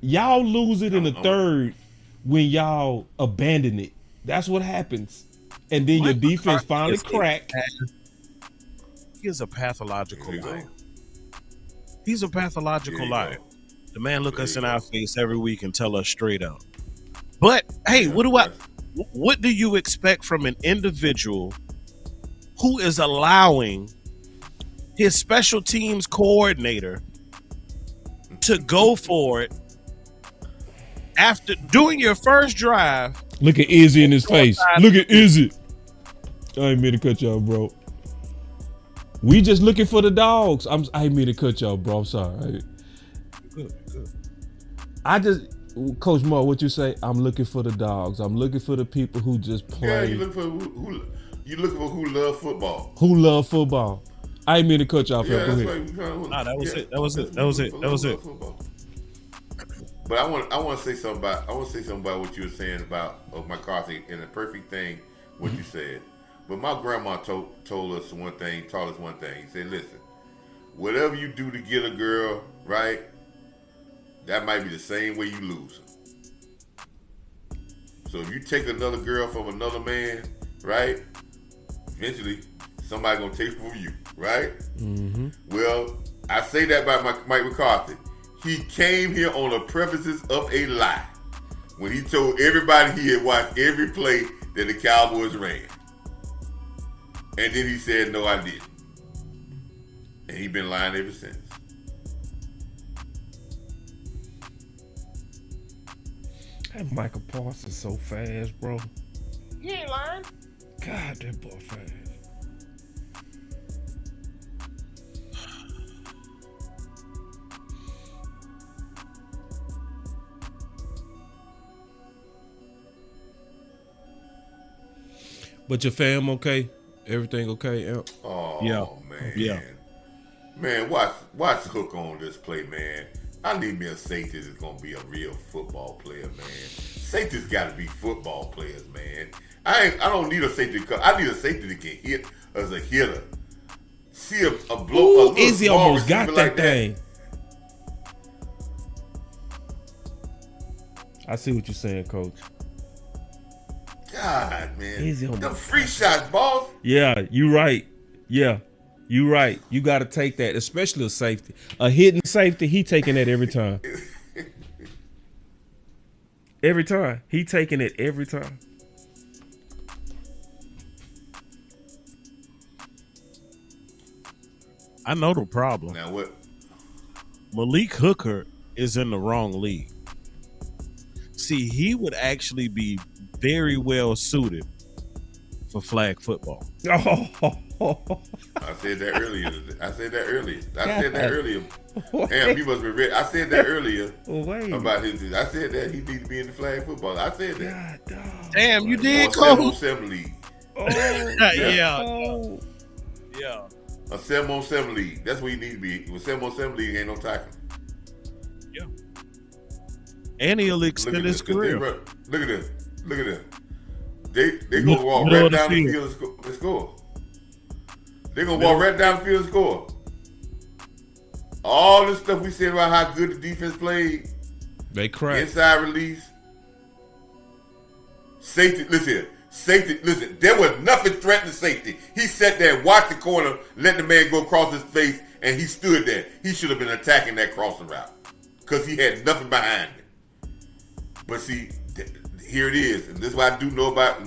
Y'all lose it in the third when y'all abandon it. That's what happens. And then your defense finally crack. He is a pathological liar. He's a pathological liar. The man look us in our face every week and tell us straight out. But hey, what do you expect from an individual who is allowing his special teams coordinator to go for it after doing your first drive? Look at Izzy in his face. Look at Izzy. I ain't mean to cut y'all, bro. We just looking for the dogs. I ain't mean to cut y'all, bro. I'm sorry. Good. Coach Marv, what you say? I'm looking for the dogs. I'm looking for the people who just play. Yeah, you looking for who love football. Who love football. I ain't mean to cut y'all off. Yeah, Go that's ahead. That was it. But I want to say something about what you were saying about McCarthy and the perfect thing what you said. But my grandma told us one thing. He said, listen, whatever you do to get a girl, right? that might be the same way you lose. So if you take another girl from another man, right? Eventually, somebody gonna take it from you, right? Mm-hmm. Well, I say that about Mike McCarthy. He came here on the premises of a lie when he told everybody he had watched every play that the Cowboys ran. And then he said, no, I didn't. And he been lying ever since. That Michael Parsons so fast, bro. He ain't lying. God, that boy fast. But your fam okay? Everything okay? Amp? Oh, Yeah. man. Yeah. Man, watch the hook on this play, man. I need me a safety that's going to be a real football player, man. Safety's got to be football players, man. I don't need a safety. I need a safety that can hit as a hitter. See a blow. Ooh, Izzy almost got that like thing. I see what you're saying, Coach. God, man. Izzy Them almost free shots, boss. Yeah, you right. Yeah, you right. You got to take that, especially a safety. A hitting safety, he taking that every time. Every time. He taking it every time. I know the problem. Now what? Malik Hooker is in the wrong league. See, he would actually be very well suited for flag football. Oh, I said that earlier. Damn, he must be ready. I said that earlier wait. about his. I said that he need to be in the flag football. I said that. God, dog. Damn, you did, On Cole? 7-on-7 league. Oh, Yeah. oh. Yeah. A 7-on-7 league. That's what you need to be. With 7-on-7 league, ain't no tackling. Yeah. And he'll Look extend at his this. career. Look at this. Look at this. They gonna walk Middle right of the down the field. field and score. They gonna walk right down the field and score. All this stuff we said about how good the defense played, They crack. inside release, safety. Listen. There was nothing threatening safety. He sat there and watched the corner, let the man go across his face, and he stood there. He should have been attacking that crossing route because he had nothing behind him. But see, here it is, and this is what I do know about.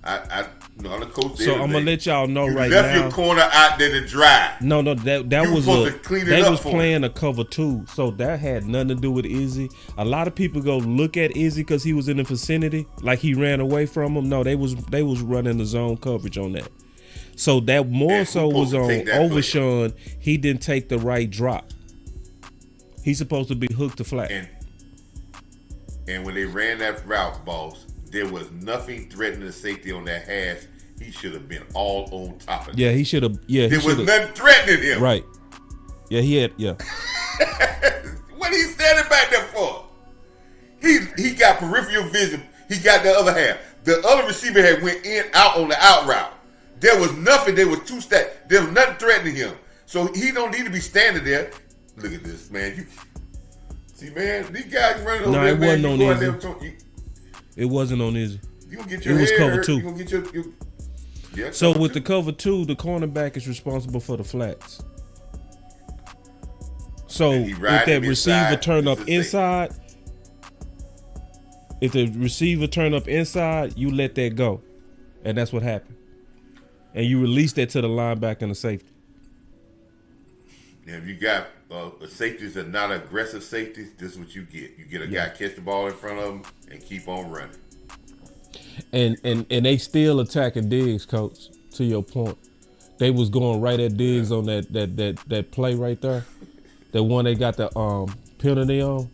I'm the coach. So I'm gonna let y'all know you right left now. your corner out there to dry. No, that You was supposed to clean it they up was for playing a cover 2, so that had nothing to do with Izzy. A lot of people go look at Izzy because he was in the vicinity, like he ran away from him. No, they was running the zone coverage on that. So that more And so who was supposed on to take that play? Overshawn. He didn't take the right drop. He's supposed to be hooked to flat. And when they ran that route, boss, there was nothing threatening the safety on that hash. He should have been all on top of it. Yeah, he should have. Yeah, There he was should have. nothing threatening him. Right. Yeah, he had. Yeah. What he standing back there for? He got peripheral vision. He got the other half. The other receiver had went out on the out route. There was nothing. There was two stacked. There was nothing threatening him. So he don't need to be standing there. Look at this, man. See, man, these guys running over No, there, it man. wasn't You on go out Izzy. there, It wasn't on Izzy. you gonna get your It was head cover hurt. 2. You gonna get your yeah. So cover with 2. the cover 2, the cornerback is responsible for the flats. So And he if ride that him receiver inside, turn it's up the same. inside, if the receiver turn up inside, you let that go, and that's what happened. And you release that to the linebacker and the safety. And if you got safeties that are not aggressive safeties, this is what you get. You get a guy catch the ball in front of him and keep on running. And they still attacking Diggs, coach. To your point, they was going right at Diggs on that play right there. The one they got the penalty on.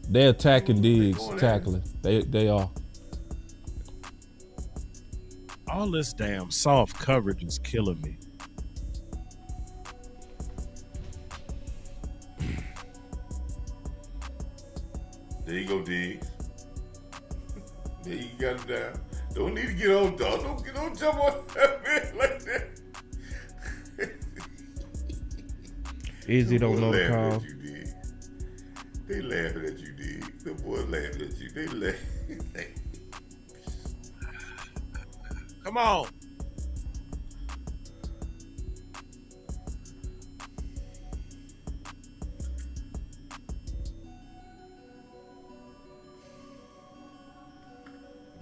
They're attacking Diggs, going at tackling. They are. All this damn soft coverage is killing me. There you go, Diggs. There you got him down. Don't need to get on, dog. Don't jump on that man like that. Izzy don't know the Laughing call. at you, Diggs. They They laughing at you, dude. The boys laughing at you. They laughing. Come on.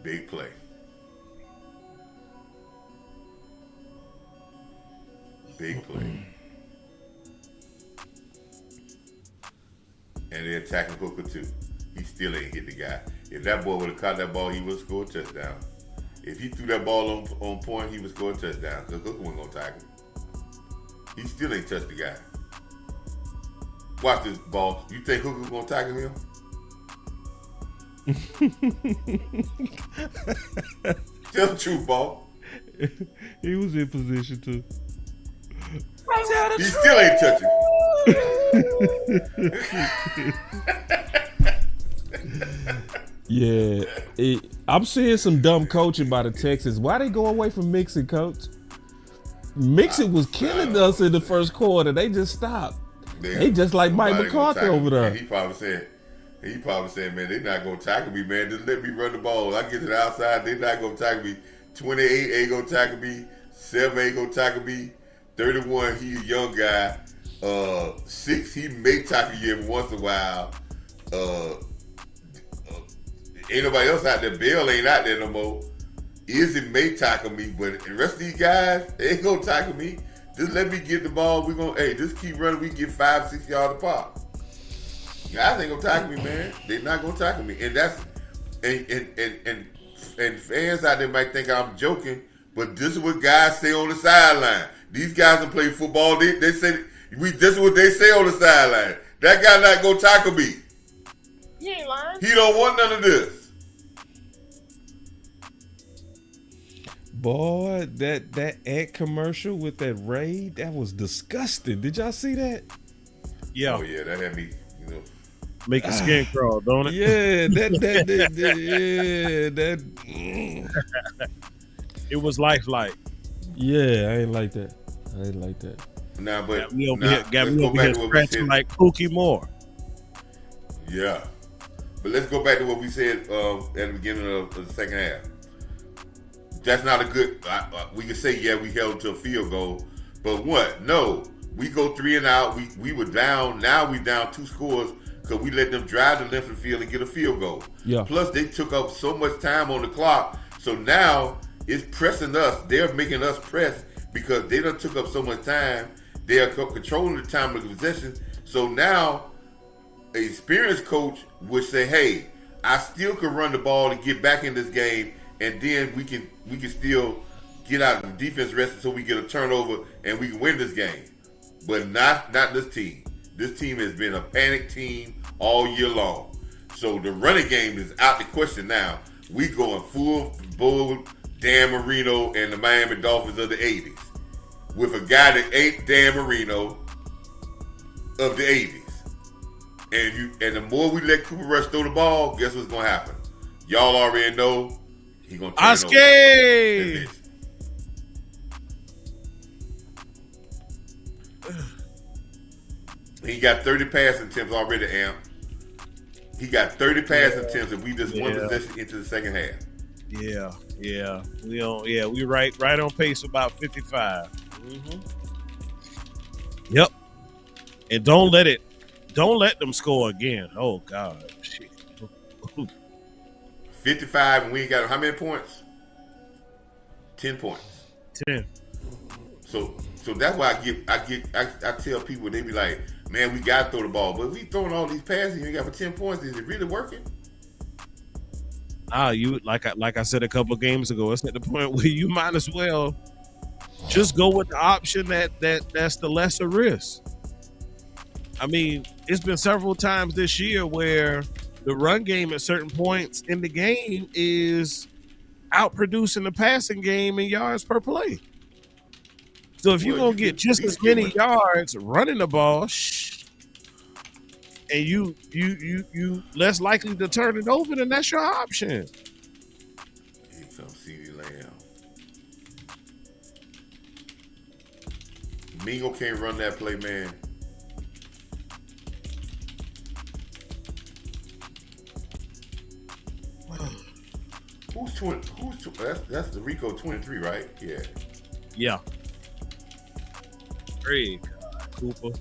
Big play. Big play. And they're attacking Hooker too. He still ain't hit the guy. If that boy would have caught that ball, he would have scored a touchdown. If he threw that ball on point, he would score a touchdown because Hooker wasn't going to tackle him. He still ain't touched the guy. Watch this, ball. You think Hooker's going to tackle him? Tell the truth, ball. He was in position to. He still ain't touching. Yeah, I'm seeing some dumb coaching by the Texans. Why they go away from Mixon, coach? Mixon was killing us in the first quarter. They just stopped. They just like Mike McCarthy over there. He probably said, man, they're not gonna tackle me, man. Just let me run the ball. I get to the outside, they're not gonna tackle me. 28 ain't gonna tackle me. 7 ain't gonna tackle me. 31, he a young guy. 6, he may tackle you every once in a while. Ain't nobody else out there. Bill ain't out there no more. Izzy may tackle me, but the rest of these guys, they ain't gonna tackle me. Just let me get the ball. We gonna, just keep running. We get 5-6 yards apart. Guys ain't gonna tackle me, man. They not gonna tackle me, and that's and fans out there might think I'm joking, but this is what guys say on the sideline. These guys that play football, they say this is what they say on the sideline. That guy not gonna tackle me. You ain't lying. He don't want none of this. Boy, that ad commercial with that raid, that was disgusting. Did y'all see that? Yeah. Oh yeah, that had me, Make your skin crawl, don't it? Yeah, that. It was lifelike. Yeah, I ain't like that. Nah, but Got me over let's here go back to what we scratching said. like Pookie Moore. Yeah, but let's go back to what we said at the beginning of the second half. That's not a good. We can say we held to a field goal, but what? No, we go 3 and out. We were down. Now we down 2 scores because we let them drive the length of the field and get a field goal. Yeah. Plus they took up so much time on the clock, so now it's pressing us. They're making us press because they done took up so much time. They are controlling the time of the possession. So now, an experienced coach would say, "Hey, I still can run the ball and get back in this game, and then we can still get out of the defense rest so we get a turnover and we can win this game." But not this team. This team has been a panic team all year long. So the running game is out the question now. We going full bull Dan Marino and the Miami Dolphins of the 80s with a guy that ain't Dan Marino of the 80s. And the more we let Cooper Rush throw the ball, guess what's gonna happen? Y'all already know he's gonna turn it over. Oskay! He got 30 passing attempts already, Amp. He got 30 passing attempts, and we just one possession into the second half. Yeah. We right on pace for about 55. Mm-hmm. Yep. And don't let them score again. Oh God, shit. 55, and we ain't got how many points? 10 points. 10. So that's why I tell people, they be like, man, we gotta throw the ball, but if we throwing all these passes, you got for 10 points. Is it really working? You like I said a couple of games ago, it's at the point where you might as well just go with the option that's the lesser risk. I mean, it's been several times this year where the run game at certain points in the game is outproducing the passing game in yards per play. So if you're gonna get just as many yards running the ball, and you less likely to turn it over, then that's your option. Here comes CeeDee Lamb. Mingo can't run that play, man. That's the Rico 23, right? Yeah. Yeah. Great Cooper.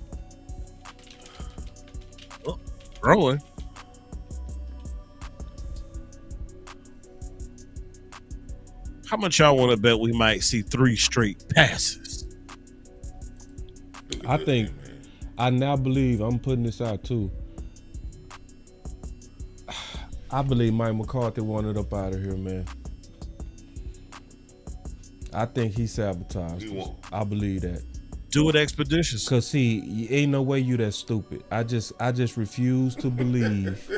Oh, growing. How much y'all want to bet we might see 3 straight passes? I think I now believe I'm putting this out too. I believe Mike McCarthy wanted up out of here, man. I think he sabotaged us. I believe that. Do it expeditious. Cause see, ain't no way you that stupid. I just refuse to believe.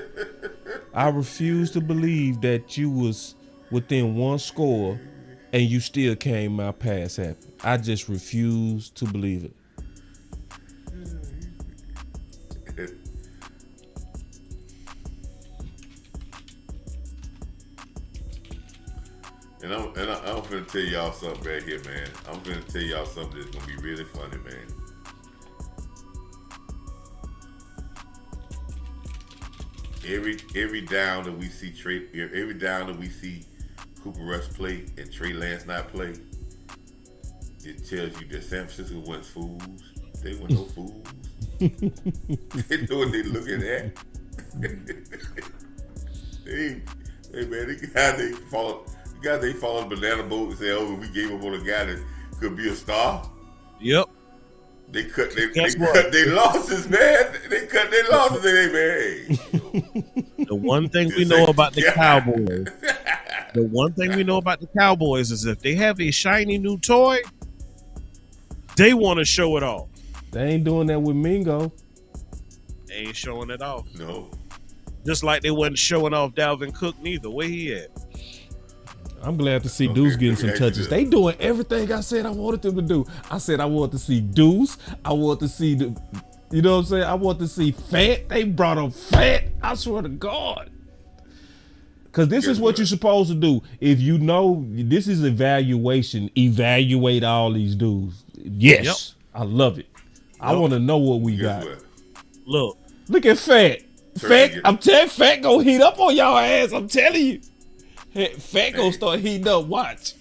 I refuse to believe that you was within one score and you still came out past happy. I just refuse to believe it. And I'm gonna tell y'all something right here, man. I'm gonna tell y'all something that's gonna be really funny, man. Every down that we see every down that we see Cooper Rush play and Trey Lance not play, it tells you that San Francisco wasn't fools. They weren't no fools. They know what they looking at. Hey man, the guy they followed the banana boat and say, "Oh, we gave up on a guy that could be a star." Yep. They cut their losses, man. They cut their losses, man. Hey. The one thing we know about the Cowboys, is if they have a shiny new toy, they want to show it off. They ain't doing that with Mingo. They ain't showing it off. No. Just like they wasn't showing off Dalvin Cook neither. Where he at? I'm glad to see Deuce getting some touches. They doing everything I said I wanted them to do. I said I want to see Deuce. I want to see you know what I'm saying? I want to see Fat. They brought up Fat. I swear to God. Because this is what you're supposed to do. If you know, this is evaluation. Evaluate all these dudes. Yes. Yep. I love it. I want to know what we got. Look at Fat. I'm telling Fat gonna heat up on y'all ass. I'm telling you. Hey, Fat gonna start heating up. Watch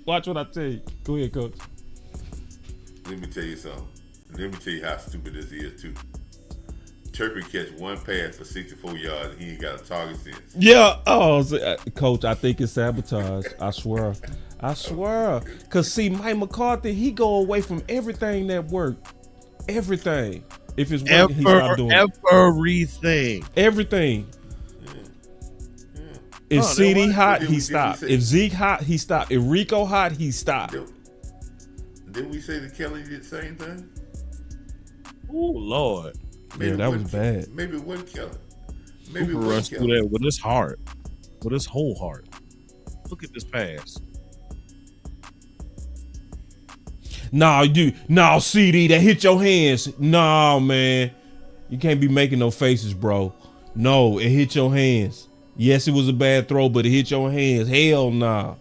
what I tell you. Go ahead, Coach. Let me tell you something. Let me tell you how stupid this is too. Turpin catch one pass for 64 yards and he ain't got a target since. Yeah. Oh, Coach, I think it's sabotage. I swear. Cause see, Mike McCarthy, he go away from everything that worked. Everything. If it's working, he stop doing everything. Everything. If CD hot, he stopped. If Zeke hot, he stopped. If Rico hot, he stopped. Didn't we say that Kelly did the same thing? Oh Lord. Yeah, that was bad. Maybe it wasn't Kelly. Cooper Rush do that with his heart. With his whole heart. Look at this pass. Nah, CD, that hit your hands. Nah, man. You can't be making no faces, bro. No, it hit your hands. Yes, it was a bad throw, but it hit your hands. Hell nah.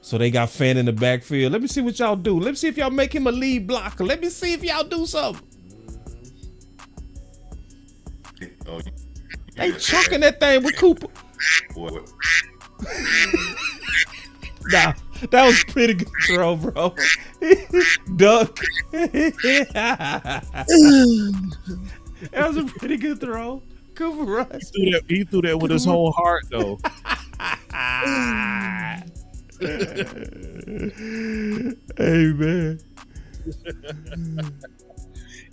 So they got Fan in the backfield. Let me see what y'all do. Let me see if y'all make him a lead blocker. Let me see if y'all do something. They chucking that thing with Cooper. Nah, that was a pretty good throw, bro. Duck. That was a pretty good throw. Cooper Rush. He threw that with his whole heart, though. Hey, man.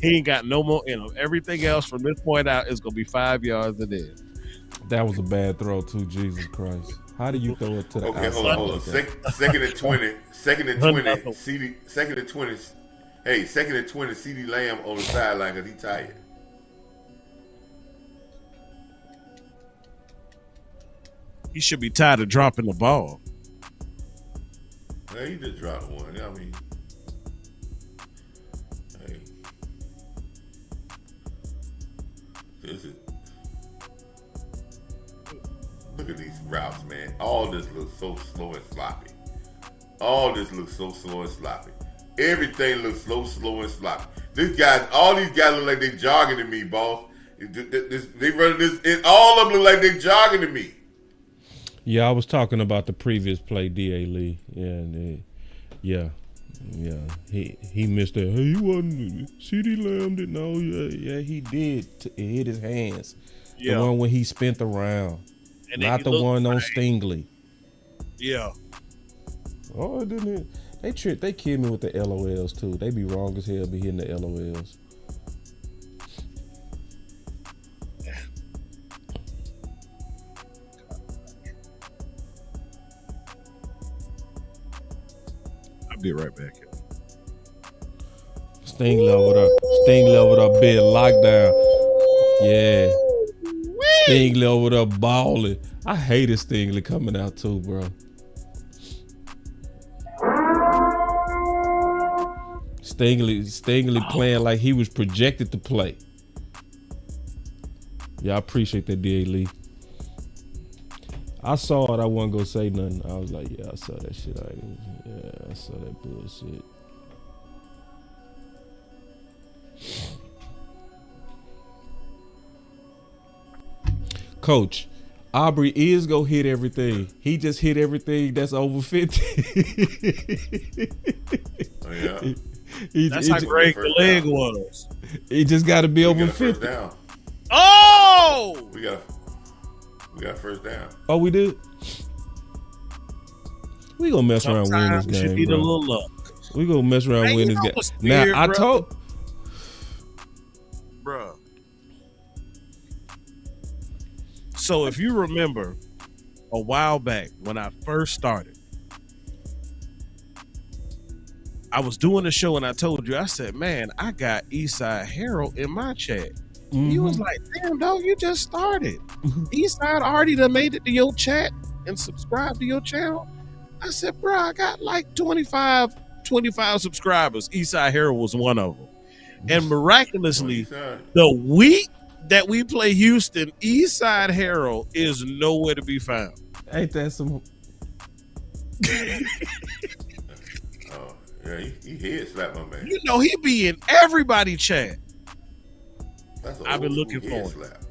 He ain't got no more in him. Everything else from this point out is going to be 5 yards and in. That was a bad throw, too. Jesus Christ. How do you throw it to the outside? Okay, hold on. Second and 20. Second and 20. Second and 20. Hey, second and 20. CD Lamb on the sideline because he tired. He should be tired of dropping the ball. He just dropped one. I mean, hey, look at these routes, man. All this looks so slow and sloppy. Everything looks slow and sloppy. All these guys look like they jogging to me, boss. They running this, and all of them look like they jogging to me. Yeah, I was talking about the previous play, D.A. Lee. Yeah. He missed that. Hey, he wasn't. C.D. Lamb didn't know. Yeah, he did. It hit his hands. Yeah. The one when he spent around. And then Not he the looked one on right. Stingley. Yeah. Oh, didn't it? They killed me with the LOLs too. They be wrong as hell be hitting the LOLs. I'll be right back. Sting leveled up big lockdown. Yeah. Sting leveled up balling. I hated Stingley coming out too, bro. Stingley playing like he was projected to play. Yeah, I appreciate that, D.A. Lee. I saw it. I wasn't gonna say nothing. I was like, yeah, I saw that shit. I saw that bullshit. Coach, Aubrey is gonna hit everything. He just hit everything that's over 50. Oh, yeah. That's how great the leg was. It just got to be over 50. First down. Oh! We got first down. Oh, we did. We gonna mess around and win this Sometimes you game, need a bro. little luck. We gonna mess around and win this game. what's Now weird, I bro? told. Bruh. So if you remember a while back when I first started, I was doing a show and I told you, I said, man, I got Eastside Harold in my chat. He was like, damn, dog, you just started. Eastside already done made it to your chat and subscribed to your channel. I said, bro, I got like 25 subscribers. Eastside Harold was one of them. And miraculously, the week that we play Houston, Eastside Harold is nowhere to be found. Ain't that some? Oh, yeah, he head slapped my man. You know, he be in everybody chat. That's an I've been old looking school head for it. slap.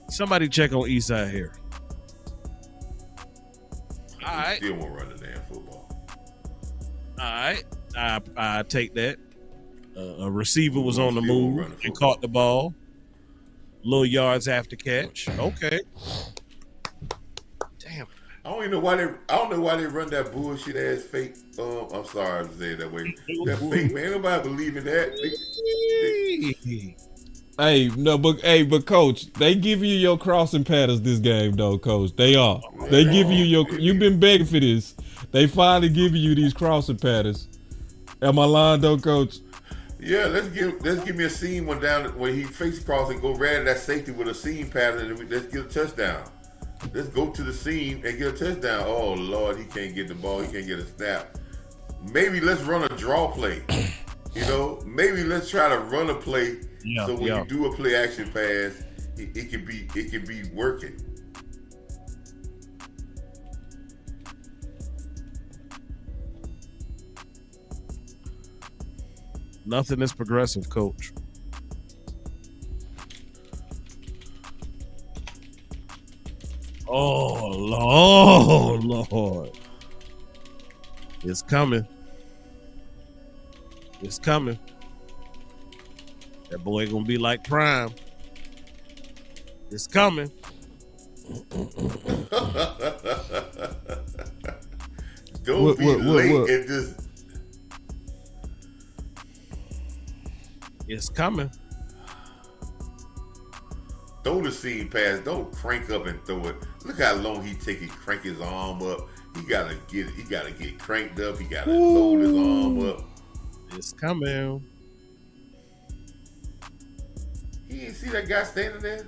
Somebody check on Eastside Harold. All right. Still won't run the damn football. All right. I take that. A receiver was on the Still won't move run the and football. caught the ball. Little yards after catch. Okay. Damn. I don't know why they run that bullshit ass fake. I'm sorry to say it that way. That fake, man. Ain't nobody believe in that. But coach, they give you your crossing patterns this game though, coach. They are. They give you your. You've been begging for this. They finally giving you these crossing patterns. Am I lying though, coach? Yeah, let's give me a seam one down where he face cross and go right at that safety with a seam pattern and let's get a touchdown. Let's go to the seam and get a touchdown. Oh Lord, he can't get the ball. He can't get a snap. Maybe let's run a draw play. You know, maybe let's try to run a play so when you do a play action pass, it can be working. Nothing is progressive, coach. Oh, Lord. It's coming. It's coming. That boy gonna be like Prime. It's coming. Don't be late at this. It's coming. Throw the seam pass. Don't crank up and throw it. Look how long he take it, crank his arm up. He gotta get cranked up. He gotta load his arm up. It's coming. He didn't see that guy standing there.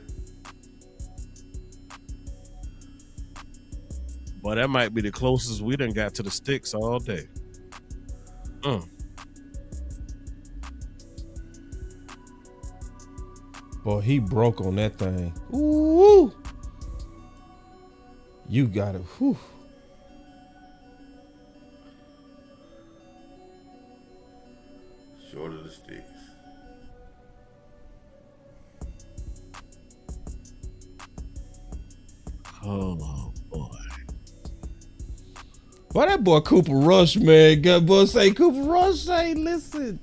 Boy, that might be the closest we done got to the sticks all day. Boy, he broke on that thing. Ooh. You got it. Whew. Short of the sticks. Oh, Why that boy Cooper Rush, man? Good boy say Cooper Rush. Say, listen.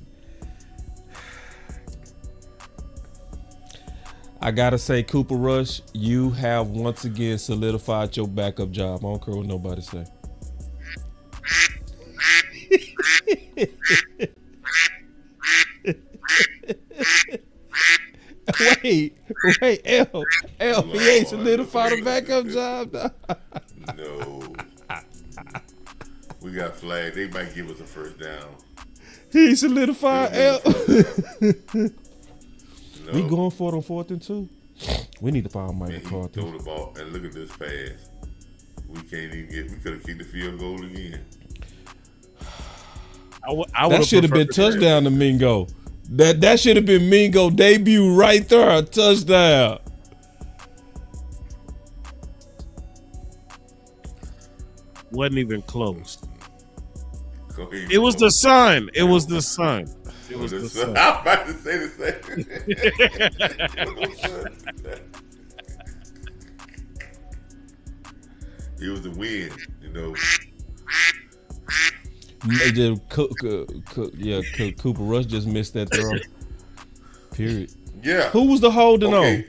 I gotta say, Cooper Rush, you have once again solidified your backup job. I don't care what nobody say. wait, L, he ain't solidified a backup job. No. We got flagged. They might give us a first down. He solidified L. No. We going for it on 4th and 2. We need to fire Mike Man, he McCarthy. throw the ball and look at this pass. We can't even get. We could have kicked the field goal again. That should have been touchdown to Mingo. That should have been Mingo debut right there. A touchdown. Wasn't even close. It It was the sun. It was the sun. It was the sun. I'm about to say the same. It was the wind, you know. Cooper Rush just missed that throw. Period. Yeah. Who was the holding on?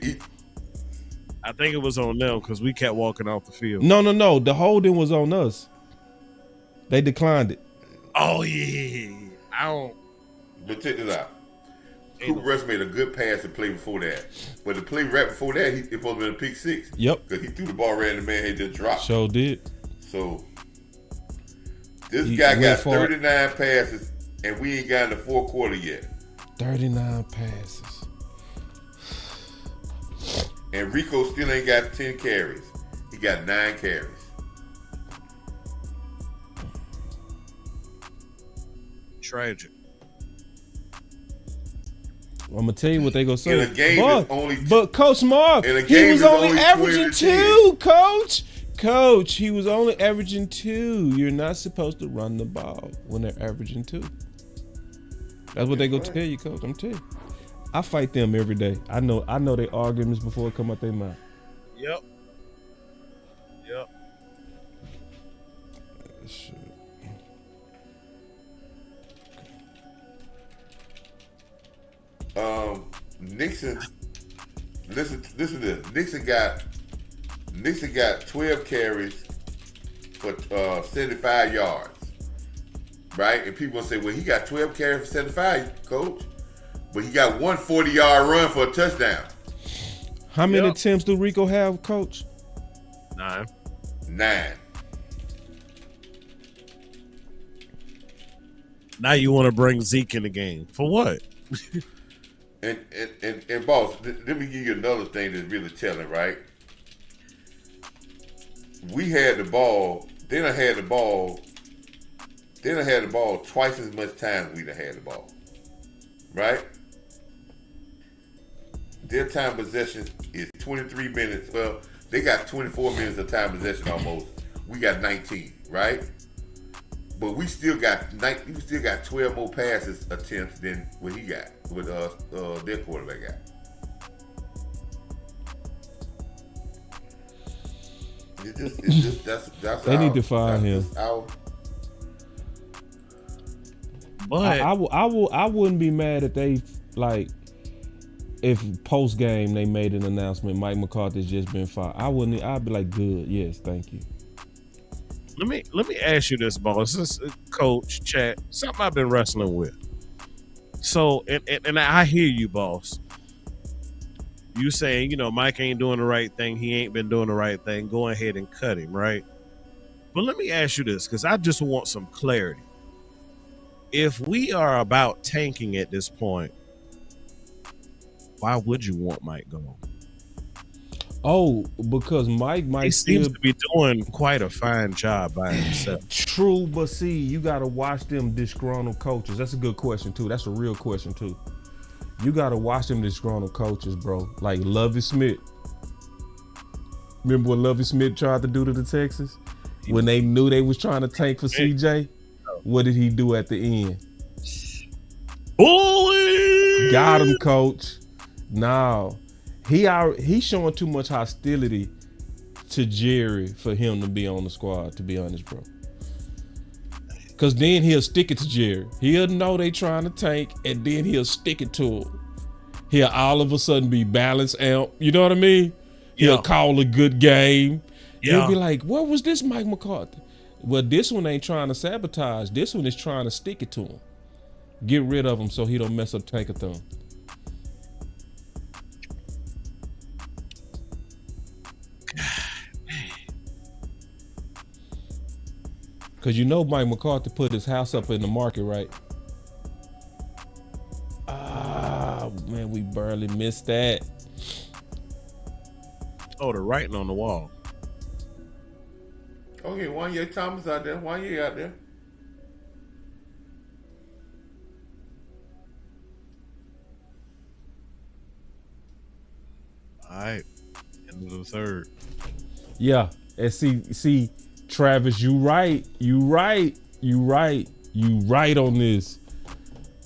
I think it was on them because we kept walking off the field. No. The holding was on us. They declined it. Oh yeah. I don't. But check this out. Cooper Rush made a good pass to play before that. But the play right before that, it supposed to be a pick 6. Yep. Because he threw the ball right and the man had just dropped. Sure did. So this guy got 39 passes and we ain't got in the 4th quarter yet. 39 passes. And Rico still ain't got 10 carries. He got 9 carries. Tragic. I'm gonna tell you what they gonna say. In a game that's only but Coach Marv, he was only averaging 2, Coach. Coach, he was only averaging 2. You're not supposed to run the ball when they're averaging 2. That's what they gonna tell you, Coach. I'm telling you. I fight them every day. I know their arguments before it come out their mouth. Yep. Shit. Nixon, listen to this. Nixon got 12 carries for 75 yards. Right? And people say, well, he got 12 carries for 75, Coach. But he got one 40-yard run for a touchdown. How many attempts do Rico have, Coach? 9. Now you want to bring Zeke in the game. For what? And boss, let me give you another thing that's really telling, right? We had the ball. They done had the ball twice as much time as we done had the ball. Right? Their time possession is 23 minutes. Well, they got 24 minutes of time possession almost. We got 19, right? But we still got 12 more passes attempts than what he got, what their quarterback got. That's they need to fire him. But I wouldn't be mad if they if post game they made an announcement Mike McCarthy's just been fired. I'd be like, good, yes, thank you. Let me ask you this, boss. This is coach, chat, something I've been wrestling with. So and I hear you, boss. You saying, Mike ain't doing the right thing, he ain't been doing the right thing, go ahead and cut him, right? But let me ask you this, because I just want some clarity. If we are about tanking at this point, why would you want Mike gone? Oh, because Mike might seems to be doing quite a fine job by himself. True, but see, you got to watch them disgruntled coaches. That's a good question, too. That's a real question, too. You got to watch them disgruntled coaches, bro. Like Lovie Smith. Remember what Lovie Smith tried to do to the Texans? When they knew they was trying to tank for CJ? What did he do at the end? Bully! Got him, coach. No. He's showing too much hostility to Jerry for him to be on the squad, to be honest, bro. Cause then he'll stick it to Jerry. He'll know they trying to tank, and then he'll stick it to him. He'll all of a sudden be balanced out. You know what I mean? He'll call a good game. He'll be like, what was this, Mike McCarthy? Well, this one ain't trying to sabotage. This one is trying to stick it to him. Get rid of him so he don't mess up Tankathon. Because you know Mike McCarthy put his house up in the market, right? Ah, man, we barely missed that. Oh, the writing on the wall. Okay, Wanye Thomas out there. Wanye out there. All right. End of the third. Yeah, and see, Travis, you right on this.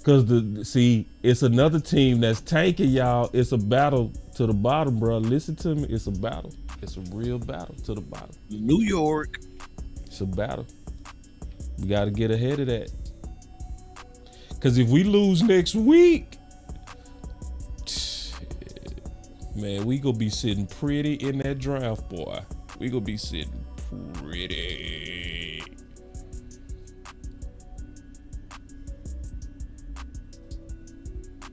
Cause it's another team that's tanking, y'all. It's a battle to the bottom, bro. Listen to me, it's a battle. It's a real battle to the bottom. New York. It's a battle. We got to get ahead of that. Cause if we lose next week, man, we gonna be sitting pretty in that draft, boy. We gonna be sitting pretty.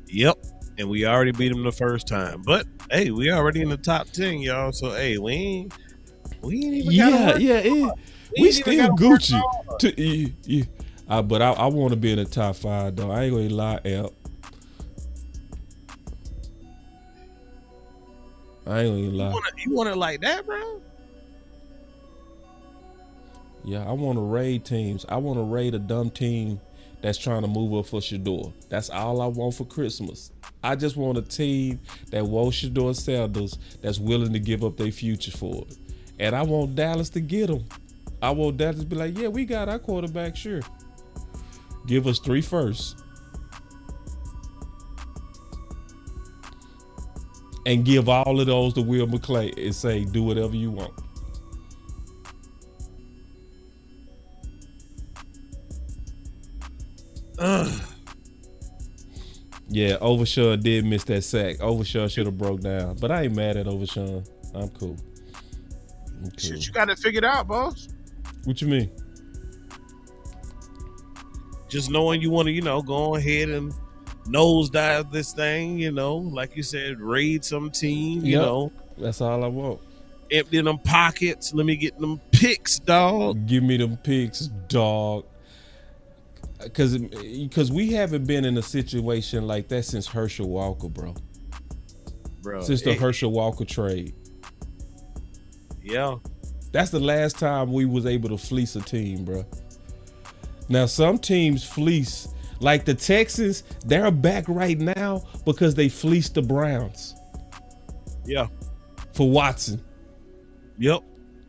Yep. And we already beat them the first time. But hey, we already in the top 10, y'all. So hey, we ain't even we still Gucci. But I want to be in the top 5 though. I ain't gonna lie, Amp. I ain't gonna lie. You want it like that, bro? Yeah, I want to raid teams. I want to raid a dumb team that's trying to move up for Shador. That's all I want for Christmas. I just want a team that wants Shador Sanders that's willing to give up their future for it. And I want Dallas to get them. I want Dallas to be like, yeah, we got our quarterback, sure. Give us 3 firsts. And give all of those to Will McClay and say, do whatever you want. Yeah, Overshawn did miss that sack. Overshawn should have broke down. But I ain't mad at Overshawn. I'm cool. Shit, you got it figured out, boss. What you mean? Just knowing you want to, go ahead and nosedive this thing, like you said, raid some team, That's all I want. Empty them pockets. Let me get them picks, dog. Give me them picks, dog. Because we haven't been in a situation like that since Herschel Walker, bro. Since the Herschel Walker trade. Yeah. That's the last time we was able to fleece a team, bro. Now, some teams fleece. Like the Texans, they're back right now because they fleeced the Browns. Yeah. For Watson. Yep.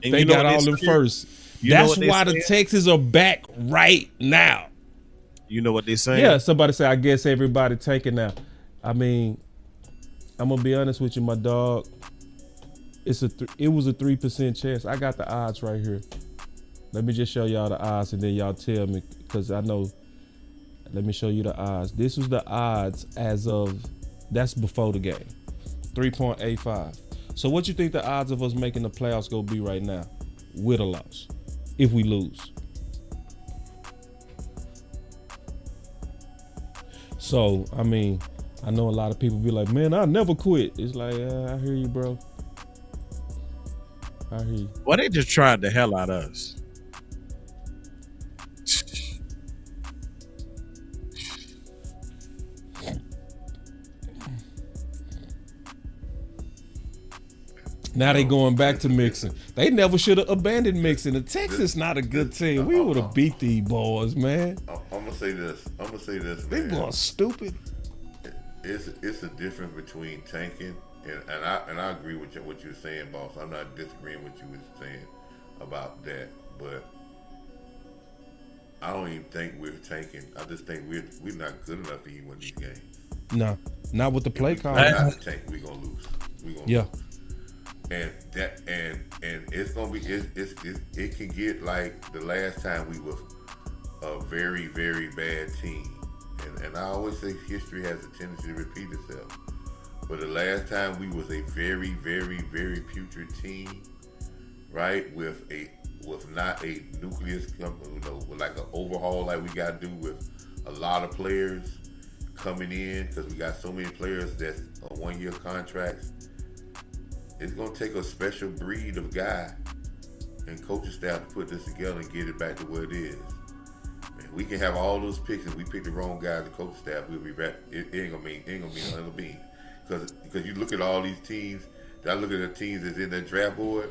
And they got all them first. That's why the Texans are back right now. You know what they saying? Yeah, somebody say, I guess everybody taking now. I mean, I'm going to be honest with you, my dog. It was a 3% chance. I got the odds right here. Let me just show y'all the odds and then y'all tell me, because I know. Let me show you the odds. This was the odds as of, that's before the game. 3.85. So what you think the odds of us making the playoffs gonna be right now with a loss if we lose? So, I mean, I know a lot of people be like, man, I never quit. It's like, I hear you, bro. I hear you. Well, they just tried the hell out of us. Now they going back to Mixon. They never should have abandoned Mixon. The Texas not a good team. We would have beat these boys, man. I'm gonna say this. They going stupid. It's a difference between tanking and I agree with what you're saying, boss. I'm not disagreeing with you saying about that, but I don't even think we're tanking. I just think we're not good enough to even win these games. No, not with the play call. Not tank, we're gonna lose. Yeah. Lose. And it's gonna be it can get like the last time we were a very, very bad team. And I always say history has a tendency to repeat itself. But the last time we was a very, very, very putrid team, right? With not a nucleus, like an overhaul like we got to do with a lot of players coming in, because we got so many players that's on 1-year contracts. It's gonna take a special breed of guy and coaching staff to put this together and get it back to where it is. Man, we can have all those picks, and we pick the wrong guy as the coaching staff, we'll be back. It ain't gonna mean nothing to me. Because you look at all these teams, I look at the teams that's in that draft board.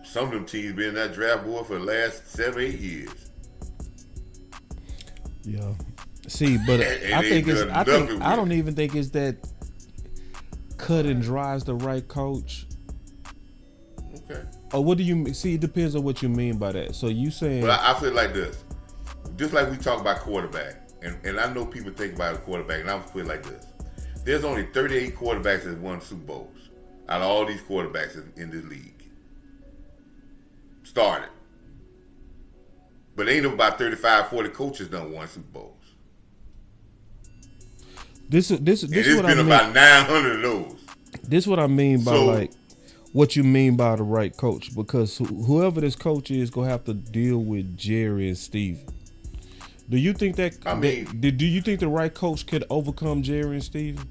Some of them teams been in that draft board for the last 7-8 years. Yeah. See, but I don't even think it's that cut and dry is the right coach. Okay. Or what do you see? It depends on what you mean by that. So you saying? But I feel like this, just like we talk about quarterback, and I know people think about a quarterback, and I'm put it like this: there's only 38 quarterbacks that won Super Bowls out of all these quarterbacks in this league. Started, but ain't about 35, 40 coaches done won Super Bowls. This and it's what been I mean. About 900 of those. This what I mean by like what you mean by the right coach, because whoever this coach is gonna have to deal with Jerry and Steven. Do you think that? Do you think the right coach could overcome Jerry and Steven?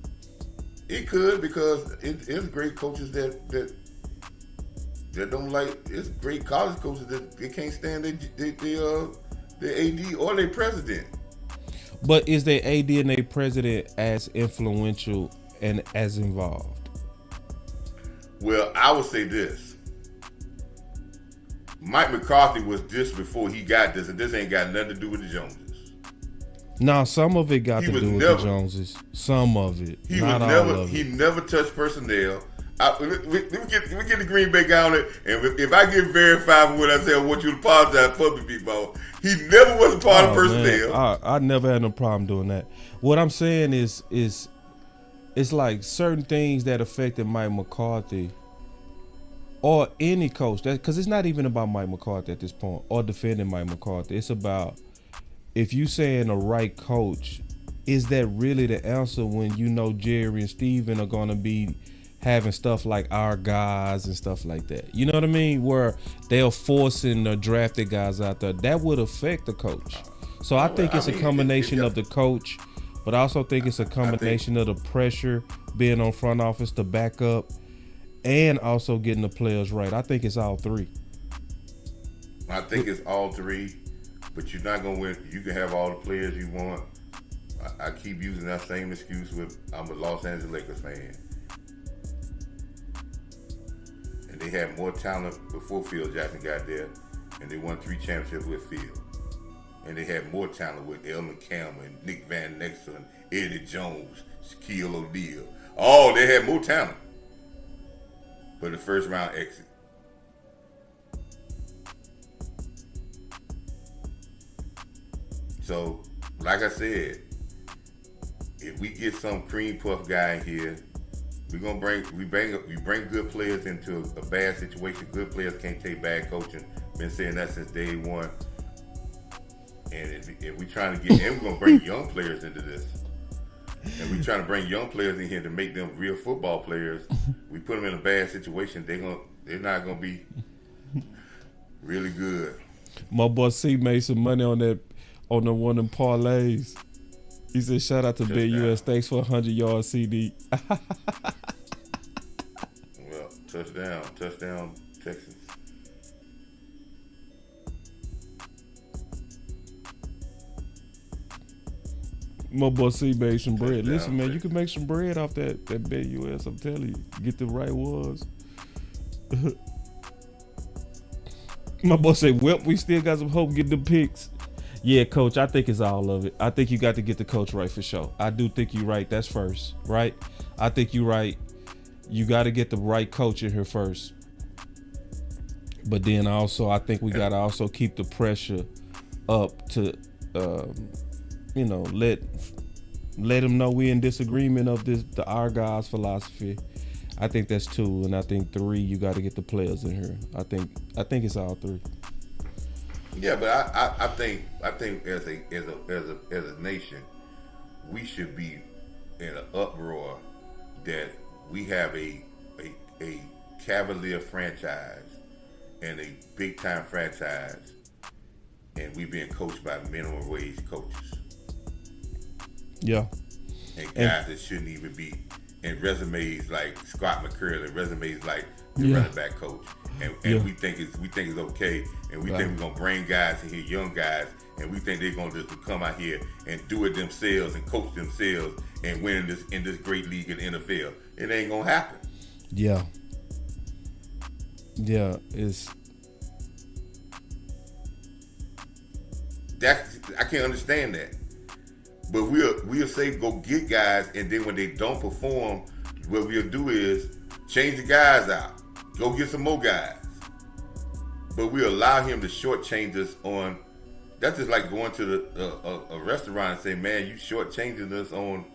It could, because it's great coaches that don't like. It's great college coaches that they can't stand their AD or their president. But is their AD and their president as influential and as involved? Well, I would say this. Mike McCarthy was this before he got this, and this ain't got nothing to do with the Joneses. Nah, some of it got to do with the Joneses. Some of it. Not all of it. He never touched personnel. We get the Green Bay guy on it, and if I get verified with what I say, I want you to apologize publicly, people. He never was a part of personnel. I never had no problem doing that. What I'm saying is it's like certain things that affected Mike McCarthy or any coach, because it's not even about Mike McCarthy at this point or defending Mike McCarthy. It's about, if you saying the right coach, is that really the answer when you know Jerry and Steven are going to be having stuff like our guys and stuff like that? You know what I mean? Where they're forcing the drafted guys out there. That would affect the coach. So I think it's a combination of the coach, but I also think it's a combination of the pressure being on front office to back up and also getting the players right. I think it's all three. I think it's all three, but you're not going to win. You can have all the players you want. I keep using that same excuse with, I'm a Los Angeles Lakers fan. And they had more talent before Phil Jackson got there, and they won 3 championships with Phil. And they had more talent with Elmer Campbell and Nick Van Exel and Eddie Jones, Shaquille O'Neal. Oh, they had more talent. But the first round exit. So, like I said, if we get some cream puff guy in here, we bring good players into a bad situation. Good players can't take bad coaching. Been saying that since day one. And if we trying to get, and we're gonna bring young players into this, and we trying to bring young players in here to make them real football players. We put them in a bad situation, they're not gonna be really good. My boy C made some money on the one of them parlays. He said, "Shout out to Big US, thanks for 100-yard CD." Well, touchdown, Texas. My boy C made some bread. Touchdown, Listen, man, Texas. you can make some bread off that Big US. I'm telling you, get the right ones. My boy said, "Well, we still got some hope. Get the picks." Yeah, coach, I think it's all of it. I think you got to get the coach right for sure. I do think you're right. That's first, right? I think you're right. You got to get the right coach in here first. But then also, I think we got to also keep the pressure up to, let them know we're in disagreement of our guys' philosophy. I think that's 2, and I think 3, you got to get the players in here. I think it's all 3. Yeah, but I think as a nation, we should be in an uproar that we have a Cavalier franchise and a big time franchise, and we being coached by minimum wage coaches Yeah. and And guys that shouldn't even be, and resumes like Scott McCurley, resumes like the Yeah. running back coach, and Yeah. we think it's okay, and we Right. think we're gonna bring guys in here, young guys, and we think they're gonna just come out here and do it themselves and coach themselves and win in this great league in the NFL. It ain't gonna happen. yeah. Yeah. It's I can't understand that. But we'll say go get guys, and then when they don't perform, what we'll do is change the guys out, go get some more guys. But we allow him to shortchange us on. That's just like going to a restaurant and saying, "Man, you shortchanging us on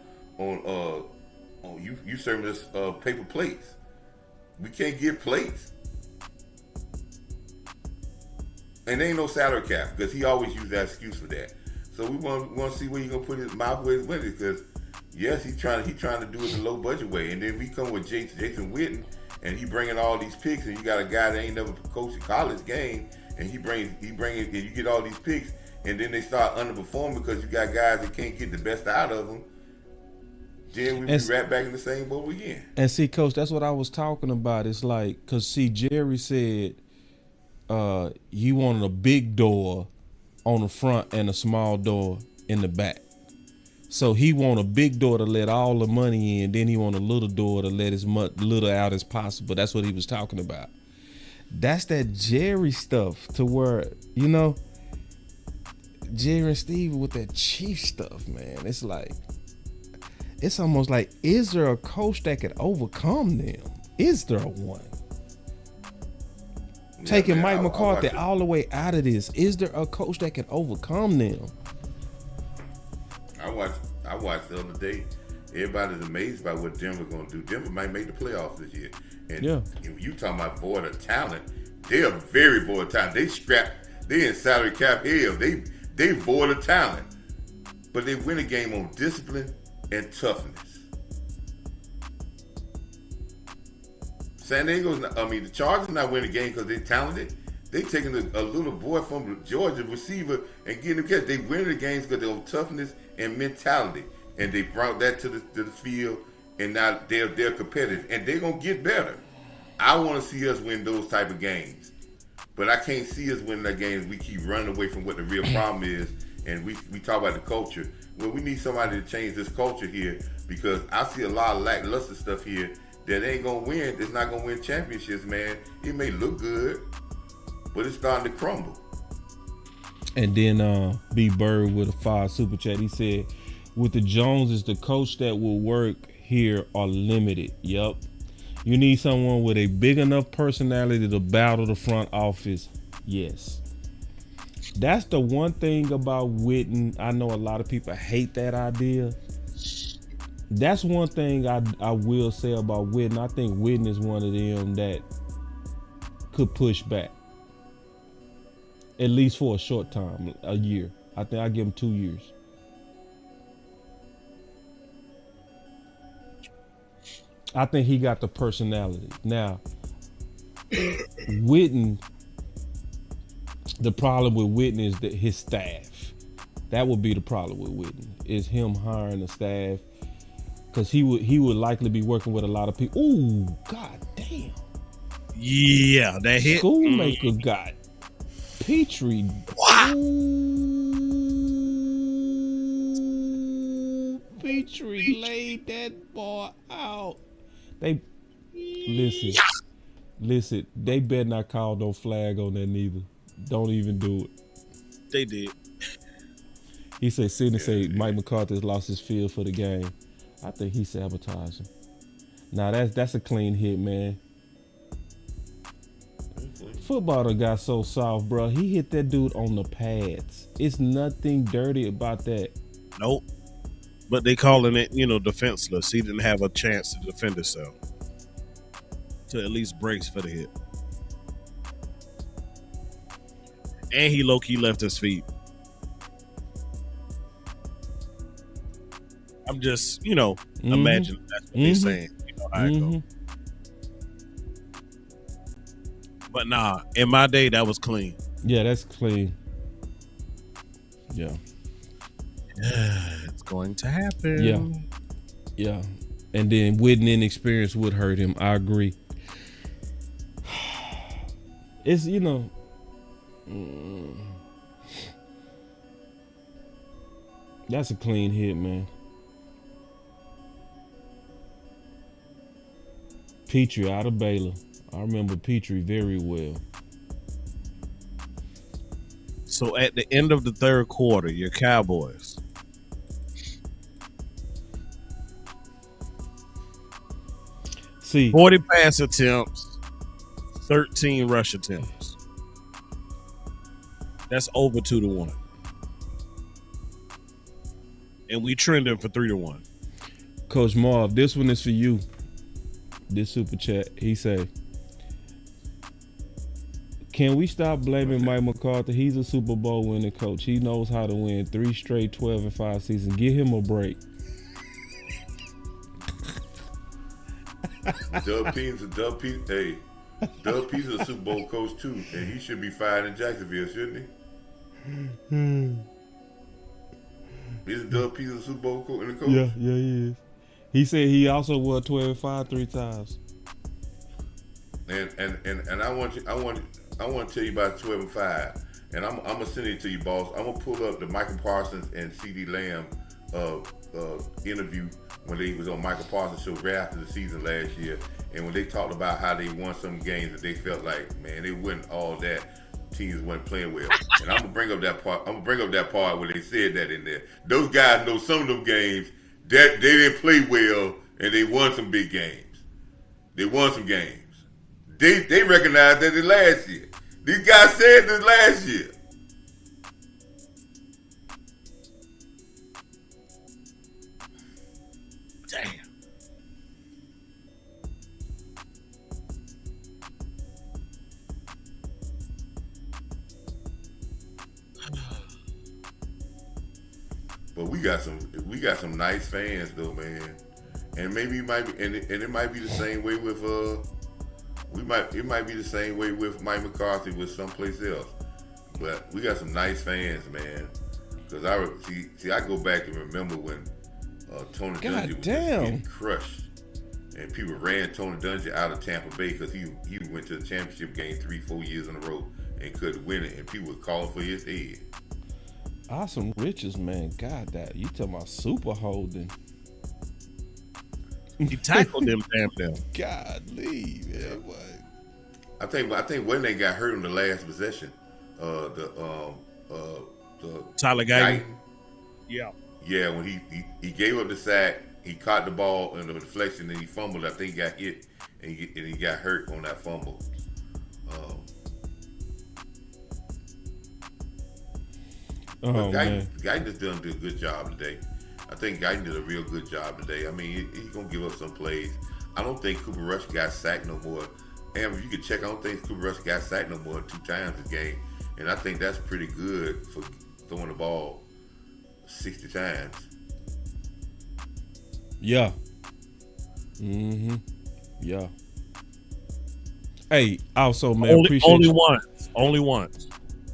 you serving us paper plates. We can't get plates." And there ain't no salary cap because he always used that excuse for that. So we want to see where he gonna put his mouth where his window, because yes, he's trying to do it the low budget way. And then we come with Jason Witten, and he bringing all these picks, and you got a guy that ain't never coached a college game, and he brings and you get all these picks, and then they start underperforming because you got guys that can't get the best out of them. Then we be right back in the same boat again. And see, Coach, that's what I was talking about. It's like, because see, Jerry said you wanted a big door on the front and a small door in the back. So he want a big door to let all the money in, then he want a little door to let as much little out as possible. That's what he was talking about. That's that Jerry stuff, to where, you know, Jerry and Steve with that Chief stuff, man. It's like, it's almost like, is there a coach that could overcome them? Is there one? Taking Mike McCarthy all the way out of this, is there a coach that can overcome them? I watched the other day. Everybody's amazed by what Denver's going to do. Denver might make the playoffs this year. And you talking about void of talent, they are very void of talent. They in salary cap hell. They void of talent. But they win a game on discipline and toughness. The Chargers not winning the game because they're talented. They taking a little boy from Georgia receiver and getting him catch. They win the games because of toughness and mentality, and they brought that to the field, and now they're competitive, and they're gonna get better. I want to see us win those type of games, but I can't see us winning that games. We keep running away from what the real problem is, and we talk about the culture. Well, we need somebody to change this culture here, because I see a lot of lackluster stuff here that ain't gonna win. It's not gonna win championships, man. It may look good, but it's starting to crumble. And then B Bird with a 5 super chat. He said, with the Joneses, the coach that will work here are limited. Yup. You need someone with a big enough personality to battle the front office. Yes. That's the one thing about Witten. I know a lot of people hate that idea. That's one thing I will say about Witten. I think Witten is one of them that could push back. At least for a short time, a year. I think I give him 2 years. I think he got the personality. Now, Witten, the problem with Witten is that his staff. That would be the problem with Witten, is him hiring a staff, because he would likely be working with a lot of people. Ooh, god damn. Yeah, that hit. Schoolmaker got Petrie. Wow. Ooh, Petrie laid that ball out. They listen. They better not call no flag on that neither. Don't even do it. They did. He said, Sidney said Mike McCarthy's lost his feel for the game. I think he's sabotaging. Now that's a clean hit, man. Football done got so soft, bro. He hit that dude on the pads. It's nothing dirty about that. Nope. But they calling it, defenseless. He didn't have a chance to defend himself. To at least brace for the hit. And he low-key left his feet. I'm just, imagine that's what they're saying. You know how it go. But nah, in my day, that was clean. Yeah, that's clean. Yeah. It's going to happen. Yeah. Yeah. And then wooden inexperience would hurt him. I agree. It's, that's a clean hit, man. Petrie out of Baylor. I remember Petrie very well. So at the end of the third quarter, your Cowboys. See, 40 pass attempts, 13 rush attempts. That's over 2-1. And we trending for 3-1. Coach Marv, this one is for you. This super chat, he said, can we stop blaming Mike McCarthy? He's a Super Bowl winning coach. He knows how to win 3 straight 12-5 seasons. Give him a break. Doug Peter's a Super Bowl coach too, and he should be fired in Jacksonville, shouldn't he? Isn't Doug Peter's a Super Bowl coach? Yeah, he is. He said he also won 12-5 3 times. And I want to tell you about 12-5, and I'm gonna send it to you, boss. I'm gonna pull up the Michael Parsons and CeeDee Lamb interview when they was on Michael Parsons' show right after the season last year, and when they talked about how they won some games that they felt like, man, they wasn't all that. Teams weren't playing well, and I'm gonna bring up that part. Where they said that in there. Those guys know some of them games that they didn't play well, and they won some big games. They won some games. They recognized that last year. These guys said this last year. Damn. But we got some nice fans though, man. And maybe it might be, and it might be the same way with it might be the same way with Mike McCarthy with someplace else. But we got some nice fans, man. Because I go back and remember when Tony Dungy was just getting crushed, and people ran Tony Dungy out of Tampa Bay because he went to the championship game 3-4 years in a row and couldn't win it, and people were calling for his head. Awesome riches, man. God, that you talking about super holding. He tackled them damn. Godly, man. What? I think when they got hurt in the last possession, the Tyler Guyton. Yeah. Yeah, when he gave up the sack, he caught the ball in the deflection, and he fumbled. I think he got hit, and he got hurt on that fumble. Guyton just done did a good job today. I think Guyton did a real good job today. I mean, he's gonna give up some plays. I don't think Cooper Rush got sacked no more. And if you could check, I don't think Cooper Rush got sacked no more than 2 times this game. And I think that's pretty good for throwing the ball 60 times. Yeah. Yeah. Hey, also, man, only once.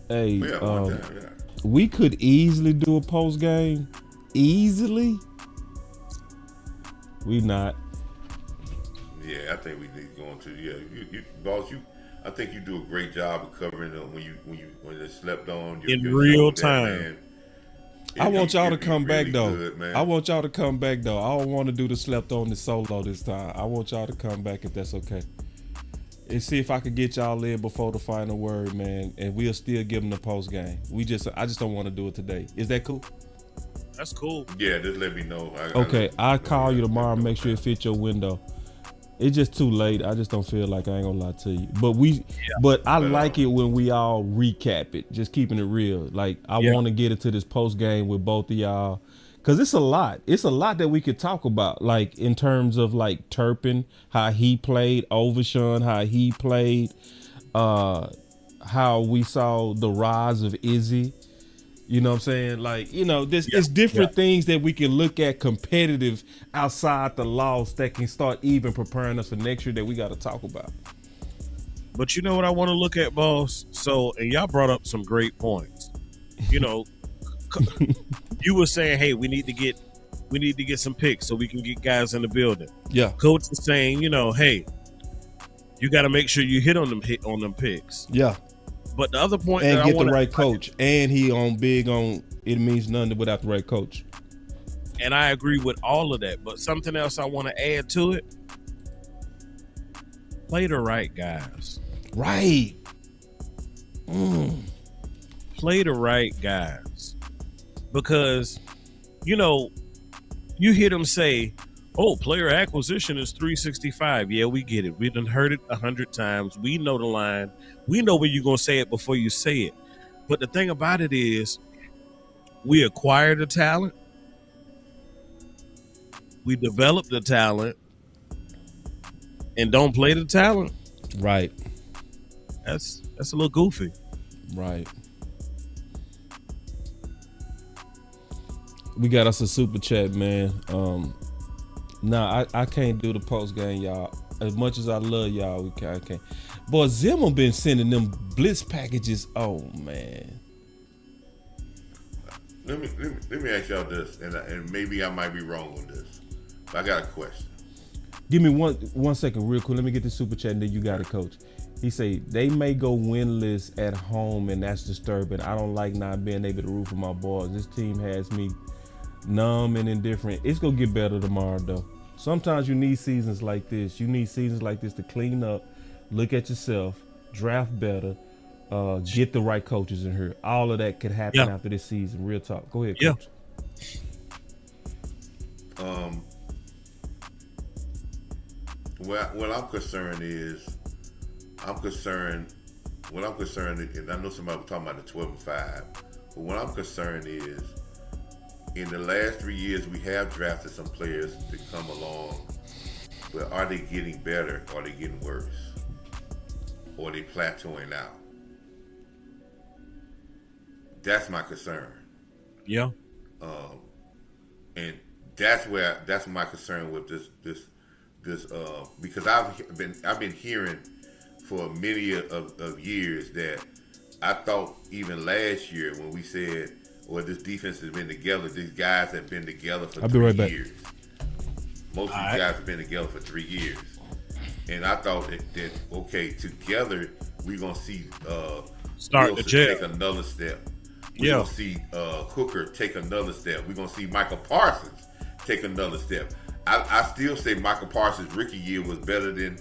Hey, Yeah, one time, yeah. We could easily do a post game. Easily. We not. Yeah, I think we need going to. Yeah, you boss. I think you do a great job of covering them when they slept on in real time. I want y'all to come back though. I want y'all to come back though. I don't want to do the slept on the solo this time. I want y'all to come back if that's okay. And see if I could get y'all in before the final word, man. And we'll still give them the post game. I just don't want to do it today. Is that cool? That's cool. Yeah, just let me know. I'll call you tomorrow and make sure it fits your window. It's just too late. I just don't feel like I ain't gonna lie to you. But I like it when we all recap it. Just keeping it real. Like I want to get into this post game with both of y'all. Cause it's a lot. It's a lot that we could talk about. Like in terms of like Turpin, how he played, Overshawn, how he played, how we saw the rise of Izzy. You know what I'm saying? Like, it's different things that we can look at competitive outside the loss that can start even preparing us for next year that we got to talk about. But you know what I want to look at, boss? So, and y'all brought up some great points. You were saying, hey, we need to get some picks so we can get guys in the building. Yeah. Coach is saying, hey, you got to make sure you hit on them picks. Yeah. But the other point, and that get the right coach, and he on big on it means nothing without the right coach. And I agree with all of that. But something else I want to add to it: play the right guys. Right. Play the right guys, because you hear them say, "Oh, player acquisition is 365." Yeah, we get it. We done heard it 100 times. We know the line. We know when you're gonna say it before you say it. But the thing about it is, we acquire the talent, we develop the talent, and don't play the talent. Right. That's a little goofy. Right. We got us a super chat, man. I can't do the post game, y'all. As much as I love y'all, I can't. Boy, Zimmer been sending them blitz packages. Oh man. Let me ask y'all this, and maybe I might be wrong on this. But I got a question. Give me one second, real quick. Let me get the super chat, and then you got it, Coach. He say they may go winless at home, and that's disturbing. I don't like not being able to root for my boys. This team has me numb and indifferent. It's gonna get better tomorrow, though. Sometimes you need seasons like this. You need seasons like this to clean up, look at yourself, draft better, get the right coaches in here. All of that could happen after this season. Real talk. Go ahead, Coach. What I'm concerned is, and I know somebody was talking about the 12-5, but what I'm concerned is, in the last 3 years, we have drafted some players to come along, but are they getting better or are they getting worse? Or are they plateauing out? That's my concern. Yeah. And that's my concern with this because I've been hearing for many of years that I thought even last year when we said, well, this defense has been together, these guys have been together for 3 years. Most of these guys have been together for 3 years. And I thought that okay, together we're gonna see start to take another step. We're gonna see Hooker take another step. We're gonna see Michael Parsons take another step. I still say Michael Parsons' rookie year was better than,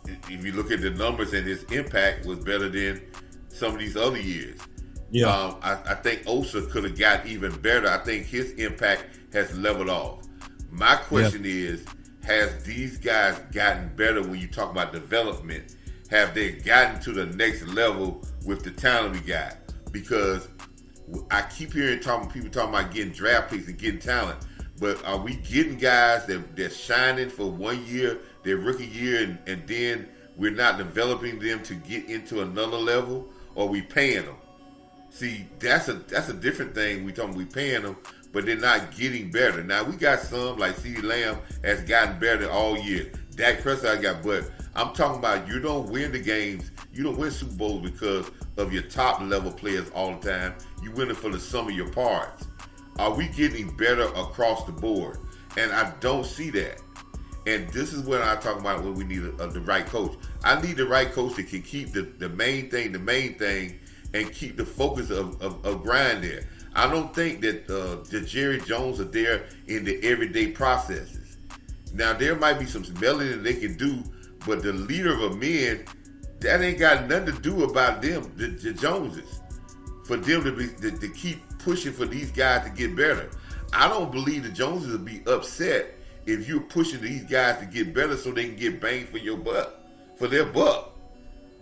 if you look at the numbers, and his impact was better than some of these other years. Yeah. I think Osa could have got even better. I think his impact has leveled off. My question is, has these guys gotten better when you talk about development? Have they gotten to the next level with the talent we got? Because I keep hearing people talking about getting draft picks and getting talent, but are we getting guys that's shining for 1 year, their rookie year, and then we're not developing them to get into another level, or are we paying them? See, that's a different thing. We paying them, but they're not getting better. Now we got some like CeeDee Lamb has gotten better all year. Dak Prescott got, but I'm talking about you don't win the games, you don't win Super Bowls because of your top level players all the time. You win it for the sum of your parts. Are we getting better across the board? And I don't see that. And this is what I talk about when we need the right coach. I need the right coach that can keep the main thing, and keep the focus of grind there. I don't think that the Jerry Jones are there in the everyday processes. Now, there might be some melody that they can do, but the leader of men, that ain't got nothing to do about them, the Joneses, for them to keep pushing for these guys to get better. I don't believe the Joneses will be upset if you're pushing these guys to get better so they can get bang for their buck.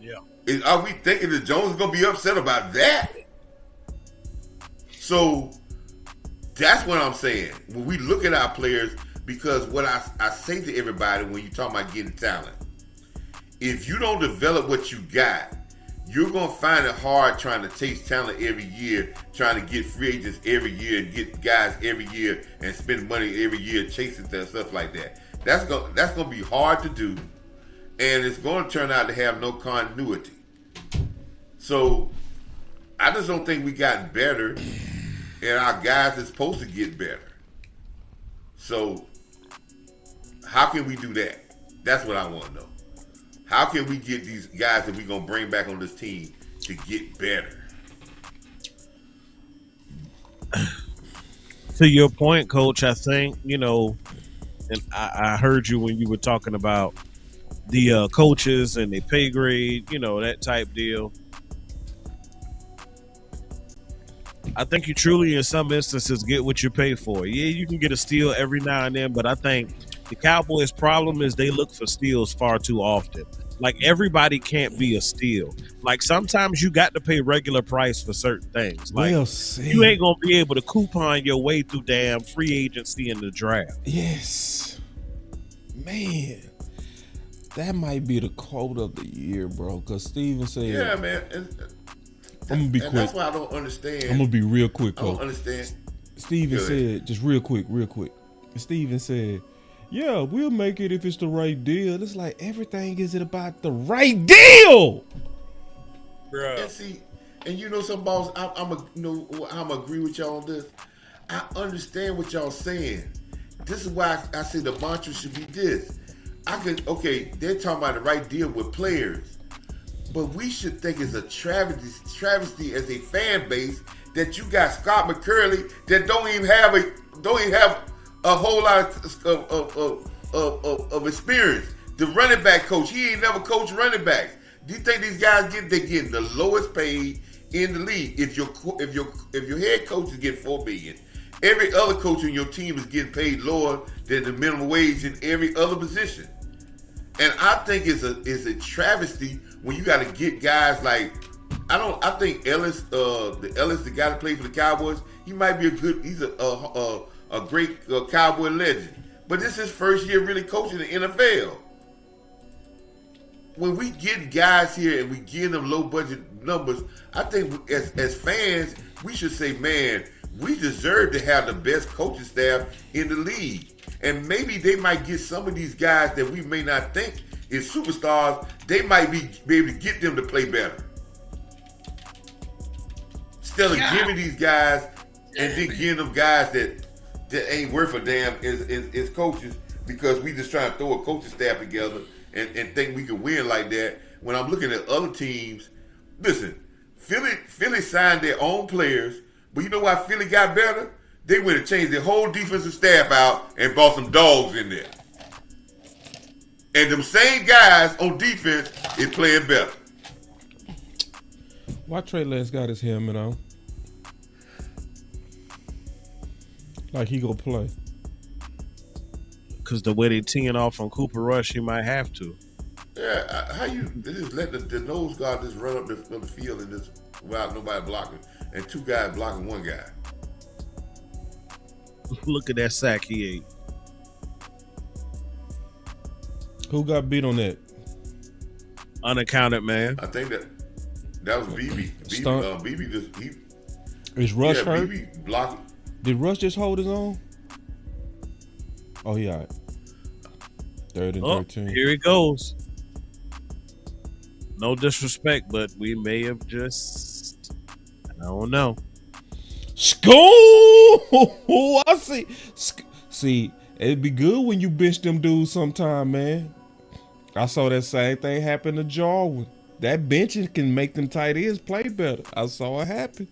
Yeah. Are we thinking the Joneses going to be upset about that? So that's what I'm saying. When we look at our players, because what I say to everybody when you talk about getting talent, if you don't develop what you got, you're gonna find it hard trying to chase talent every year, trying to get free agents every year and get guys every year and spend money every year chasing stuff like that. That's gonna be hard to do, and it's gonna turn out to have no continuity. So I just don't think we gotten better, and our guys are supposed to get better. So how can we do that? That's what I want to know. How can we get these guys that we're going to bring back on this team to get better? To your point, Coach, I think, and I heard you when you were talking about the coaches and their pay grade, that type deal. I think you truly, in some instances, get what you pay for. Yeah, you can get a steal every now and then, but I think the Cowboys' problem is they look for steals far too often. Like, everybody can't be a steal. Like, sometimes you got to pay regular price for certain things. Like, you ain't going to be able to coupon your way through damn free agency in the draft. Yes. Man. That might be the quote of the year, bro. Because Steven said... Yeah, man. I'm going to be quick. That's why I don't understand. I'm going to be real quick, Coach. I don't understand. Steven said, just real quick. Steven said... Yeah, we'll make it if it's the right deal. It's like everything is it about the right deal, bro. And see, and some boss, I'm agree with y'all on this. I understand what y'all saying. This is why I say the mantra should be this. They're talking about the right deal with players, but we should think it's a travesty as a fan base that you got Scott McCurley that don't even have a whole lot of experience. The running back coach, he ain't never coached running backs. Do you think these guys they're getting the lowest paid in the league? If your head coach is getting $4 million, every other coach on your team is getting paid lower than the minimum wage in every other position. And I think it's a travesty when you got to get guys like I think Ellis, the guy that played for the Cowboys, he might be he's a great Cowboy legend. But this is his first year really coaching the NFL. When we get guys here and we give them low budget numbers, I think as fans, we should say, man, we deserve to have the best coaching staff in the league. And maybe they might get some of these guys that we may not think is superstars, they might be able to get them to play better. Instead of giving these guys and then giving them guys that ain't worth a damn as coaches, because we just trying to throw a coaching staff together and think we can win like that. When I'm looking at other teams, listen, Philly signed their own players, but you know why Philly got better? They went and changed their whole defensive staff out and brought some dogs in there. And them same guys on defense is playing better. Why Trey Lance got his helmet on? Like he gonna play. Because the way they teeing off on Cooper Rush, he might have to. Yeah, how you just let the nose guard just run up the field and just without nobody blocking, and two guys blocking one guy. Look at that sack he ate. Who got beat on that? Unaccounted man. I think that was BB. BB just Is Rush hurt? BB blocking. Did Rush just hold his own? Oh, he all right. 3rd and 13. Here he goes. No disrespect, but we may have just, I don't know. School! I see. See, it'd be good when you bench them dudes sometime, man. I saw that same thing happen to Jarwin. That benching can make them tight ends play better. I saw it happen.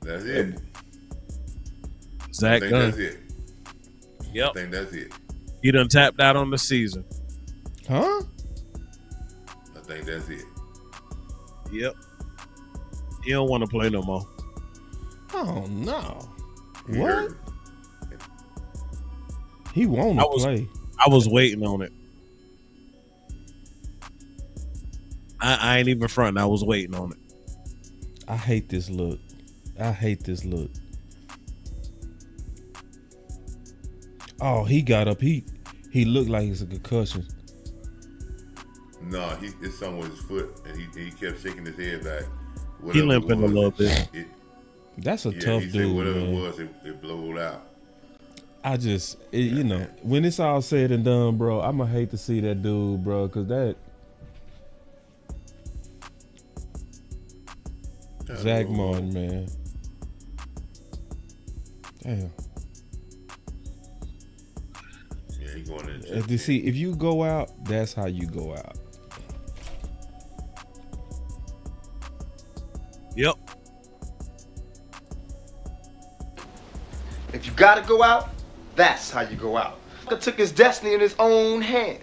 That's it. Zach Gunn. That's it. Yep. I think that's it. He done tapped out on the season. Huh? I think that's it. Yep. He don't want to play no more. Oh, no. He What? hurt. He want to play. I was waiting on it. I ain't even fronting. I was waiting on it. I hate this look. Oh, he got up. He looked like it's a concussion. No, it's something with his foot, and he kept shaking his head back. He Whatever limping it a was, little bit. That's a Yeah, tough he said dude, whatever man. it was, it blowed out. I just, you know, when it's all said and done, bro, I'ma hate to see that dude, bro, because that Zach Martin, man. Damn. Yeah, he going in. To see, if you go out, that's how you go out. Yep. If you gotta go out, that's how you go out. He took his destiny in his own hand.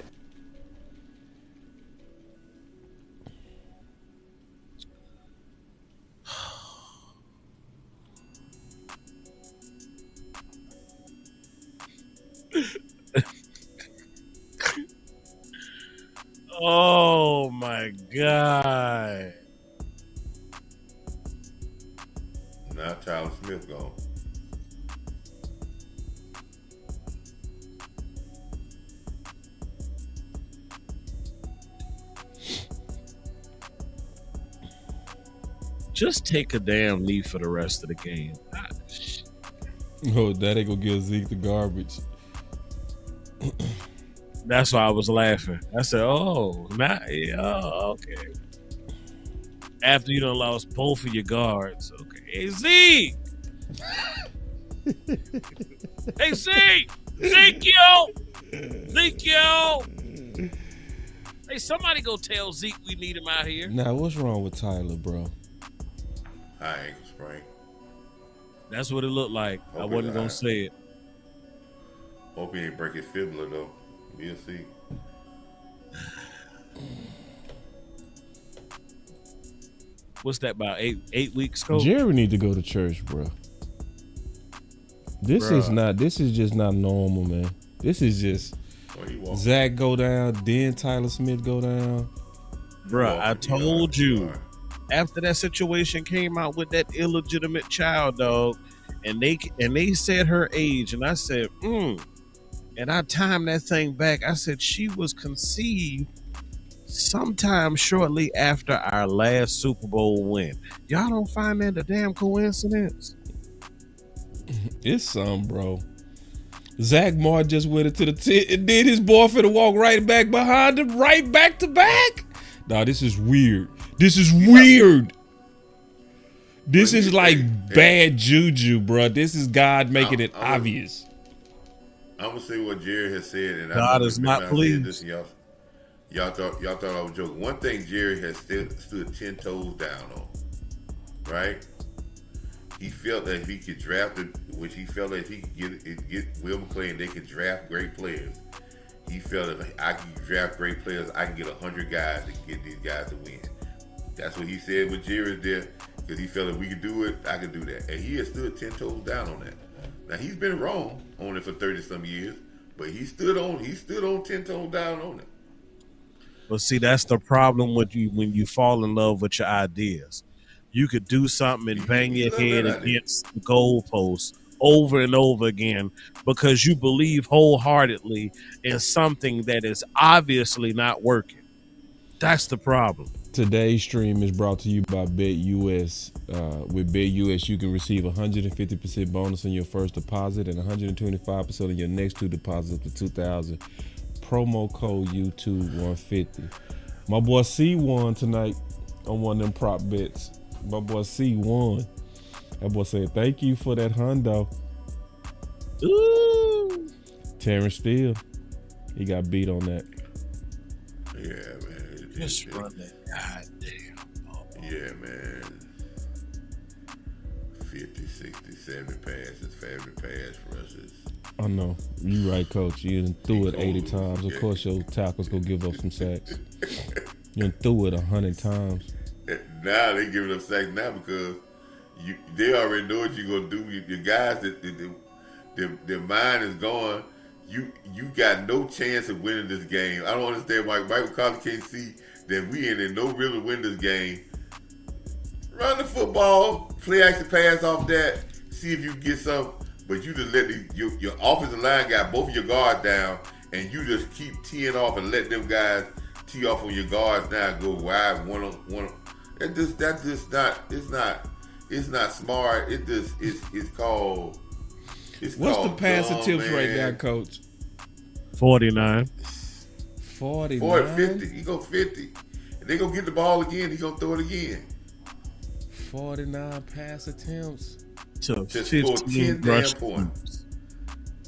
Oh my God. Now Tyler Smith gone. Just take a damn knee for the rest of the game. Oh, that ain't gonna give Zeke the garbage. That's why I was laughing. I said, "Oh, okay." After you done lost both of your guards, okay. Hey Zeke, hey Zeke, Ezekiel. Hey, somebody go tell Zeke we need him out here. Now, what's wrong with Tyler, bro? High ankle sprain. That's what it looked like. I wasn't gonna say it. Hope he ain't break his fibula though. We'll see. What's that about? 8 weeks, coach? Jerry need to go to church, bro. This is just not normal, man. This is just Zach go down, then Tyler Smith go down. Bruh, I told you. After that situation came out with that illegitimate child, dog, and they said her age, and I said, and I timed that thing back. I said she was conceived sometime shortly after our last Super Bowl win. Y'all don't find that a damn coincidence? It's some, bro. Zach Martin just went into the tent and did his boy for the walk right back behind him, right back to back. Nah, this is weird. This is weird. This is like bad juju, bro. This is God making it obvious. I'm gonna say what Jerry has said, and God is not pleased. Y'all thought I was joking. One thing Jerry has stood 10 toes down on, right? He felt that if he could draft it, which he felt that if he could get Will McClay and they could draft great players. He felt that if I can draft great players, I can get 100 guys to get these guys to win. That's what he said with Jerry there, because he felt if we could do it, I could do that. And he has stood 10 toes down on that. Now he's been wrong on it for 30-some years, but he stood on 10 toes down on it. But see, that's the problem with you when you fall in love with your ideas. You could do something and bang your head against the goalpost over and over again because you believe wholeheartedly in something that is obviously not working. That's the problem. Today's stream is brought to you by BetUS. With BetUS, you can receive 150% bonus on your first deposit and 125% on your next two deposits up to $2,000. Promo code YouTube150. My boy C won tonight on one of them prop bets. My boy C won. That boy said, "Thank you for that hundo." Ooh. Terrence Steele, he got beat on that. Yeah, man. Just run that goddamn ball. Yeah, man. 50, 60, 70 passes, 70 pass rushes. I know. You right, coach. You done threw it 80 times. Of course your tackle's gonna give up some sacks. You done threw it 100 times. Now they giving up sacks now because they already know what you're gonna do. Your guys, their mind is gone. You got no chance of winning this game. I don't understand why Mike McCarthy can't see that we ain't in no real to win this game. Run the football, play action pass off that, see if you can get some. But you just let your offensive line got both of your guards down, and you just keep teeing off and let them guys tee off on your guards now, go wide one on one. That's just not. It's not smart. It's called. What's called the passing dumb, tips right man. now, Coach? 49. 49? 50. He go 50. And they gonna get the ball again. He gonna throw it again. 49 pass attempts. To Just score 10 damn rush points.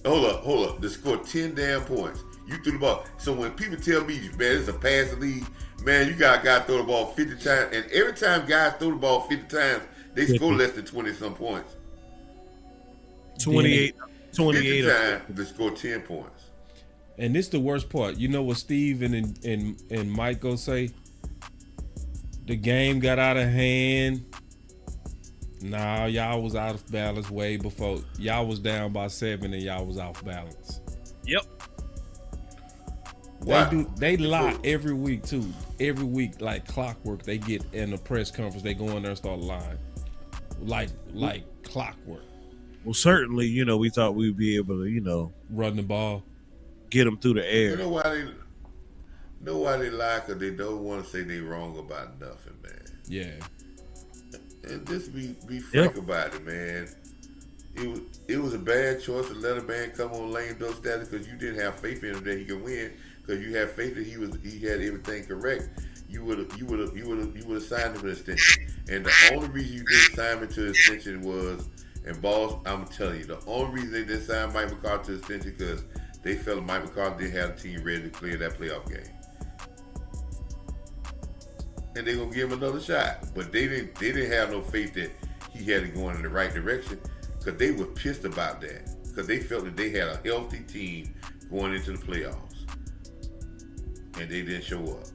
Hold up. Just score 10 damn points. You threw the ball. So when people tell me, man, it's a passing league, man, you got to throw the ball 50 times. And every time guys throw the ball 50 times, they 50. score less than 20-some points. 28. 50 28. times, they score 10 points. And this the worst part. You know what Steve and Mike go say? The game got out of hand. Nah, y'all was out of balance way before. Y'all was down by 7 and y'all was off balance. Yep. They lie every week too. Every week, like clockwork, they get in the press conference, they go in there and start lying. Like clockwork. Well, certainly, we thought we'd be able to, Run the ball. get them through the air. You know why they lie? Because they don't want to say they wrong about nothing, man. Yeah. And just be frank about it, man. It was a bad choice to let a man come on lame duck status because you didn't have faith in him that he could win. Because you had faith that he had everything correct. You would have signed him to an extension. And the only reason you didn't sign him to an extension was, and Boss, I'm telling you, the only reason they didn't sign Mike McCarthy to an extension because they felt Mike McCarthy didn't have a team ready to clear that playoff game. And they're gonna give him another shot. But they didn't have no faith that he had it going in the right direction because they were pissed about that. Because they felt that they had a healthy team going into the playoffs. And they didn't show up.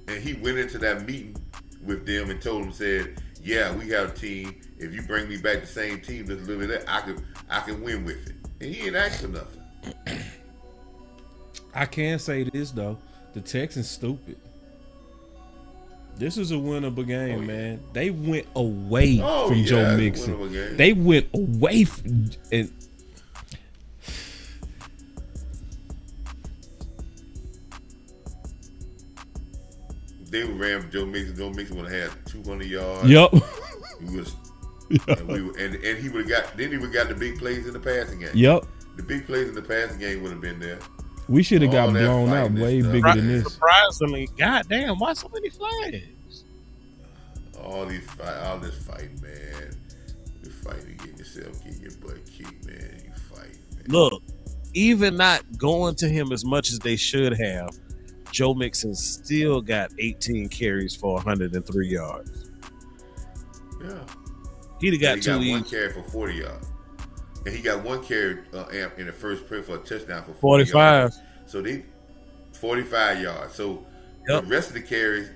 And he went into that meeting with them and told them, said, yeah, we have a team. If you bring me back the same team that's living there, I can win with it. And he ain't asked for nothing. I can say this though, the Texans stupid. This is a winnable game, man. They went away from Joe Mixon. They went away from and they ran Joe Mixon. Joe Mixon would have had 200 yards. Yep. He was, and he would have got. Then he would have got the big plays in the passing game. Yep. The big plays in the passing game would have been there. We should have got blown out way bigger than this. Surprisingly, goddamn, why so many flags? All this fighting, man. You fighting to get yourself, get your butt kicked, man. You fight, man. Look, even not going to him as much as they should have, Joe Mixon still got 18 carries for 103 yards. Yeah. He'd have got one carry for 40 yards. And he got one carry in the first play for a touchdown for 45. yards. So they 45 yards. So the rest of the carries.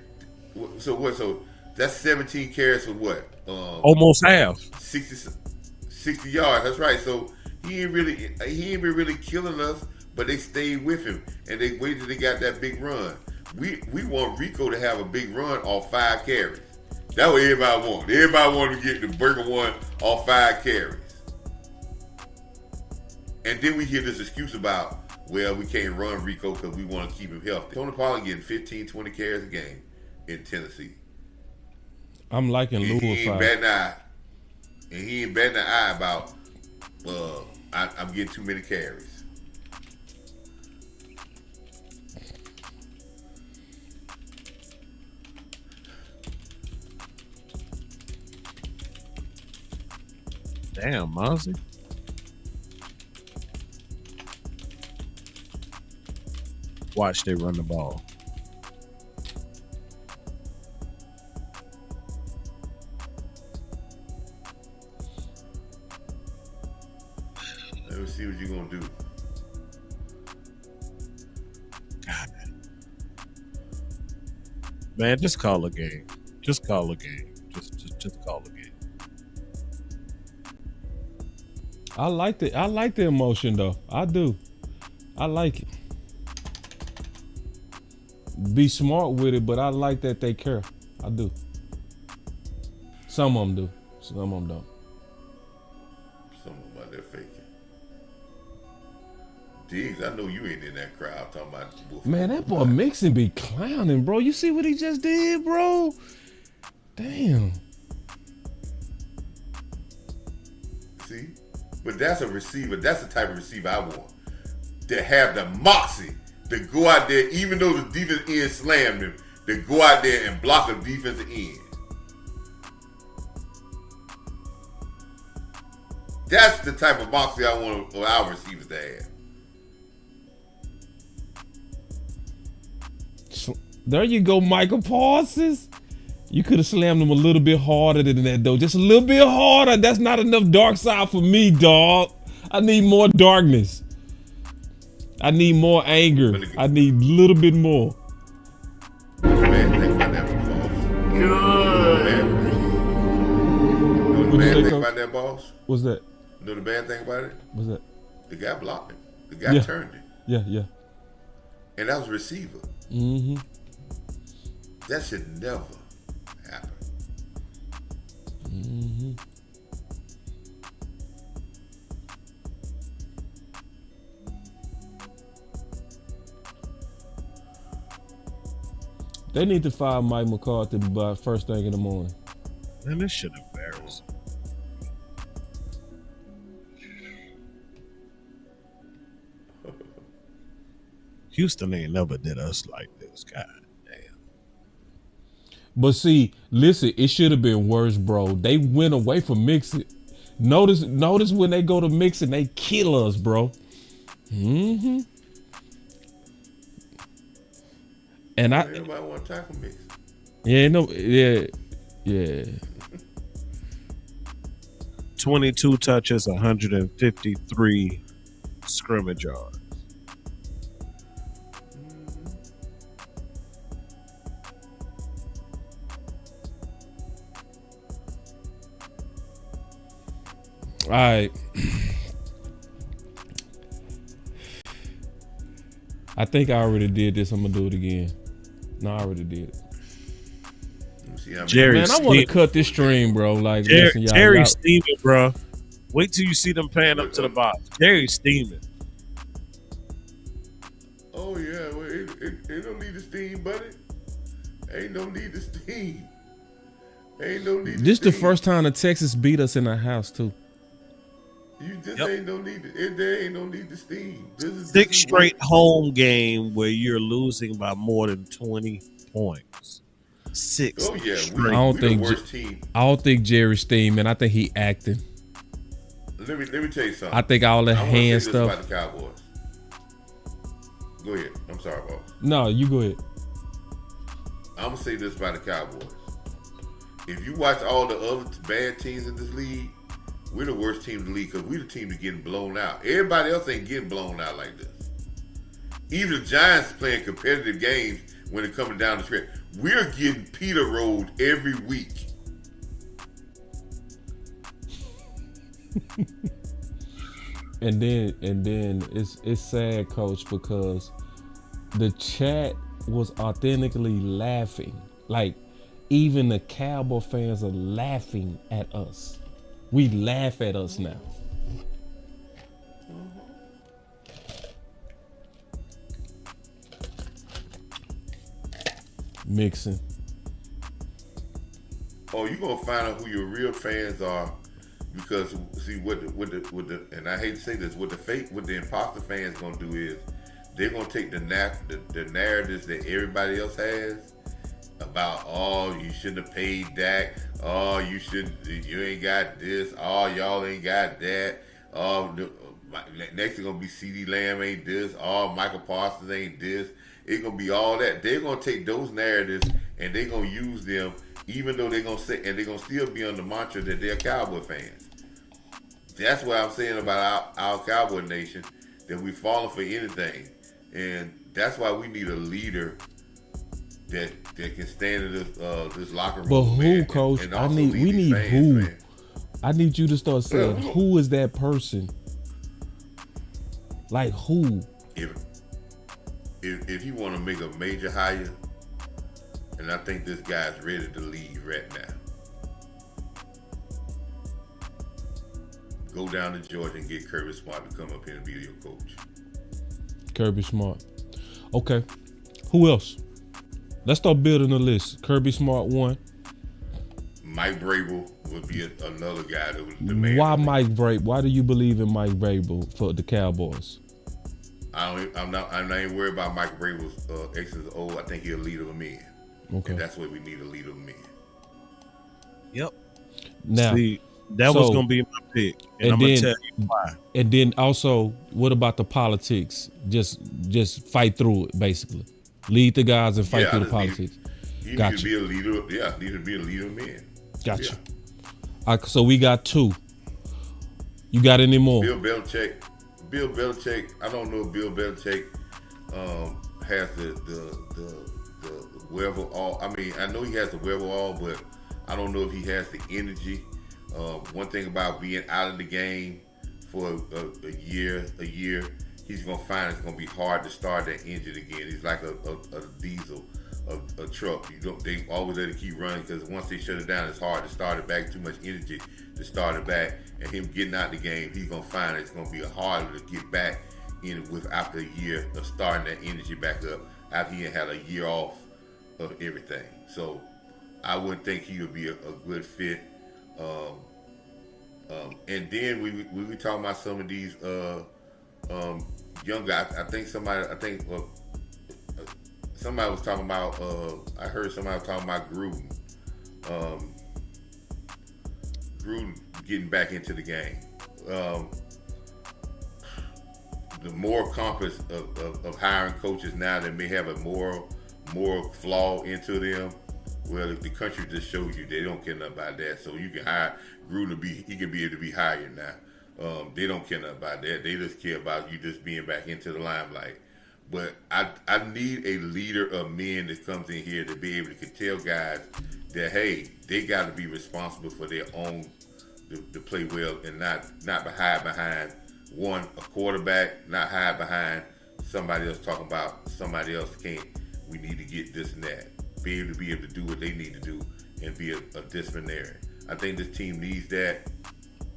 So what? So that's 17 carries for what? Almost half. 60 yards. That's right. So he ain't been really killing us, but they stayed with him and they waited till they got that big run. We want Rico to have a big run off 5 carries. That's what everybody want. Everybody want to get the burger one off 5 carries. And then we hear this excuse about, well, we can't run Rico because we want to keep him healthy. Tony Pollard getting 15, 20 carries a game in Tennessee. I'm liking Louisville. He ain't batting an eye about, I'm getting too many carries. Damn, Mozzie. Watch they run the ball. Let me see what you're going to do. God. Man, just call a game. Just call a game. Just call a game. I like the emotion though. I do. I like it. Be smart with it, but I like that they care. I do. Some of them do. Some of them don't. Some of them out there faking. Diggs, I know you ain't in that crowd talking about Wolf. Man, that boy Mixon be clowning, bro. You see what he just did, bro? Damn. See? But that's a receiver. That's the type of receiver I want. To have the moxie to go out there, even though the defensive end slammed him, to go out there and block a defensive end. That's the type of moxie I want our receivers to have. There you go, Michael Parsons. You could have slammed him a little bit harder than that, though. Just a little bit harder. That's not enough dark side for me, dog. I need more darkness. I need more anger. I need a little bit more. Man, think about that, boss. Good. Know the bad thing about that, boss? What's that? Know the bad thing about it? What's that? The guy blocked him. The guy turned it. Yeah. And that was a receiver. Mm-hmm. That should never happen. Mm-hmm. They need to fire Mike McCarthy by first thing in the morning. Man, this shit embarrassing. Houston ain't never did us like this. God damn. But see, listen, it should have been worse, bro. They went away from Mixon. Notice when they go to Mixon, they kill us, bro. Mm-hmm. And Ain't nobody want to tackle Mixon. Yeah. 22 touches, 153 scrimmage yards. All right. I think I already did this. I'm gonna do it again. No, I already did it. Jerry, man, I want to cut this stream, bro. Like, listen, y'all. Jerry's steaming, bro. Wait till you see them pan up to the box. Jerry's steaming. Oh yeah, well, it don't need to steam, buddy. Ain't no need to steam. Ain't no need. This to the first time the Texas beat us in our house too. You just ain't no need. There ain't no need to steam. Six straight home game where you're losing by more than 20 points. Six. Oh yeah, I don't think the worst team. I don't think Jerry's steaming. I think he acting. Let me tell you something. I think all the hand say stuff. This about the Cowboys. Go ahead. I'm sorry, boss. No, you go ahead. I'm gonna say this about the Cowboys. If you watch all the other bad teams in this league, we're the worst team in the league because we're the team that's getting blown out. Everybody else ain't getting blown out like this. Even the Giants playing competitive games when it's coming down the stretch. We're getting Peter rolled every week. And then it's sad, Coach, because the chat was authentically laughing. Like, even the Cowboy fans are laughing at us. We laugh at us now. Mixing. Oh, you're gonna find out who your real fans are because see what the and I hate to say this, what the imposter fans gonna do is they're gonna take the narratives that everybody else has about, oh, you shouldn't have paid Dak, oh, you ain't got this, oh, y'all ain't got that, oh, next is gonna be CeeDee Lamb ain't this, oh, Michael Parsons ain't this. It's gonna be all that. They're gonna take those narratives and they're gonna use them, even though they're gonna say, and they're gonna still be on the mantra that they're Cowboy fans. That's what I'm saying about our Cowboy Nation, that we falling for anything, and that's why we need a leader that can stand in this locker room. But who, man, Coach? and We need fans, who? man. I need you to start saying, who is that person? Like who? If you want to make a major hire, and I think this guy's ready to leave right now, go down to Georgia and get Kirby Smart to come up here and be your coach. Kirby Smart. Okay. Who else? Let's start building a list. Kirby Smart 1. Mike Vrabel would be another guy that would demand. Why Mike Vrabel? Why do you believe in Mike Vrabel for the Cowboys? I'm not even worried about Mike Vrabel's X's and O's. I think he's a leader of men. Okay. And that's what we need, a leader of men. Yep. Now, see, that was going to be my pick, and I'm going to tell you why. And then also, what about the politics? Just fight through it, basically. Lead the guys and fight through the politics. You need to be a leader. Yeah, need to be a leader of men. Gotcha. Yeah. So we got 2. You got any more? Bill Belichick. I don't know if Bill Belichick has the wherewithal. I mean, I know he has the wherewithal, but I don't know if he has the energy. One thing about being out of the game for a year, he's gonna find it's gonna be hard to start that engine again. He's like a diesel. A truck. They always let it keep running because once they shut it down, it's hard to start it back. Too much energy to start it back. And him getting out the game, he's gonna find it's gonna be harder to get back in with after a year of starting that energy back up after he had a year off of everything. So I wouldn't think he would be a good fit. And then we were talking about some of these young guys. I think somebody was talking about, I heard somebody was talking about Gruden. Gruden getting back into the game. The moral compass of hiring coaches now that may have a moral flaw into them, well, the country just shows you they don't care nothing about that. So you can hire Gruden he can be able to be hired now. They don't care nothing about that. They just care about you just being back into the limelight. But I need a leader of men that comes in here to be able to tell guys that, hey, they got to be responsible for their own to play well and not hide behind a quarterback, not hide behind somebody else talking about somebody else can't. We need to get this and that. Be able to do what they need to do and be a disciplinarian. I think this team needs that,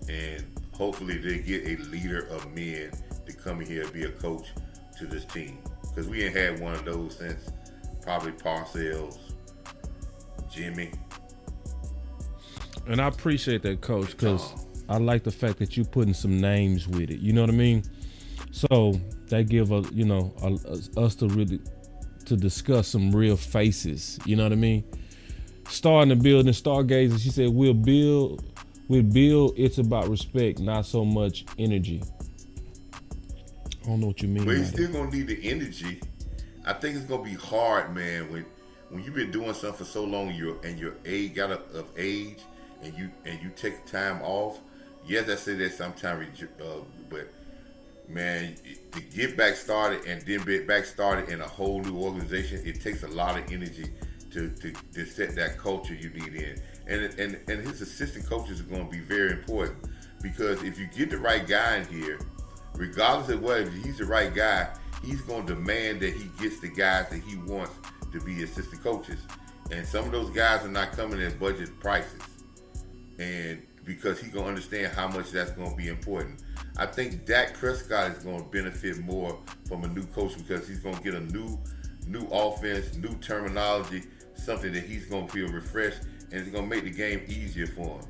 and hopefully they get a leader of men to come in here and be a coach to this team, because we ain't had one of those since probably Parcells, Jimmy. And I appreciate that, Coach, because I like the fact that you putting some names with it. You know what I mean? So that give us to really to discuss some real faces. You know what I mean? Starting to build and stargazing. She said, "We'll build. It's about respect, not so much energy." I don't know what you mean. But he's still gonna need the energy. I think it's gonna be hard, man, when you've been doing something for so long, you're age got of age, and you take time off. Yes, I say that sometimes, but man, to get back started and then get back started in a whole new organization, it takes a lot of energy to set that culture you need in. And his assistant coaches are going to be very important, because if you get the right guy in here, regardless of what, if he's the right guy, he's going to demand that he gets the guys that he wants to be assistant coaches. And some of those guys are not coming at budget prices. And because he's going to understand how much that's going to be important. I think Dak Prescott is going to benefit more from a new coach, because he's going to get a new offense, new terminology, something that he's going to feel refreshed, and it's going to make the game easier for him.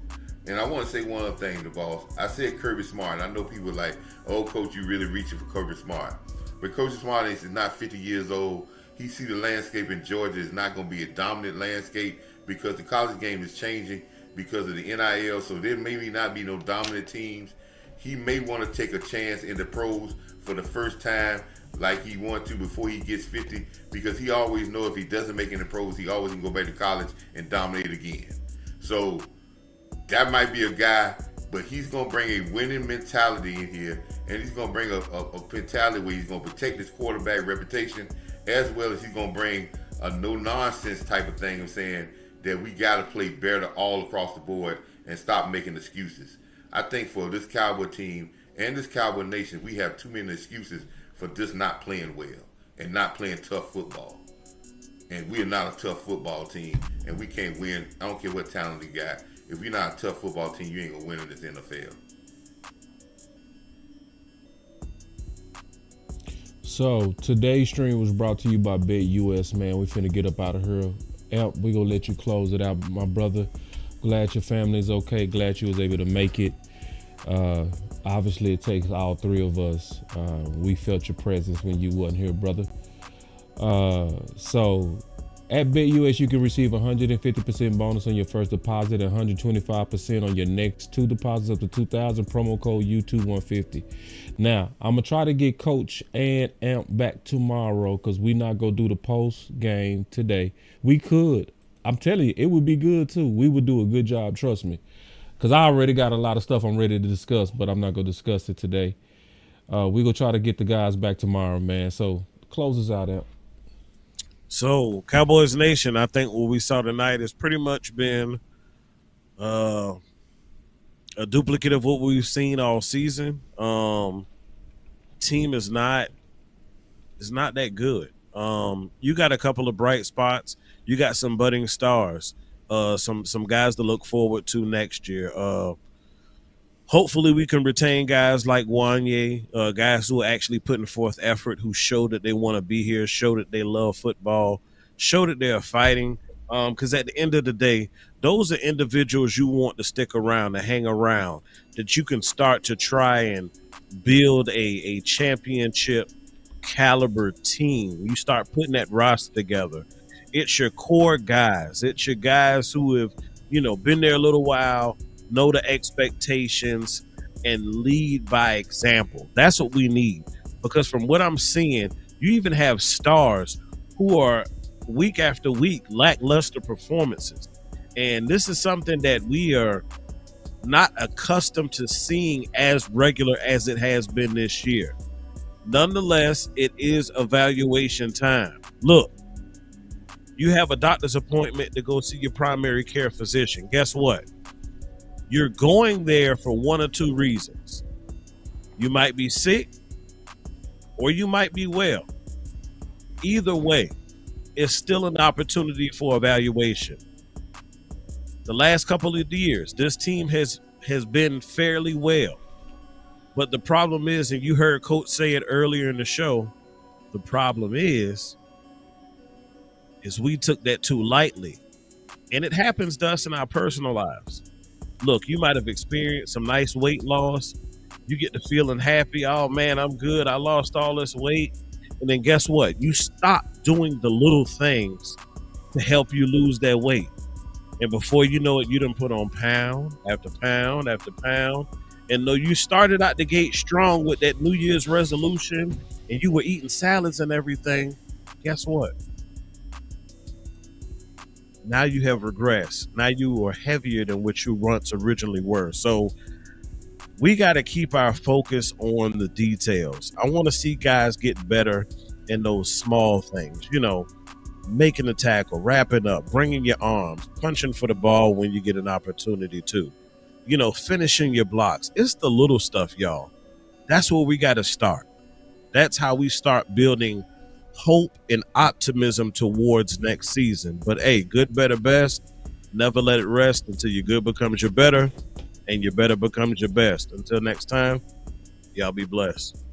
And I want to say one other thing, the boss. I said Kirby Smart. I know people are like, "Oh, Coach, you really reaching for Kirby Smart." But Coach Smart is not 50 years old. He see the landscape in Georgia is not going to be a dominant landscape, because the college game is changing because of the NIL. So there may not be no dominant teams. He may want to take a chance in the pros for the first time, like he wanted to before he gets 50, because he always know if he doesn't make it in the pros, he always can go back to college and dominate again. So that might be a guy, but he's going to bring a winning mentality in here, and he's going to bring a mentality where he's going to protect his quarterback reputation, as well as he's going to bring a no-nonsense type of thing of saying that we got to play better all across the board and stop making excuses. I think for this Cowboy team and this Cowboy Nation, we have too many excuses for just not playing well and not playing tough football. And we are not a tough football team, and we can't win. I don't care what talent you got. If you're not a tough football team, you ain't going to win in this NFL. So today's stream was brought to you by BetUS, man. We finna get up out of here. Amp, we gonna let you close it out, my brother. Glad your family's okay. Glad you was able to make it. Obviously, it takes all three of us. We felt your presence when you wasn't here, brother. So at BetUS, you can receive 150% bonus on your first deposit and 125% on your next 2 deposits up to 2,000. Promo code U2150. Now, I'm going to try to get Coach and Amp back tomorrow because we not going to do the post game today. We could. I'm telling you, it would be good too. We would do a good job, trust me. Because I already got a lot of stuff I'm ready to discuss, but I'm not going to discuss it today. We're going to try to get the guys back tomorrow, man. So close us out, Amp. So, Cowboys Nation, I think what we saw tonight has pretty much been a duplicate of what we've seen all season. Team is not that good. You got a couple of bright spots. You got some budding stars. Some guys to look forward to next year. Hopefully we can retain guys like Wanye, guys who are actually putting forth effort, who show that they want to be here, show that they love football, show that they are fighting. Because at the end of the day, those are individuals you want to stick around, to hang around, that you can start to try and build a championship caliber team. You start putting that roster together. It's your core guys. It's your guys who have, been there a little while, know the expectations, and lead by example. That's what we need. Because from what I'm seeing, you even have stars who are week after week lackluster performances. And this is something that we are not accustomed to seeing as regular as it has been this year. Nonetheless, it is evaluation time. Look, you have a doctor's appointment to go see your primary care physician. Guess what? You're going there for one or two reasons. You might be sick or you might be well. Either way, it's still an opportunity for evaluation. The last couple of years, this team has been fairly well. But the problem is, and you heard Coach say it earlier in the show, the problem is we took that too lightly. And it happens to us in our personal lives. Look, you might have experienced some nice weight loss. You get to feeling happy. Oh, man, I'm good. I lost all this weight. And then guess what? You stop doing the little things to help you lose that weight. And before you know it, you done put on pound after pound after pound. And though you started out the gate strong with that New Year's resolution and you were eating salads and everything, guess what? Now you have regressed. Now you are heavier than what you once originally were. So we got to keep our focus on the details. I want to see guys get better in those small things, making a tackle, wrapping up, bringing your arms, punching for the ball when you get an opportunity to, finishing your blocks. It's the little stuff, y'all. That's where we got to start. That's how we start building hope and optimism towards next season. But hey, good, better, best. Never let it rest until your good becomes your better and your better becomes your best. Until next time, y'all be blessed.